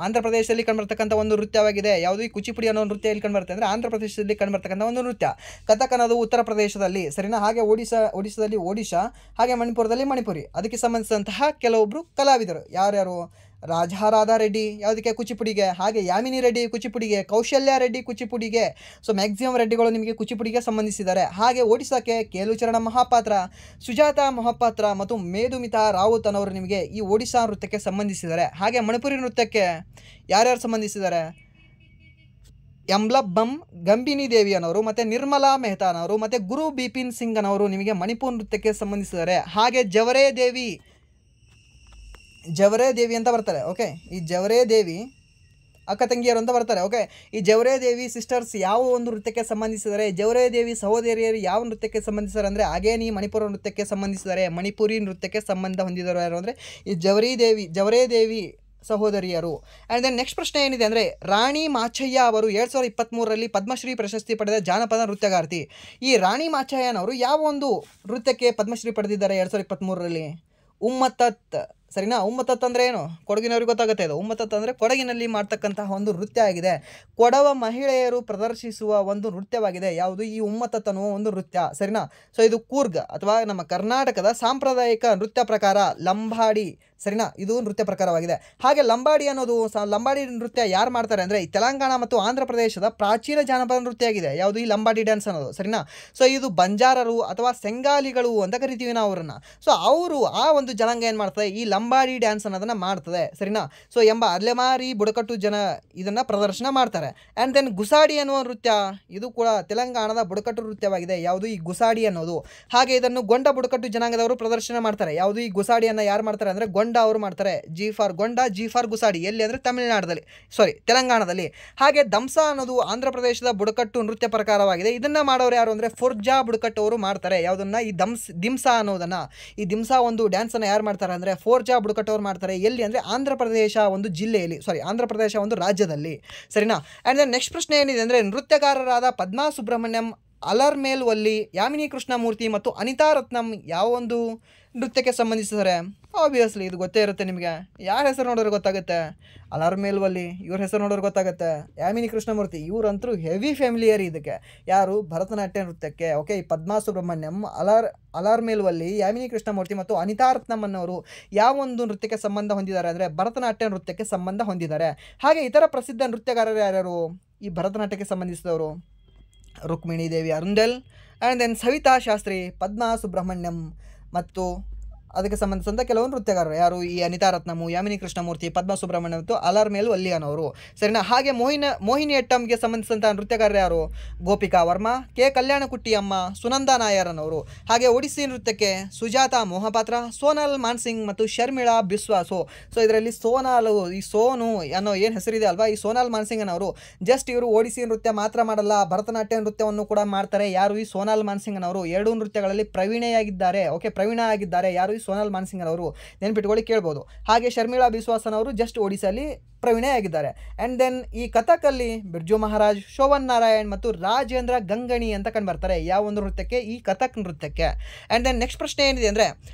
ಆಂಧ್ರ ಪ್ರದೇಶದಲ್ಲಿ ಕಂಡುಬರ್ತಕ್ಕಂಥ ಒಂದು ನೃತ್ಯವಾಗಿದೆ. ಯಾವುದು? ಈ ಕುಚಿಪುಡಿ ಅನ್ನೋ ನೃತ್ಯ ಎಲ್ಲಿ ಕಂಡುಬರುತ್ತೆ ಅಂದರೆ ಆಂಧ್ರ ಪ್ರದೇಶದಲ್ಲಿ ಕಂಡುಬರ್ತಕ್ಕಂಥ ಒಂದು ನೃತ್ಯ. ಕಥಕ್ ಅನ್ನೋದು ಉತ್ತರ ಪ್ರದೇಶದಲ್ಲಿ. ಸರಿನಾ? ಹಾಗೆ ಒಡಿಸ್ಸಾದಲ್ಲಿ ಒಡಿಶಾ, ಹಾಗೆ ಮಣಿಪುರದಲ್ಲಿ ಮಣಿಪುರಿ. ಅದಕ್ಕೆ ಸಂಬಂಧಿಸಿದಂತಹ ಕೆಲವೊಬ್ಬರು ಕಲಾವಿದರು ಯಾರ್ಯಾರು? ರಾಧಾ ರೆಡ್ಡಿ ಯಾವುದಕ್ಕೆ? ಕುಚಿಪುಡಿಗೆ. ಹಾಗೆ ಯಾಮಿನಿ ರೆಡ್ಡಿ ಕುಚಿಪುಡಿಗೆ, ಕೌಶಲ್ಯ ರೆಡ್ಡಿ ಕುಚಿಪುಡಿಗೆ. ಸೊ ಮ್ಯಾಕ್ಸಿಮಮ್ ರೆಡ್ಡಿಗಳು ನಿಮಗೆ ಕುಚಿಪುಡಿಗೆ ಸಂಬಂಧಿಸಿದ್ದಾರೆ. ಹಾಗೆ ಒಡಿಸ್ಸಾಕ್ಕೆ ಕೇಲುಚರಣ ಮಹಾಪಾತ್ರ, ಸುಜಾತ ಮಹಾಪಾತ್ರ ಮತ್ತು ಮೇಧುಮಿತಾ ರಾವುತ್ ಅನ್ನೋರು ನಿಮಗೆ ಈ ಒಡಿಸ್ಸಾ ನೃತ್ಯಕ್ಕೆ ಸಂಬಂಧಿಸಿದ್ದಾರೆ. ಹಾಗೆ ಮಣಿಪುರಿ ನೃತ್ಯಕ್ಕೆ ಯಾರ್ಯಾರು ಸಂಬಂಧಿಸಿದ್ದಾರೆ? ಎಂಬ್ಲಬ್ಬಂ ಗಂಭಿನಿ ದೇವಿ ಅನ್ನೋರು, ಮತ್ತು ನಿರ್ಮಲಾ ಮೆಹ್ತಾ ಅನ್ನೋರು, ಮತ್ತು ಗುರು ಬಿಪಿನ್ ಸಿಂಗ್ ಅನ್ನೋರು ನಿಮಗೆ ಮಣಿಪುರ ನೃತ್ಯಕ್ಕೆ ಸಂಬಂಧಿಸಿದ್ದಾರೆ. ಹಾಗೆ ಜವರೇ ದೇವಿ ಅಂತ ಬರ್ತಾರೆ. ಓಕೆ, ಈ ಜವರೇ ದೇವಿ ಅಕ್ಕ ತಂಗಿಯರು ಅಂತ ಬರ್ತಾರೆ. ಓಕೆ, ಈ ಜವರೇ ದೇವಿ ಸಿಸ್ಟರ್ಸ್ ಯಾವ ಒಂದು ನೃತ್ಯಕ್ಕೆ ಸಂಬಂಧಿಸಿದ್ದಾರೆ? ಜವರೇ ದೇವಿ ಸಹೋದರಿಯರು ಯಾವ ನೃತ್ಯಕ್ಕೆ ಸಂಬಂಧಿಸಿದ್ದಾರೆ ಅಂದರೆ ಅಗೇನ್ ಈ ಮಣಿಪುರ ನೃತ್ಯಕ್ಕೆ ಸಂಬಂಧಿಸಿದ್ದಾರೆ. ಮಣಿಪುರಿ ನೃತ್ಯಕ್ಕೆ ಸಂಬಂಧ ಹೊಂದಿದರು ಯಾರು ಅಂದರೆ ಈ ಜವರೇ ದೇವಿ ಸಹೋದರಿಯರು. ಆ್ಯಂಡ್ ದೆನ್ ನೆಕ್ಸ್ಟ್ ಪ್ರಶ್ನೆ ಏನಿದೆ ಅಂದರೆ ರಾಣಿ ಮಾಚಯ್ಯ ಅವರು 2023ರಲ್ಲಿ ಪದ್ಮಶ್ರೀ ಪ್ರಶಸ್ತಿ ಪಡೆದ ಜಾನಪದ ನೃತ್ಯಗಾರ್ತಿ. ಈ ರಾಣಿ ಮಾಚಯ್ಯನವರು ಯಾವ ಒಂದು ನೃತ್ಯಕ್ಕೆ ಪದ್ಮಶ್ರೀ ಪಡೆದಿದ್ದಾರೆ 2023ರಲ್ಲಿ? ಉಮ್ಮತ್ತತ್. ಸರಿನಾ? ಉಮ್ಮತ್ತತ್ ಅಂದರೆ ಏನು? ಕೊಡಗಿನವ್ರಿಗೆ ಗೊತ್ತಾಗುತ್ತೆ. ಇದು ಉಮ್ಮತ್ತತ್ ಅಂದರೆ ಕೊಡಗಿನಲ್ಲಿ ಮಾಡ್ತಕ್ಕಂತಹ ಒಂದು ನೃತ್ಯ ಆಗಿದೆ. ಕೊಡವ ಮಹಿಳೆಯರು ಪ್ರದರ್ಶಿಸುವ ಒಂದು ನೃತ್ಯವಾಗಿದೆ. ಯಾವುದು? ಈ ಉಮ್ಮತ್ತತ್ ಅನ್ನುವ ಒಂದು ನೃತ್ಯ. ಸರಿನಾ? ಸೊ ಇದು ಕೂರ್ಗ್ ಅಥವಾ ನಮ್ಮ ಕರ್ನಾಟಕದ ಸಾಂಪ್ರದಾಯಿಕ ನೃತ್ಯ ಪ್ರಕಾರ ಲಂಬಾಡಿ. ಸರಿನಾ? ಇದು ನೃತ್ಯ ಪ್ರಕಾರವಾಗಿದೆ. ಹಾಗೆ ಲಂಬಾಡಿ ಅನ್ನೋದು ಲಂಬಾಡಿ ನೃತ್ಯ ಯಾರು ಮಾಡ್ತಾರೆ ಅಂದರೆ ಈ ತೆಲಂಗಾಣ ಮತ್ತು ಆಂಧ್ರ ಪ್ರದೇಶದ ಪ್ರಾಚೀನ ಜಾನಪದ ನೃತ್ಯ ಆಗಿದೆ. ಯಾವುದು? ಈ ಲಂಬಾಡಿ ಡ್ಯಾನ್ಸ್ ಅನ್ನೋದು. ಸರಿನಾ? ಸೊ ಇದು ಬಂಜಾರರು ಅಥವಾ ಸೆಂಗಾಲಿಗಳು ಅಂತ ಕರಿತೀವಿ ನಾವು ಅವರನ್ನು. ಸೊ ಅವರು ಆ ಒಂದು ಜನಾಂಗ ಏನು ಮಾಡ್ತಾರೆ? ಈ ಲಂಬಾಡಿ ಡ್ಯಾನ್ಸ್ ಅನ್ನೋದನ್ನು ಮಾಡ್ತದೆ. ಸರಿನಾ? ಸೊ ಎಂಬ ಅಲೆಮಾರಿ ಬುಡಕಟ್ಟು ಜನ ಇದನ್ನು ಪ್ರದರ್ಶನ ಮಾಡ್ತಾರೆ. ಆ್ಯಂಡ್ ದೆನ್ ಗುಸಾಡಿ ಅನ್ನುವ ನೃತ್ಯ ಇದು ಕೂಡ ತೆಲಂಗಾಣದ ಬುಡಕಟ್ಟು ನೃತ್ಯವಾಗಿದೆ. ಯಾವುದು? ಈ ಗುಸಾಡಿ ಅನ್ನೋದು. ಹಾಗೆ ಇದನ್ನು ಗೊಂಡ ಬುಡಕಟ್ಟು ಜನಾಂಗದವರು ಪ್ರದರ್ಶನ ಮಾಡ್ತಾರೆ. ಯಾವುದು? ಈ ಗುಸಾಡಿಯನ್ನು ಯಾರು ಮಾಡ್ತಾರೆ ಅಂದರೆ ಗೊಂಡ ಅವರು ಮಾಡ್ತಾರೆ. G for Gonda, G for Gusadi. ಎಲ್ಲಿ ಅಂದರೆ ತೆಲಂಗಾಣದಲ್ಲಿ. ಹಾಗೆ ದಂಸಾ ಅನ್ನೋದು ಆಂಧ್ರ ಪ್ರದೇಶದ ಬುಡಕಟ್ಟು ನೃತ್ಯ ಪ್ರಕಾರವಾಗಿದೆ. ಇದನ್ನು ಮಾಡೋರು ಯಾರು ಅಂದರೆ ಫೋರ್ಜಾ ಬುಡಕಟ್ಟು ಅವರು ಮಾಡ್ತಾರೆ. ಯಾವುದನ್ನು? ಈ ದಿಮ್ಸಾ ಅನ್ನೋದನ್ನು. ಈ ದಿಮ್ಸಾ ಒಂದು ಡ್ಯಾನ್ಸನ್ನು ಯಾರು ಮಾಡ್ತಾರೆ ಅಂದರೆ ಫೋರ್ಜಾ ಬುಡಕಟ್ಟು ಅವರು ಮಾಡ್ತಾರೆ. ಎಲ್ಲಿ ಅಂದರೆ ಆಂಧ್ರ ಪ್ರದೇಶ ಒಂದು ಜಿಲ್ಲೆಯಲ್ಲಿ, ಆಂಧ್ರ ಪ್ರದೇಶ ಒಂದು ರಾಜ್ಯದಲ್ಲಿ. ಸರಿನಾ? ಆ್ಯಂಡ್ ದೆನ್ ನೆಕ್ಸ್ಟ್ ಪ್ರಶ್ನೆ ಏನಿದೆ ಅಂದರೆ ನೃತ್ಯಗಾರರಾದ ಪದ್ಮಾ ಸುಬ್ರಹ್ಮಣ್ಯಂ, ಅಲರ್ಮೇಲ್ವಲ್ಲಿ, ಯಾಮಿನಿ ಕೃಷ್ಣಮೂರ್ತಿ ಮತ್ತು ಅನಿತಾ ರತ್ನಂ ಯಾವ ಒಂದು ನೃತ್ಯಕ್ಕೆ ಸಂಬಂಧಿಸಿದ್ದಾರೆ? ಆಬ್ವಿಯಸ್ಲಿ ಇದು ಗೊತ್ತೇ ಇರುತ್ತೆ ನಿಮಗೆ. ಯಾರ ಹೆಸರು ನೋಡೋರು ಗೊತ್ತಾಗುತ್ತೆ? ಅಲರ್ಮೇಲ್ವಲ್ಲಿ ಇವ್ರ ಹೆಸರು ನೋಡೋರು ಗೊತ್ತಾಗುತ್ತೆ. ಯಾಮಿನಿ ಕೃಷ್ಣಮೂರ್ತಿ ಇವರಂತರೂ ಹೆವಿ ಫ್ಯಾಮಿಲಿಯರ್ ಇದಕ್ಕೆ. ಯಾರು? ಭರತನಾಟ್ಯ ನೃತ್ಯಕ್ಕೆ. ಓಕೆ, ಈ ಪದ್ಮಾ ಸುಬ್ರಹ್ಮಣ್ಯಂ, ಅಲರ್ಮೇಲ್ವಲ್ಲಿ, ಯಾಮಿನಿ ಕೃಷ್ಣಮೂರ್ತಿ ಮತ್ತು ಅನಿತಾ ರತ್ನಂ ಅನ್ನೋರು ಯಾವ ಒಂದು ನೃತ್ಯಕ್ಕೆ ಸಂಬಂಧ ಹೊಂದಿದ್ದಾರೆ ಅಂದರೆ ಭರತನಾಟ್ಯ ನೃತ್ಯಕ್ಕೆ ಸಂಬಂಧ ಹೊಂದಿದ್ದಾರೆ. ಹಾಗೆ ಇತರ ಪ್ರಸಿದ್ಧ ನೃತ್ಯಗಾರರು ಯಾರ್ಯಾರು ಈ ಭರತನಾಟ್ಯಕ್ಕೆ ಸಂಬಂಧಿಸಿದವರು? ರುಕ್ಮಿಣಿ ದೇವಿ ಅರುಂಡೆಲ್, ಆ್ಯಂಡ್ ದೆನ್ ಸವಿತಾ ಶಾಸ್ತ್ರಿ, ಪದ್ಮಾ ಸುಬ್ರಹ್ಮಣ್ಯಂ, ಮತ್ತು ಅದಕ್ಕೆ ಸಂಬಂಧಿಸಿದಂಥ ಕೆಲವು ನೃತ್ಯಗಾರರು ಯಾರು, ಈ ಅನಿತಾ ರತ್ನಮು, ಯಾಮಿನಿ ಕೃಷ್ಣಮೂರ್ತಿ, ಪದ್ಮ ಸುಬ್ರಹ್ಮಣ್ಯ ಮತ್ತು ಅಲಾರ್ಮೇಲು ಅಲ್ಲಿಯನವರು, ಸರಿನಾ. ಹಾಗೆ ಮೋಹಿನಿಯಟ್ಟಂಗೆ ಸಂಬಂಧಿಸಿದಂಥ ನೃತ್ಯಗಾರರು ಯಾರು, ಗೋಪಿಕಾ ವರ್ಮಾ, ಕೆ ಕಲ್ಯಾಣಕುಟ್ಟಿ ಅಮ್ಮ, ಸುನಂದಾ ನಾಯರನವರು. ಹಾಗೆ ಒಡಿಸ್ಸಿ ನೃತ್ಯಕ್ಕೆ ಸುಜಾತಾ ಮೊಹಪಾತ್ರ, ಸೋನಾಲ್ ಮಾನ್ಸಿಂಗ್ ಮತ್ತು ಶರ್ಮಿಳಾ ಬಿಸ್ವಾಸು. ಸೊ ಇದರಲ್ಲಿ ಸೋನಾಲು, ಈ ಸೋನು ಅನ್ನೋ ಏನು ಹೆಸರಿದೆ ಅಲ್ವಾ, ಈ ಸೋನಾಲ್ ಮಾನ್ಸಿಂಗ್ ಅವರು ಜಸ್ಟ್ ಇವರು ಒಡಿಸ್ಸಿ ನೃತ್ಯ ಮಾತ್ರ ಮಾಡಲ್ಲ, ಭರತನಾಟ್ಯ ನೃತ್ಯವನ್ನು ಕೂಡ ಮಾಡ್ತಾರೆ. ಯಾರು, ಈ ಸೋನಾಲ್ ಮಾನ್ಸಿಂಗ್ ಅವರು ಎರಡೂ ನೃತ್ಯಗಳಲ್ಲಿ ಪ್ರವೀಣೆಯಾಗಿದ್ದಾರೆ. ಪ್ರವೀಣ ಆಗಿದ್ದಾರೆ. ಯಾರು, ಈ ಸೋನಾಲ್ ಮಾನ್ಸಿಂಗ್ ಅವರು, ನೆನ್ಪಿಟ್ಕೊಳ್ಳಿ ಕೇಳ್ಬೋದು. ಹಾಗೆ ಶರ್ಮಿಳಾ ಬಿಸ್ವಾಸನ್ ಅವರು ಜಸ್ಟ್ ಒಡಿಸ್ಸಾಲಿ ಪ್ರವೀಣೆಯಾಗಿದ್ದಾರೆ. ಆ್ಯಂಡ್ ದೆನ್ ಈ ಕಥಕಲ್ಲಿ ಬಿರ್ಜು ಮಹಾರಾಜ್, ಶೋಭನ್ ನಾರಾಯಣ್ ಮತ್ತು ರಾಜೇಂದ್ರ ಗಂಗಣಿ ಅಂತ ಕಂಡುಬರ್ತಾರೆ. ಯಾವ ಒಂದು ನೃತ್ಯಕ್ಕೆ, ಈ ಕಥಕ್ ನೃತ್ಯಕ್ಕೆ. ಆ್ಯಂಡ್ ದೆನ್ ನೆಕ್ಸ್ಟ್ ಪ್ರಶ್ನೆ ಏನಿದೆ ಅಂದರೆ,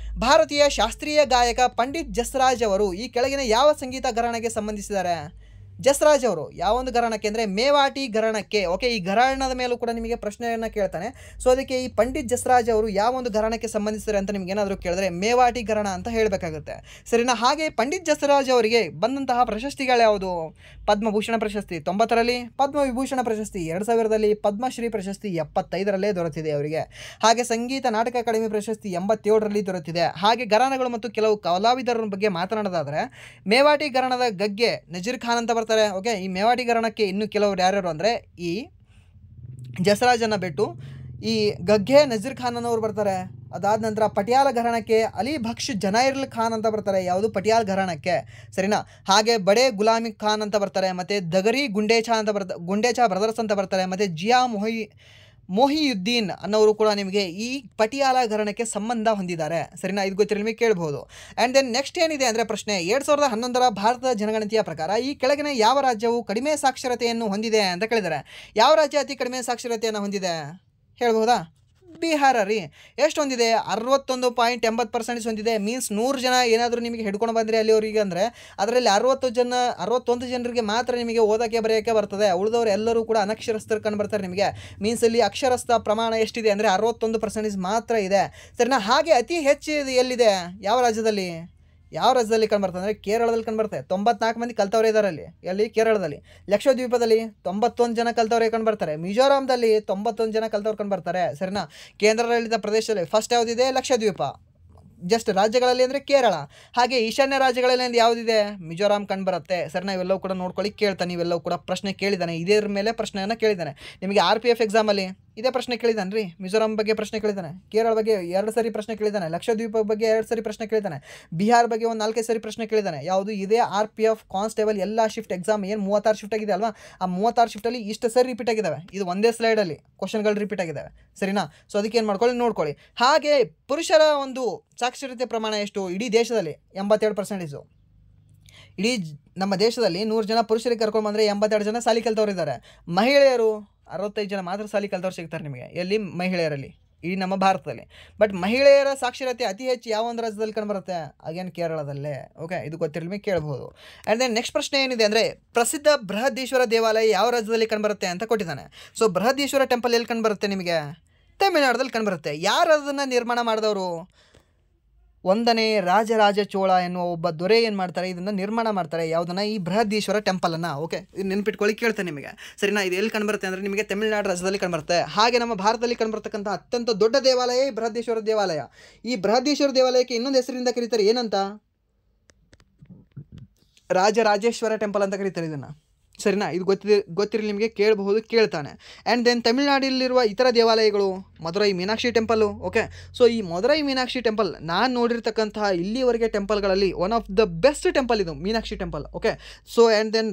ಭಾರತೀಯ ಶಾಸ್ತ್ರೀಯ ಗಾಯಕ ಪಂಡಿತ್ ಜಸ್ರಾಜ್ ಅವರು ಈ ಕೆಳಗಿನ ಯಾವ ಸಂಗೀತ ಘರಾಣೆಗೆ ಸಂಬಂಧಿಸಿದ್ದಾರೆ. ಜಸ್ರಾಜ್ ಅವರು ಯಾವ ಒಂದು ಘರಾಣಕ್ಕೆ ಅಂದರೆ ಮೇವಾಟಿ ಘರಾಣಕ್ಕೆ. ಈ ಘರಾಣದ ಮೇಲೂ ಕೂಡ ನಿಮಗೆ ಪ್ರಶ್ನೆಯನ್ನು ಕೇಳ್ತಾನೆ. ಸೊ ಅದಕ್ಕೆ ಈ ಪಂಡಿತ್ ಜಸ್ರಾಜ್ ಅವರು ಯಾವ ಒಂದು ಘರಾಣಕ್ಕೆ ಸಂಬಂಧಿಸಿದ್ದಾರೆ ಅಂತ ನಿಮ್ಗೆ ಏನಾದರೂ ಕೇಳಿದ್ರೆ ಮೇವಾಟಿ ಘರಾಣ ಅಂತ ಹೇಳಬೇಕಾಗುತ್ತೆ, ಸರಿನಾ. ಹಾಗೆ ಪಂಡಿತ್ ಜಸ್ರಾಜ್ ಅವರಿಗೆ ಬಂದಂತಹ ಪ್ರಶಸ್ತಿಗಳು ಯಾವುದು, ಪದ್ಮಭೂಷಣ ಪ್ರಶಸ್ತಿ 90ರಲ್ಲಿ, ಪದ್ಮವಿಭೂಷಣ ಪ್ರಶಸ್ತಿ 2000ರಲ್ಲಿ, ಪದ್ಮಶ್ರೀ ಪ್ರಶಸ್ತಿ 75ರಲ್ಲೇ ದೊರೆತಿದೆ ಅವರಿಗೆ. ಹಾಗೆ ಸಂಗೀತ ನಾಟಕ ಅಕಾಡೆಮಿ ಪ್ರಶಸ್ತಿ 87ರಲ್ಲಿ ದೊರೆತಿದೆ. ಹಾಗೆ ಘರಾಣಗಳು ಮತ್ತು ಕೆಲವು ಕಲಾವಿದರ ಬಗ್ಗೆ ಮಾತನಾಡೋದಾದರೆ, ಮೇವಾಟಿ ಘರಾಣದ ಗಗ್ಗೆ ನಜೀರ್ ಖಾನ್ ಅಂತ ಬರ್ತಾರೆ. ಈ ಮೇವಾಟಿ ಘರಾಣಕ್ಕೆ ಇನ್ನು ಕೆಲವರು ಯಾರ್ಯಾರು ಅಂದರೆ, ಈ ಜಸ್ರಾಜನ್ನ ಬಿಟ್ಟು ಈ ಗಗ್ಗೆ ನಜೀರ್ ಖಾನ್ ಅನ್ನೋರು ಬರ್ತಾರೆ. ಅದಾದ ನಂತರ ಪಟಿಯಾಲ ಘರಾಣಕ್ಕೆ ಅಲಿ ಬಕ್ಷ್ ಜನಾಯಿರ್ಲ್ ಖಾನ್ ಅಂತ ಬರ್ತಾರೆ. ಯಾವುದು, ಪಟಿಯಾಲ ಘರಾಣಕ್ಕೆ, ಸರಿನಾ. ಹಾಗೆ ಬಡೆ ಗುಲಾಮಿ ಖಾನ್ ಅಂತ ಬರ್ತಾರೆ. ಮತ್ತು ದಗರಿ ಗುಂಡೇಚಾ ಬ್ರದರ್ಸ್ ಅಂತ ಬರ್ತಾರೆ. ಮತ್ತು ಜಿಯಾ ಮೊಹಿಯುದ್ದೀನ್ ಅನ್ನೋರು ಕೂಡ ನಿಮಗೆ ಈ ಪಟಿಯಾಲ ಘರಾಣಕ್ಕೆ ಸಂಬಂಧ ಹೊಂದಿದ್ದಾರೆ, ಸರಿನಾ. ಇದು ಗೊತ್ತಿರಲಿ ನಿಮಗೆ ಕೇಳ್ಬೋದು. ಆ್ಯಂಡ್ ದೆನ್ ನೆಕ್ಸ್ಟ್ ಏನಿದೆ ಅಂದರೆ ಪ್ರಶ್ನೆ, 2011ರ ಭಾರತದ ಜನಗಣತಿಯ ಪ್ರಕಾರ ಈ ಕೆಳಗಿನ ಯಾವ ರಾಜ್ಯವು ಕಡಿಮೆ ಸಾಕ್ಷರತೆಯನ್ನು ಹೊಂದಿದೆ ಅಂತ ಕೇಳಿದ್ದಾರೆ. ಯಾವ ರಾಜ್ಯ ಅತಿ ಕಡಿಮೆ ಸಾಕ್ಷರತೆಯನ್ನು ಹೊಂದಿದೆ ಹೇಳ್ಬೋದಾ. ಬಿಹಾರ ರೀ. ಎಷ್ಟು ಹೊಂದಿದೆ, 61.80% ಹೊಂದಿದೆ. ಮೀನ್ಸ್ 100 ಜನ ಏನಾದರೂ ನಿಮಗೆ ಹಿಡ್ಕೊಂಡು ಬಂದರೆ ಅಲ್ಲಿವರಿಗೆ ಅಂದರೆ ಅದರಲ್ಲಿ 61 ಜನರಿಗೆ ಮಾತ್ರ ನಿಮಗೆ ಓದೋಕ್ಕೆ ಬರೆಯೋಕ್ಕೆ ಬರ್ತದೆ. ಉಳಿದವರು ಎಲ್ಲರೂ ಕೂಡ ಅನಕ್ಷರಸ್ಥರು ಕಂಡು ಬರ್ತಾರೆ ನಿಮಗೆ. ಮೀನ್ಸ್ ಇಲ್ಲಿ ಅಕ್ಷರಸ್ಥ ಪ್ರಮಾಣ ಎಷ್ಟಿದೆ ಅಂದರೆ 61% ಮಾತ್ರ ಇದೆ, ಸರಿನಾ. ಹಾಗೆ ಅತಿ ಹೆಚ್ಚು ಎಲ್ಲಿದೆ, ಯಾವ ರಾಜ್ಯದಲ್ಲಿ ಕಂಡುಬರ್ತದೆ ಅಂದರೆ ಕೇರಳದಲ್ಲಿ ಕಂಡುಬರ್ತದೆ. 94 ಮಂದಿ ಕಲ್ತವ್ರೆ ಇದ್ದಾರೆ ಅಲ್ಲಿ. ಎಲ್ಲಿ, ಕೇರಳದಲ್ಲಿ. ಲಕ್ಷದ್ವೀಪದಲ್ಲಿ 91 ಜನ ಕಲ್ತವ್ರೆ ಕಂಡುಬರ್ತಾರೆ. ಮಿಜೋರಾಂದಲ್ಲಿ 91 ಜನ ಕಲ್ತವ್ರು ಕಂಡುಬರ್ತಾರೆ, ಸರಿನಾ. ಕೇಂದ್ರಾಡಳಿತ ಪ್ರದೇಶದಲ್ಲಿ ಫಸ್ಟ್ ಯಾವುದಿದೆ, ಲಕ್ಷದ್ವೀಪ. ಜಸ್ಟ್ ರಾಜ್ಯಗಳಲ್ಲಿ ಅಂದರೆ ಕೇರಳ. ಹಾಗೆ ಈಶಾನ್ಯ ರಾಜ್ಯಗಳಲ್ಲಿ ಯಾವುದಿದೆ, ಮಿಜೋರಾಂ ಕಂಡುಬರುತ್ತೆ, ಸರಿನಾ. ಇವೆಲ್ಲವೂ ಕೂಡ ನೋಡ್ಕೊಳ್ಳಿ ಕೇಳ್ತಾನೆ. ಇವೆಲ್ಲವೂ ಕೂಡ ಪ್ರಶ್ನೆ ಕೇಳಿದ್ದಾನೆ, ಇದ್ರ ಮೇಲೆ ಪ್ರಶ್ನೆಯನ್ನು ಕೇಳಿದ್ದಾನೆ ನಿಮಗೆ. RPF ಎಕ್ಸಾಮಲ್ಲಿ ಇದೇ ಪ್ರಶ್ನೆ ಕೇಳಿದ್ದಾನೆ ರೀ. ಮಿಜೋರಾಂ ಬಗ್ಗೆ ಪ್ರಶ್ನೆ ಕೇಳಿದ್ದಾನೆ, ಕೇರಳ ಬಗ್ಗೆ 2 ಸರಿ ಪ್ರಶ್ನೆ ಕೇಳಿದ್ದಾನೆ, ಲಕ್ಷದ್ವೀಪ ಬಗ್ಗೆ 2 ಸರಿ ಪ್ರಶ್ನೆ ಕೇಳಿದ್ದಾನೆ, ಬಿಹಾರ್ ಬಗ್ಗೆ ಒಂದು 4 ಸರಿ ಪ್ರಶ್ನೆ ಕೇಳಿದ್ದಾನೆ. ಯಾವುದು, ಇದೇ RPF ಕಾನ್ಸ್ಟೇಬಲ್ ಎಲ್ಲ ಶಿಫ್ಟ್ ಎಕ್ಸಾಮ್ ಏನು 36 ಶಿಫ್ಟ್ ಆಗಿದೆ ಅಲ್ವಾ, ಆ 36 ಶಿಫ್ಟಲ್ಲಿ ಇಷ್ಟು ಸರಿ ರಿಪೀಟ್ ಆಗಿದ್ದಾವೆ. ಇದು ಒಂದೇ ಸ್ಲೈಡಲ್ಲಿ ಕ್ವಶನ್ಗಳು ರಿಪೀಟ್ ಆಗಿದ್ದಾವೆ, ಸರಿನಾ. ಸೊ ಅದಕ್ಕೆ ಏನು ಮಾಡ್ಕೊಳ್ಳಿ, ನೋಡ್ಕೊಳ್ಳಿ. ಹಾಗೆ ಪುರುಷರ ಒಂದು ಸಾಕ್ಷರತೆ ಪ್ರಮಾಣ ಎಷ್ಟು ಇಡೀ ದೇಶದಲ್ಲಿ, 82%. ಇಡೀ ನಮ್ಮ ದೇಶದಲ್ಲಿ 100 ಜನ ಪುರುಷರಿಗೆ ಕರ್ಕೊಂಡು ಬಂದರೆ 82 ಜನ ಸಾಲಿ ಕಲ್ತವ್ರು ಇದ್ದಾರೆ. ಮಹಿಳೆಯರು 65 ಜನ ಮಾತ್ರ ಸಾಲಿ ಕಲ್ತವ್ರು ಸಿಗ್ತಾರೆ ನಿಮಗೆ. ಎಲ್ಲಿ, ಮಹಿಳೆಯರಲ್ಲಿ, ಇಡೀ ನಮ್ಮ ಭಾರತದಲ್ಲಿ. ಬಟ್ ಮಹಿಳೆಯರ ಸಾಕ್ಷರತೆ ಅತಿ ಹೆಚ್ಚು ಯಾವ ಒಂದು ರಾಜ್ಯದಲ್ಲಿ ಕಂಡುಬರುತ್ತೆ, ಅಗೇನ್ ಕೇರಳದಲ್ಲೇ. ಇದು ಗೊತ್ತಿರಲಿ ಕೇಳಬಹುದು. ಆ್ಯಂಡ್ ದೆನ್ ನೆಕ್ಸ್ಟ್ ಪ್ರಶ್ನೆ ಏನಿದೆ ಅಂದರೆ, ಪ್ರಸಿದ್ಧ ಬೃಹದೀಶ್ವರ ದೇವಾಲಯ ಯಾವ ರಾಜ್ಯದಲ್ಲಿ ಕಂಡುಬರುತ್ತೆ ಅಂತ ಕೊಟ್ಟಿದ್ದಾನೆ. ಸೊ ಬೃಹದೀಶ್ವರ ಟೆಂಪಲ್ ಎಲ್ಲಿ ಕಂಡುಬರುತ್ತೆ ನಿಮಗೆ, ತಮಿಳುನಾಡಲ್ಲಿ ಕಂಡುಬರುತ್ತೆ. ಯಾರು ಅದನ್ನು ನಿರ್ಮಾಣ ಮಾಡಿದವರು, 1ನೇ ರಾಜರಾಜ ಚೋಳ ಎನ್ನುವ ಒಬ್ಬ ದೊರೆ ಏನು ಮಾಡ್ತಾರೆ, ಇದನ್ನು ನಿರ್ಮಾಣ ಮಾಡ್ತಾರೆ. ಯಾವುದನ್ನು, ಈ ಬೃಹದೀಶ್ವರ ಟೆಂಪಲನ್ನು. ಇದು ನೆನ್ಪಿಟ್ಕೊಳ್ಳಿ ಕೇಳ್ತೇನೆ ನಿಮಗೆ, ಸರಿನಾ. ಇದು ಎಲ್ಲಿ ಕಂಡುಬರುತ್ತೆ ಅಂದರೆ ನಿಮಗೆ ತಮಿಳುನಾಡು ರಾಜ್ಯದಲ್ಲಿ ಕಂಡುಬರುತ್ತೆ. ಹಾಗೆ ನಮ್ಮ ಭಾರತದಲ್ಲಿ ಕಂಡುಬರ್ತಕ್ಕಂಥ ಅತ್ಯಂತ ದೊಡ್ಡ ದೇವಾಲಯ ಈ ಬೃಹದೀಶ್ವರ ದೇವಾಲಯ. ಈ ಬೃಹದೀಶ್ವರ ದೇವಾಲಯಕ್ಕೆ ಇನ್ನೊಂದು ಹೆಸರಿಂದ ಕರೀತಾರೆ, ಏನಂತ, ರಾಜರಾಜೇಶ್ವರ ಟೆಂಪಲ್ ಅಂತ ಕರೀತಾರೆ ಇದನ್ನು, ಸರಿನಾ. ಇದು ಗೊತ್ತಿರಲಿ ನಿಮಗೆ, ಕೇಳಬಹುದು, ಕೇಳ್ತಾನೆ. ಆ್ಯಂಡ್ ದೆನ್ ತಮಿಳುನಾಡಲ್ಲಿರುವ ಇತರ ದೇವಾಲಯಗಳು, ಮಧುರೈ ಮೀನಾಕ್ಷಿ ಟೆಂಪಲ್ಲು. ಸೊ ಈ ಮಧುರೈ ಮೀನಾಕ್ಷಿ ಟೆಂಪಲ್ ನಾನು ನೋಡಿರ್ತಕ್ಕಂತಹ ಇಲ್ಲಿವರೆಗೆ ಟೆಂಪಲ್ಗಳಲ್ಲಿ one of the best temple ಇದು, Meenakshi temple. So and then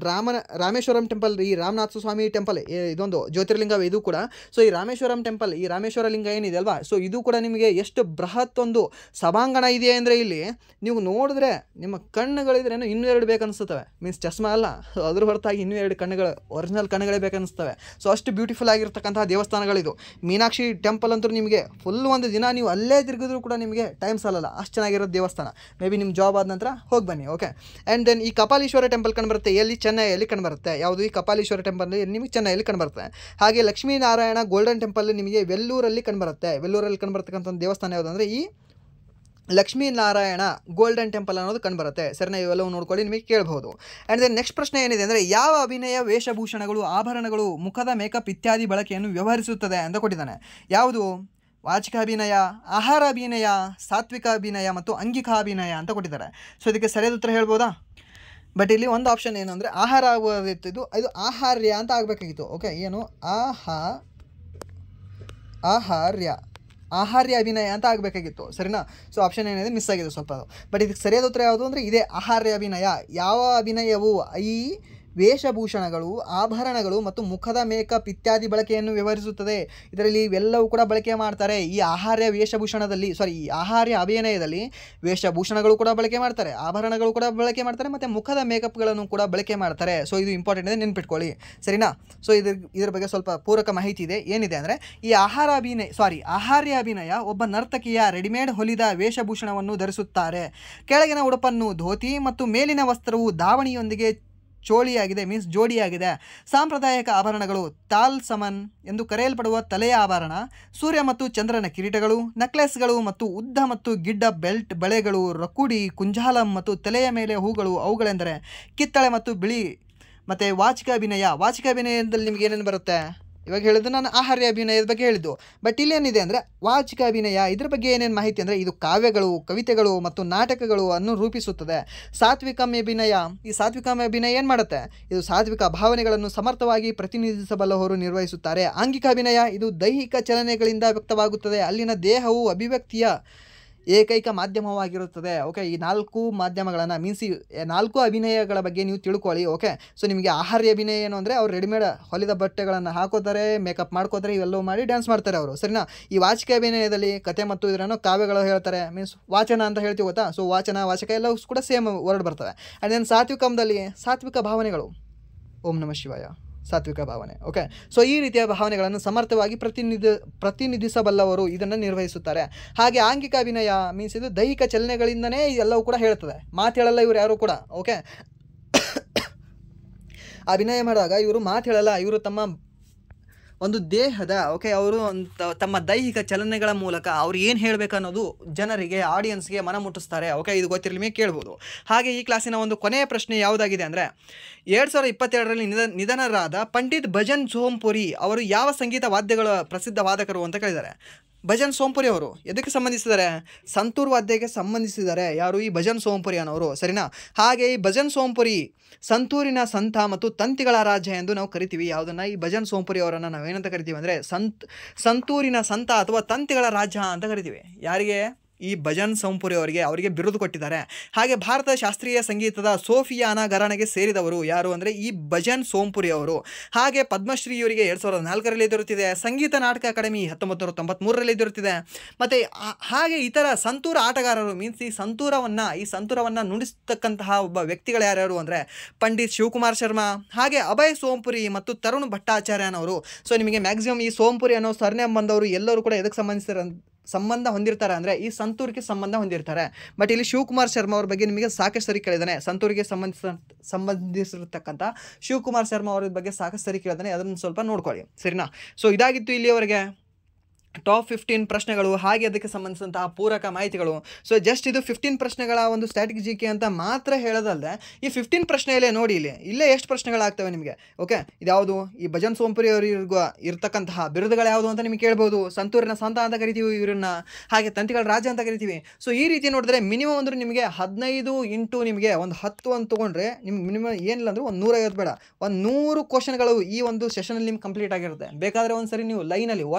Rameswaram temple, ಈ ರಾಮನಾಥ ಸ್ವಾಮಿ ಟೆಂಪಲ್, ಇದೊಂದು ಜ್ಯೋತಿರ್ಲಿಂಗ ಇದು ಕೂಡ. ಸೊ ಈ ರಾಮೇಶ್ವರಂ ಟೆಂಪಲ್, ಈ ರಾಮೇಶ್ವರ ಲಿಂಗ ಏನಿದೆ ಅಲ್ವಾ, ಸೊ ಇದು ಕೂಡ ನಿಮಗೆ ಎಷ್ಟು ಬೃಹತ್ ಒಂದು ಸಭಾಂಗಣ ಇದೆ ಅಂದರೆ ಇಲ್ಲಿ ನೀವು ನೋಡಿದ್ರೆ ನಿಮ್ಮ ಕಣ್ಣುಗಳಿದ್ರೇನು ಇನ್ನೂ 2 ಬೇಕನ್ನಿಸ್ತವೆ. ಮೀನ್ಸ್ ಚಸ್ಮಾ ಅಲ್ಲ, ಅದ್ರ ಹೊರತಾಗಿ ಇನ್ನೂ 2 ಕಣ್ಣುಗಳು, ಒರಿಜಿನಲ್ ಕಣ್ಣುಗಳೇ ಬೇಕನ್ನಿಸ್ತವೆ. ಸೊ ಅಷ್ಟು ಬ್ಯೂಟಿಫುಲ್ ಆಗಿರ್ತಕ್ಕಂತಹ ದೇವಸ್ಥಾನಗಳಿದು. ಮೀನಾಕ್ಷಿ ಟೆಂಪಲ್ ಅಂತೂ ನಿಮಗೆ ಫುಲ್ ಒಂದು ದಿನ ನೀವು ಅಲ್ಲೇ ತಿರುಗಿದ್ರು ಕೂಡ ನಿಮಗೆ ಟೈಮ್ ಸಾಲಲ್ಲ, ಅಷ್ಟು ಚೆನ್ನಾಗಿರೋ ದೇವಸ್ಥಾನ. ಮೇ ಬಿ ನಿಮ್ಮ ಜಾಬ್ ಆದ ನಂತರ ಹೋಗಿ ಬನ್ನಿ. ಆ್ಯಂಡ್ ದೆನ್ ಈ ಕಪಾಲೀಶ್ವರ ಟೆಂಪಲ್ ಕಂಡುಬರುತ್ತೆ ಎಲ್ಲಿ, ಚೆನ್ನೈಯಲ್ಲಿ ಕಂಡುಬರುತ್ತೆ. ಯಾವುದು, ಈ ಕಪಾಲೀಶ್ವರ ಟೆಂಪಲ್ ನಿಮಗೆ ಚೆನ್ನೈಯಲ್ಲಿ ಕಂಡುಬರುತ್ತೆ. ಹಾಗೆ ಲಕ್ಷ್ಮೀನಾರಾಯಣ ಗೋಲ್ಡನ್ ಟೆಂಪಲ್ ನಿಮಗೆ ವೆಲ್ಲೂರಲ್ಲಿ ಕಂಡುಬರುತ್ತೆ. ವೆಲ್ಲೂರಲ್ಲಿ ಕಂಡುಬರ್ತಕ್ಕಂಥ ಒಂದು ದೇವಸ್ಥಾನ ಯಾವುದು ಅಂದರೆ ಈ ಲಕ್ಷ್ಮೀನಾರಾಯಣ ಗೋಲ್ಡನ್ ಟೆಂಪಲ್ ಅನ್ನೋದು ಕಂಡುಬರುತ್ತೆ, ಸರಿನಾ. ಇವೆಲ್ಲವೂ ನೋಡ್ಕೊಳ್ಳಿ, ನಿಮಗೆ ಕೇಳಬಹುದು. ಆ್ಯಂಡ್ ದೆನ್ ನೆಕ್ಸ್ಟ್ ಪ್ರಶ್ನೆ ಏನಿದೆ ಅಂದರೆ, ಯಾವ ಅಭಿನಯ ವೇಷಭೂಷಣಗಳು, ಆಭರಣಗಳು, ಮುಖದ ಮೇಕಪ್ ಇತ್ಯಾದಿ ಬಳಕೆಯನ್ನು ವ್ಯವಹರಿಸುತ್ತದೆ ಅಂತ ಕೊಟ್ಟಿದ್ದಾನೆ. ಯಾವುದು, ವಾಚಿಕಾಭಿನಯ, ಆಹಾರಾಭಿನಯ, ಸಾತ್ವಿಕಾಭಿನಯ ಮತ್ತು ಅಂಗಿಕಾಭಿನಯ ಅಂತ ಕೊಟ್ಟಿದ್ದಾರೆ. ಸೊ ಇದಕ್ಕೆ ಸರಿಯಾದ ಉತ್ತರ ಹೇಳ್ಬೋದಾ? ಬಟ್ ಇಲ್ಲಿ ಒಂದು ಆಪ್ಷನ್ ಏನು ಅಂದರೆ ಆಹಾರ ಆಗೋದಿತ್ತು, ಇದು ಆಹಾರ್ಯ ಅಂತ ಆಗಬೇಕಾಗಿತ್ತು. ಓಕೆ, ಏನು ಆಹಾರ್ಯ ಅಭಿನಯ ಅಂತ ಆಗಬೇಕಾಗಿತ್ತು, ಸರಿನಾ? ಸೊ ಆಪ್ಷನ್ ಏನಿದೆ ಮಿಸ್ ಆಗಿದೆ ಸ್ವಲ್ಪ ಅದು. ಬಟ್ ಇದಕ್ಕೆ ಸರಿಯಾದ ಉತ್ತರ ಯಾವುದು ಅಂದರೆ ಇದೇ ಆಹಾರ್ಯ ಅಭಿನಯ. ಯಾವ ಅಭಿನಯವು ಈ ವೇಷಭೂಷಣಗಳು, ಆಭರಣಗಳು ಮತ್ತು ಮುಖದ ಮೇಕಪ್ ಇತ್ಯಾದಿ ಬಳಕೆಯನ್ನು ವಿವರಿಸುತ್ತದೆ. ಇದರಲ್ಲಿ ಇವೆಲ್ಲವೂ ಕೂಡ ಬಳಕೆ ಮಾಡ್ತಾರೆ. ಈ ಆಹಾರ್ಯ ವೇಷಭೂಷಣದಲ್ಲಿ ಈ ಆಹಾರ್ಯ ಅಭಿನಯದಲ್ಲಿ ವೇಷಭೂಷಣಗಳು ಕೂಡ ಬಳಕೆ ಮಾಡ್ತಾರೆ, ಆಭರಣಗಳು ಕೂಡ ಬಳಕೆ ಮಾಡ್ತಾರೆ ಮತ್ತು ಮುಖದ ಮೇಕಪ್ಗಳನ್ನು ಕೂಡ ಬಳಕೆ ಮಾಡ್ತಾರೆ. ಸೊ ಇದು ಇಂಪಾರ್ಟೆಂಟ್ ಇದೆ, ನೆನ್ಪಿಟ್ಕೊಳ್ಳಿ, ಸರಿನಾ? ಸೊ ಇದ್ರ ಬಗ್ಗೆ ಸ್ವಲ್ಪ ಪೂರಕ ಮಾಹಿತಿ ಇದೆ. ಏನಿದೆ ಅಂದರೆ ಈ ಆಹಾರ್ಯ ಅಭಿನಯ ಒಬ್ಬ ನರ್ತಕಿಯ ರೆಡಿಮೇಡ್ ಹೊಲಿದ ವೇಷಭೂಷಣವನ್ನು ಧರಿಸುತ್ತಾರೆ. ಕೆಳಗಿನ ಉಡುಪನ್ನು ಧೋತಿ ಮತ್ತು ಮೇಲಿನ ವಸ್ತ್ರವು ದಾವಣಿಯೊಂದಿಗೆ ಜೋಡಿಯಾಗಿದೆ. ಸಾಂಪ್ರದಾಯಿಕ ಆಭರಣಗಳು ತಾಲ್ ಸಮನ್ ಎಂದು ಕರೆಯಲ್ಪಡುವ ತಲೆಯ ಆಭರಣ, ಸೂರ್ಯ ಮತ್ತು ಚಂದ್ರನ ಕಿರೀಟಗಳು, ನೆಕ್ಲೆಸ್ಗಳು ಮತ್ತು ಉದ್ದ ಮತ್ತು ಗಿಡ್ಡ ಬೆಲ್ಟ್, ಬಳೆಗಳು, ರಕುಡಿ, ಕುಂಜಾಲಂ ಮತ್ತು ತಲೆಯ ಮೇಲೆ ಹೂಗಳು. ಅವುಗಳೆಂದರೆ ಕಿತ್ತಳೆ ಮತ್ತು ಬಿಳಿ. ಮತ್ತು ವಾಚಿಕಾಭಿನಯದಲ್ಲಿ ನಿಮಗೆ ಏನೇನು ಬರುತ್ತೆ? ಇವಾಗ ಹೇಳಿದ್ದು ನಾನು ಆಹಾರ್ಯ ಅಭಿನಯದ ಬಗ್ಗೆ ಹೇಳಿದ್ದು. ಬಟ್ ಇಲ್ಲೇನಿದೆ ಅಂದರೆ ವಾಚಿಕ ಅಭಿನಯ, ಇದ್ರ ಬಗ್ಗೆ ಏನೇನು ಮಾಹಿತಿ ಅಂದರೆ ಇದು ಕಾವ್ಯಗಳು, ಕವಿತೆಗಳು ಮತ್ತು ನಾಟಕಗಳು ಅನ್ನು ರೂಪಿಸುತ್ತದೆ. ಸಾತ್ವಿಕಮ ಅಭಿನಯ, ಈ ಸಾತ್ವಿಕಮ ಅಭಿನಯ ಏನು ಮಾಡುತ್ತೆ? ಇದು ಸಾತ್ವಿಕ ಭಾವನೆಗಳನ್ನು ಸಮರ್ಥವಾಗಿ ಪ್ರತಿನಿಧಿಸಬಲ್ಲವರು ನಿರ್ವಹಿಸುತ್ತಾರೆ. ಆಂಗಿಕ ಅಭಿನಯ ಇದು ದೈಹಿಕ ಚಲನೆಗಳಿಂದ ವ್ಯಕ್ತವಾಗುತ್ತದೆ. ಅಲ್ಲಿನ ದೇಹವು ಅಭಿವ್ಯಕ್ತಿಯ ಏಕೈಕ ಮಾಧ್ಯಮವಾಗಿರುತ್ತದೆ. ಓಕೆ, ಈ 4 ಮಾಧ್ಯಮಗಳನ್ನು ಮೀನ್ಸ್ ಈ 4 ಅಭಿನಯಗಳ ಬಗ್ಗೆ ನೀವು ತಿಳ್ಕೊಳ್ಳಿ. ಓಕೆ, ಸೊ ನಿಮಗೆ ಆಹಾರ್ಯ ಅಭಿನಯ ಏನು ಅಂದರೆ ಅವ್ರು ರೆಡಿಮೇಡ್ ಹೊಲಿದ ಬಟ್ಟೆಗಳನ್ನು ಹಾಕೋತಾರೆ, ಮೇಕಪ್ ಮಾಡ್ಕೋತಾರೆ, ಇವೆಲ್ಲವೂ ಮಾಡಿ ಡ್ಯಾನ್ಸ್ ಮಾಡ್ತಾರೆ ಅವರು, ಸರಿನಾ? ಈ ವಾಚಿಕ ಅಭಿನಯದಲ್ಲಿ ಕತೆ ಮತ್ತು ಇದರನ್ನು ಕಾವ್ಯಗಳು ಹೇಳ್ತಾರೆ, ಮೀನ್ಸ್ ವಾಚನ ಅಂತ ಹೇಳ್ತೀವಿ ಗೊತ್ತಾ? ಸೊ ವಾಚನ, ವಾಚಕ ಎಲ್ಲವೂ ಕೂಡ ಸೇಮ್ ವರ್ಡ್ ಬರ್ತವೆ. ಆ್ಯಂಡ್ ದೆನ್ ಸಾತ್ವಿಕಂದಲ್ಲಿ ಸಾತ್ವಿಕ ಭಾವನೆಗಳು, ಓಂ ನಮಃ ಶಿವಾಯ, ಸಾತ್ವಿಕ ಭಾವನೆ. ಓಕೆ, ಸೊ ಈ ರೀತಿಯ ಭಾವನೆಗಳನ್ನು ಸಮರ್ಥವಾಗಿ ಪ್ರತಿನಿಧಿಸಬಲ್ಲವರು ಇದನ್ನು ನಿರ್ವಹಿಸುತ್ತಾರೆ. ಹಾಗೆ ಆಂಗಿಕ ಅಭಿನಯ ಮೀನ್ಸ್ ಇದು ದೈಹಿಕ ಚಲನೆಗಳಿಂದನೇ ಎಲ್ಲವೂ ಕೂಡ ಹೇಳ್ತದೆ, ಮಾತು ಹೇಳಲ್ಲ ಇವರು ಯಾರು ಕೂಡ. ಓಕೆ, ಅಭಿನಯ ಮಾಡುವಾಗ ಇವರು ಮಾತು ಹೇಳಲ್ಲ, ಇವರು ತಮ್ಮ ಒಂದು ದೇಹದ ಅವರು ತಮ್ಮ ದೈಹಿಕ ಚಲನೆಗಳ ಮೂಲಕ ಅವ್ರು ಏನು ಹೇಳಬೇಕು ಅನ್ನೋದು ಜನರಿಗೆ, ಆಡಿಯನ್ಸ್ಗೆ ಮನ ಮುಟ್ಟಿಸ್ತಾರೆ. ಓಕೆ, ಇದು ಗೊತ್ತಿರಲಿ ಕೇಳ್ಬೋದು. ಹಾಗೆ ಈ ಕ್ಲಾಸಿನ ಒಂದು ಕೊನೆಯ ಪ್ರಶ್ನೆ ಯಾವುದಾಗಿದೆ ಅಂದರೆ 2022ರಲ್ಲಿ ನಿಧನರಾದ ಪಂಡಿತ್ ಭಜನ್ ಸೋಂಪುರಿ ಅವರು ಯಾವ ಸಂಗೀತ ವಾದ್ಯಗಳ ಪ್ರಸಿದ್ಧ ವಾದಕರು ಅಂತ ಕೇಳಿದ್ದಾರೆ. ಭಜನ್ ಸೋಂಪುರಿ ಅವರು ಎದಕ್ಕೆ ಸಂಬಂಧಿಸಿದ್ದಾರೆ? ಸಂತೂರ್ ವಾದ್ಯಕ್ಕೆ ಸಂಬಂಧಿಸಿದ್ದಾರೆ. ಯಾರು? ಈ ಭಜನ್ ಸೋಂಪುರಿ ಅನ್ನೋರು, ಸರಿನಾ? ಹಾಗೆ ಈ ಭಜನ್ ಸೋಂಪುರಿ ಸಂತೂರಿನ ಸಂತ ಮತ್ತು ತಂತಿಗಳ ರಾಜ್ಯ ಎಂದು ನಾವು ಕರಿತೀವಿ. ಯಾವುದನ್ನು? ಈ ಭಜನ್ ಸೋಂಪುರಿ ಅವರನ್ನು ನಾವೇನಂತ ಕರಿತೀವಿ ಅಂದರೆ ಸಂತೂರಿನ ಸಂತ ಅಥವಾ ತಂತಿಗಳ ರಾಜ್ಯ ಅಂತ ಕರಿತೀವಿ. ಯಾರಿಗೆ? ಈ ಭಜನ್ ಸೋಂಪುರಿ ಅವರಿಗೆ ಬಿರುದು ಕೊಟ್ಟಿದ್ದಾರೆ. ಹಾಗೆ ಭಾರತ ಶಾಸ್ತ್ರೀಯ ಸಂಗೀತದ ಸೋಫಿಯಾನ ಘರಾಣೆಗೆ ಸೇರಿದವರು ಯಾರು ಅಂದರೆ ಈ ಭಜನ್ ಸೋಂಪುರಿ ಅವರು. ಹಾಗೆ ಪದ್ಮಶ್ರೀ ಇವರಿಗೆ 2004ರಲ್ಲಿ ದೊರೆತಿದೆ. ಸಂಗೀತ ನಾಟಕ ಅಕಾಡೆಮಿ 1993ರಲ್ಲಿ ದೊರೆತಿದೆ. ಮತ್ತು ಹಾಗೆ ಇತರ ಸಂತೂರ ಆಟಗಾರರು ಮೀನ್ಸ್ ಈ ಸಂತೂರವನ್ನು ನುಡಿಸ್ತಕ್ಕಂತಹ ಒಬ್ಬ ವ್ಯಕ್ತಿಗಳು ಯಾರ್ಯಾರು ಅಂದರೆ ಪಂಡಿತ್ ಶಿವಕುಮಾರ್ ಶರ್ಮಾ, ಹಾಗೆ ಅಭಯ್ ಸೋಂಪುರಿ ಮತ್ತು ತರುಣ್ ಭಟ್ಟಾಚಾರ್ಯನವರು. ಸೊ ನಿಮಗೆ ಮ್ಯಾಕ್ಸಿಮಮ್ ಈ ಸೋಂಪುರಿ ಅನ್ನೋ ಸರ್ನೇಮ್ ಬಂದವರು ಎಲ್ಲರೂ ಕೂಡ ಎದಕ್ಕೆ ಸಂಬಂಧ ಹೊಂದಿರ್ತಾರೆ ಅಂದರೆ ಈ ಸಂತೂರಿಗೆ ಸಂಬಂಧ ಹೊಂದಿರ್ತಾರೆ. ಬಟ್ ಇಲ್ಲಿ ಶಿವಕುಮಾರ್ ಶರ್ಮಾ ಅವ್ರ ಬಗ್ಗೆ ನಿಮಗೆ ಸಾಕಷ್ಟು ಸರಿ ಕೇಳಿದ್ದಾನೆ. ಸಂತೂರಿಗೆ ಸಂಬಂಧಿಸಿರ್ತಕ್ಕಂಥ ಶಿವಕುಮಾರ್ ಶರ್ಮಾ ಅವ್ರ ಬಗ್ಗೆ ಸಾಕಷ್ಟು ಸರಿ ಕೇಳಿದ್ದಾನೆ, ಅದನ್ನು ಸ್ವಲ್ಪ ನೋಡ್ಕೊಳ್ಳಿ, ಸರಿನಾ? ಸೊ ಇದಾಗಿತ್ತು ಇಲ್ಲಿಯವರೆಗೆ ಟಾಪ್ 15 ಪ್ರಶ್ನೆಗಳು, ಹಾಗೆ ಅದಕ್ಕೆ ಸಂಬಂಧಿಸಿದಂತಹ ಪೂರಕ ಮಾಹಿತಿಗಳು. ಸೊ ಜಸ್ಟ್ ಇದು 15 ಪ್ರಶ್ನೆಗಳ ಒಂದು ಸ್ಟ್ಯಾಟಿಕ್ ಜಿ ಕೆ ಅಂತ ಮಾತ್ರ ಹೇಳೋದಲ್ಲದೆ ಈ 15 ಪ್ರಶ್ನೆಯಲ್ಲೇ ನೋಡಿ ಇಲ್ಲೇ ಎಷ್ಟು ಪ್ರಶ್ನೆಗಳಾಗ್ತವೆ ನಿಮಗೆ. ಓಕೆ, ಇದ್ಯಾವುದು? ಈ ಭಜನ್ ಸೋಂಪುರಿ ಅವರಿಗೂ ಇರ್ತಕ್ಕಂತಹ ಬಿರುದುಗಳು ಯಾವುದು ಅಂತ ನಿಮಗೆ ಕೇಳ್ಬೋದು. ಸಂತೂರಿನ ಸಂತ ಅಂತ ಕರಿತೀವಿ ಇವರನ್ನ, ಹಾಗೆ ತಂತಿಗಳ ರಾಜ್ಯ ಅಂತ ಕರಿತೀವಿ. ಸೊ ಈ ರೀತಿ ನೋಡಿದ್ರೆ ಮಿನಿಮಮ್ ಅಂದ್ರೆ ನಿಮಗೆ 15 ಇಂಟು ನಿಮಗೆ ಒಂದು 10 ಅಂತ ತೊಗೊಂಡ್ರೆ ನಿಮ್ಗೆ ಮಿನಿಮಮ್ ಏನಿಲ್ಲ ಅಂದ್ರೆ ಒಂದು 150 ಬೇಡ, ಒಂದು 100 ಕ್ವಶನ್ಗಳು ಈ ಒಂದು ಸೆಷನಲ್ಲಿ ನಿಮ್ಗೆ ಕಂಪ್ಲೀಟ್ ಆಗಿರುತ್ತೆ. ಬೇಕಾದರೆ ಒಂದ್ಸರಿ ನೀವು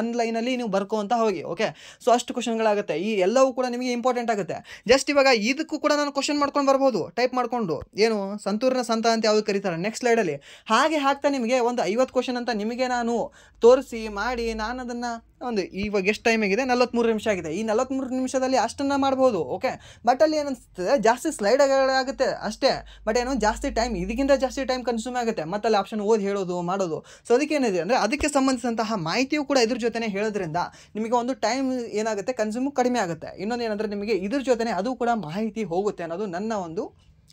ಒಂದು ಲೈನಲ್ಲಿ ನೀವು ಬರ್ಕೊಂತ ಹೋಗಿ. ಓಕೆ, ಸೊ ಅಷ್ಟು ಕ್ವಶನ್ಗಳಾಗುತ್ತೆ. ಈ ಎಲ್ಲವೂ ಕೂಡ ನಿಮಗೆ ಇಂಪಾರ್ಟೆಂಟ್ ಆಗುತ್ತೆ. ಜಸ್ಟ್ ಇವಾಗ ಇದಕ್ಕೂ ಕೂಡ ನಾನು ಕ್ವಶನ್ ಮಾಡ್ಕೊಂಡು ಬರ್ಬೋದು, ಟೈಪ್ ಮಾಡ್ಕೊಂಡು, ಏನು ಸಂತೂರ್ನ ಸಂತ ಅಂತ ಯಾವ್ದು ಕರೀತಾರೆ ನೆಕ್ಸ್ಟ್ ಸ್ಲೈಡಲ್ಲಿ ಹಾಗೆ ಹಾಕ್ತಾ ನಿಮಗೆ ಒಂದು 50 ಕ್ವಶನ್ ಅಂತ ನಿಮಗೆ ನಾನು ತೋರಿಸಿ ಮಾಡಿ ನಾನು ಅದನ್ನು ಒಂದು ಇವಾಗ ಎಷ್ಟು ಟೈಮ್ ಆಗಿದೆ? 43 ನಿಮಿಷ ಆಗಿದೆ. ಈ 43 ನಿಮಿಷದಲ್ಲಿ ಅಷ್ಟನ್ನು ಮಾಡ್ಬೋದು. ಓಕೆ, ಬಟ್ ಅಲ್ಲಿ ಏನನ್ಸುತ್ತೆ ಜಾಸ್ತಿ ಸ್ಲೈಡ್ಗಳಾಗುತ್ತೆ ಅಷ್ಟೇ. ಬಟ್ ಏನು ಜಾಸ್ತಿ ಟೈಮ್, ಇದಕ್ಕಿಂತ ಜಾಸ್ತಿ ಟೈಮ್ ಕನ್ಸ್ಯೂಮ್ ಆಗುತ್ತೆ. ಮತ್ತು ಅಲ್ಲಿ ಆಪ್ಷನ್ ಓದಿ ಹೇಳೋದು ಮಾಡೋದು. ಸೊ ಅದಕ್ಕೇನಿದೆ ಅಂದರೆ ಅದಕ್ಕೆ ಸಂಬಂಧಿಸಿದಂತಹ ಮಾಹಿತಿಯು ಕೂಡ ಇದ್ರ ಜೊತೆ ಹೇಳೋದ್ರಿಂದ ನಿಮಗೆ ಒಂದು ಟೈಮ್ ಏನಾಗುತ್ತೆ ಕನ್ಸ್ಯೂಮು ಕಡಿಮೆ ಆಗುತ್ತೆ. ಇನ್ನೊಂದು ಏನಂದರೆ ನಿಮಗೆ ಇದ್ರ ಜೊತೆ ಅದು ಕೂಡ ಮಾಹಿತಿ ಹೋಗುತ್ತೆ ಅನ್ನೋದು ನನ್ನ ಒಂದು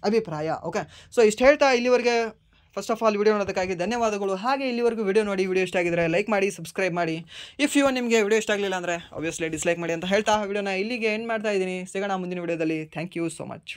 ಅಭಿಪ್ರಾಯ. ಓಕೆ, ಸೊ ಇಷ್ಟು ಹೇಳ್ತಾ ಇಲ್ಲಿವರೆಗೆ ಫಸ್ಟ್ ಆಫ್ ಆಲ್ ವಿಡಿಯೋ ನೋಡೋದಕ್ಕಾಗಿ ಧನ್ಯವಾದಗಳು. ಹಾಗೆ ಇಲ್ಲಿವರೆಗೂ ವಿಡಿಯೋ ನೋಡಿ, ವಿಡಿಯೋ ಇಷ್ಟ ಆಗಿದ್ರೆ ಲೈಕ್ ಮಾಡಿ, ಸಬ್ಸ್ಕ್ರೈಬ್ ಮಾಡಿ. ಇಫ್ ನಿಮಗೆ ವಿಡಿಯೋ ಇಷ್ಟ ಆಗಲಿಲ್ಲ ಅಂದರೆ ಆಬ್ವಿಯಸ್ಲಿ ಡಿಸ್ಲೈಕ್ ಮಾಡಿ ಅಂತ ಹೇಳ್ತಾ ವಿಡಿಯೋನ ಇಲ್ಲಿಗೆ ಎಂಡ್ ಮಾಡ್ತಾ ಇದ್ದೀನಿ. ಸಿಗೋಣ ಮುಂದಿನ ವಿಡಿಯೋದಲ್ಲಿ. Thank you so much.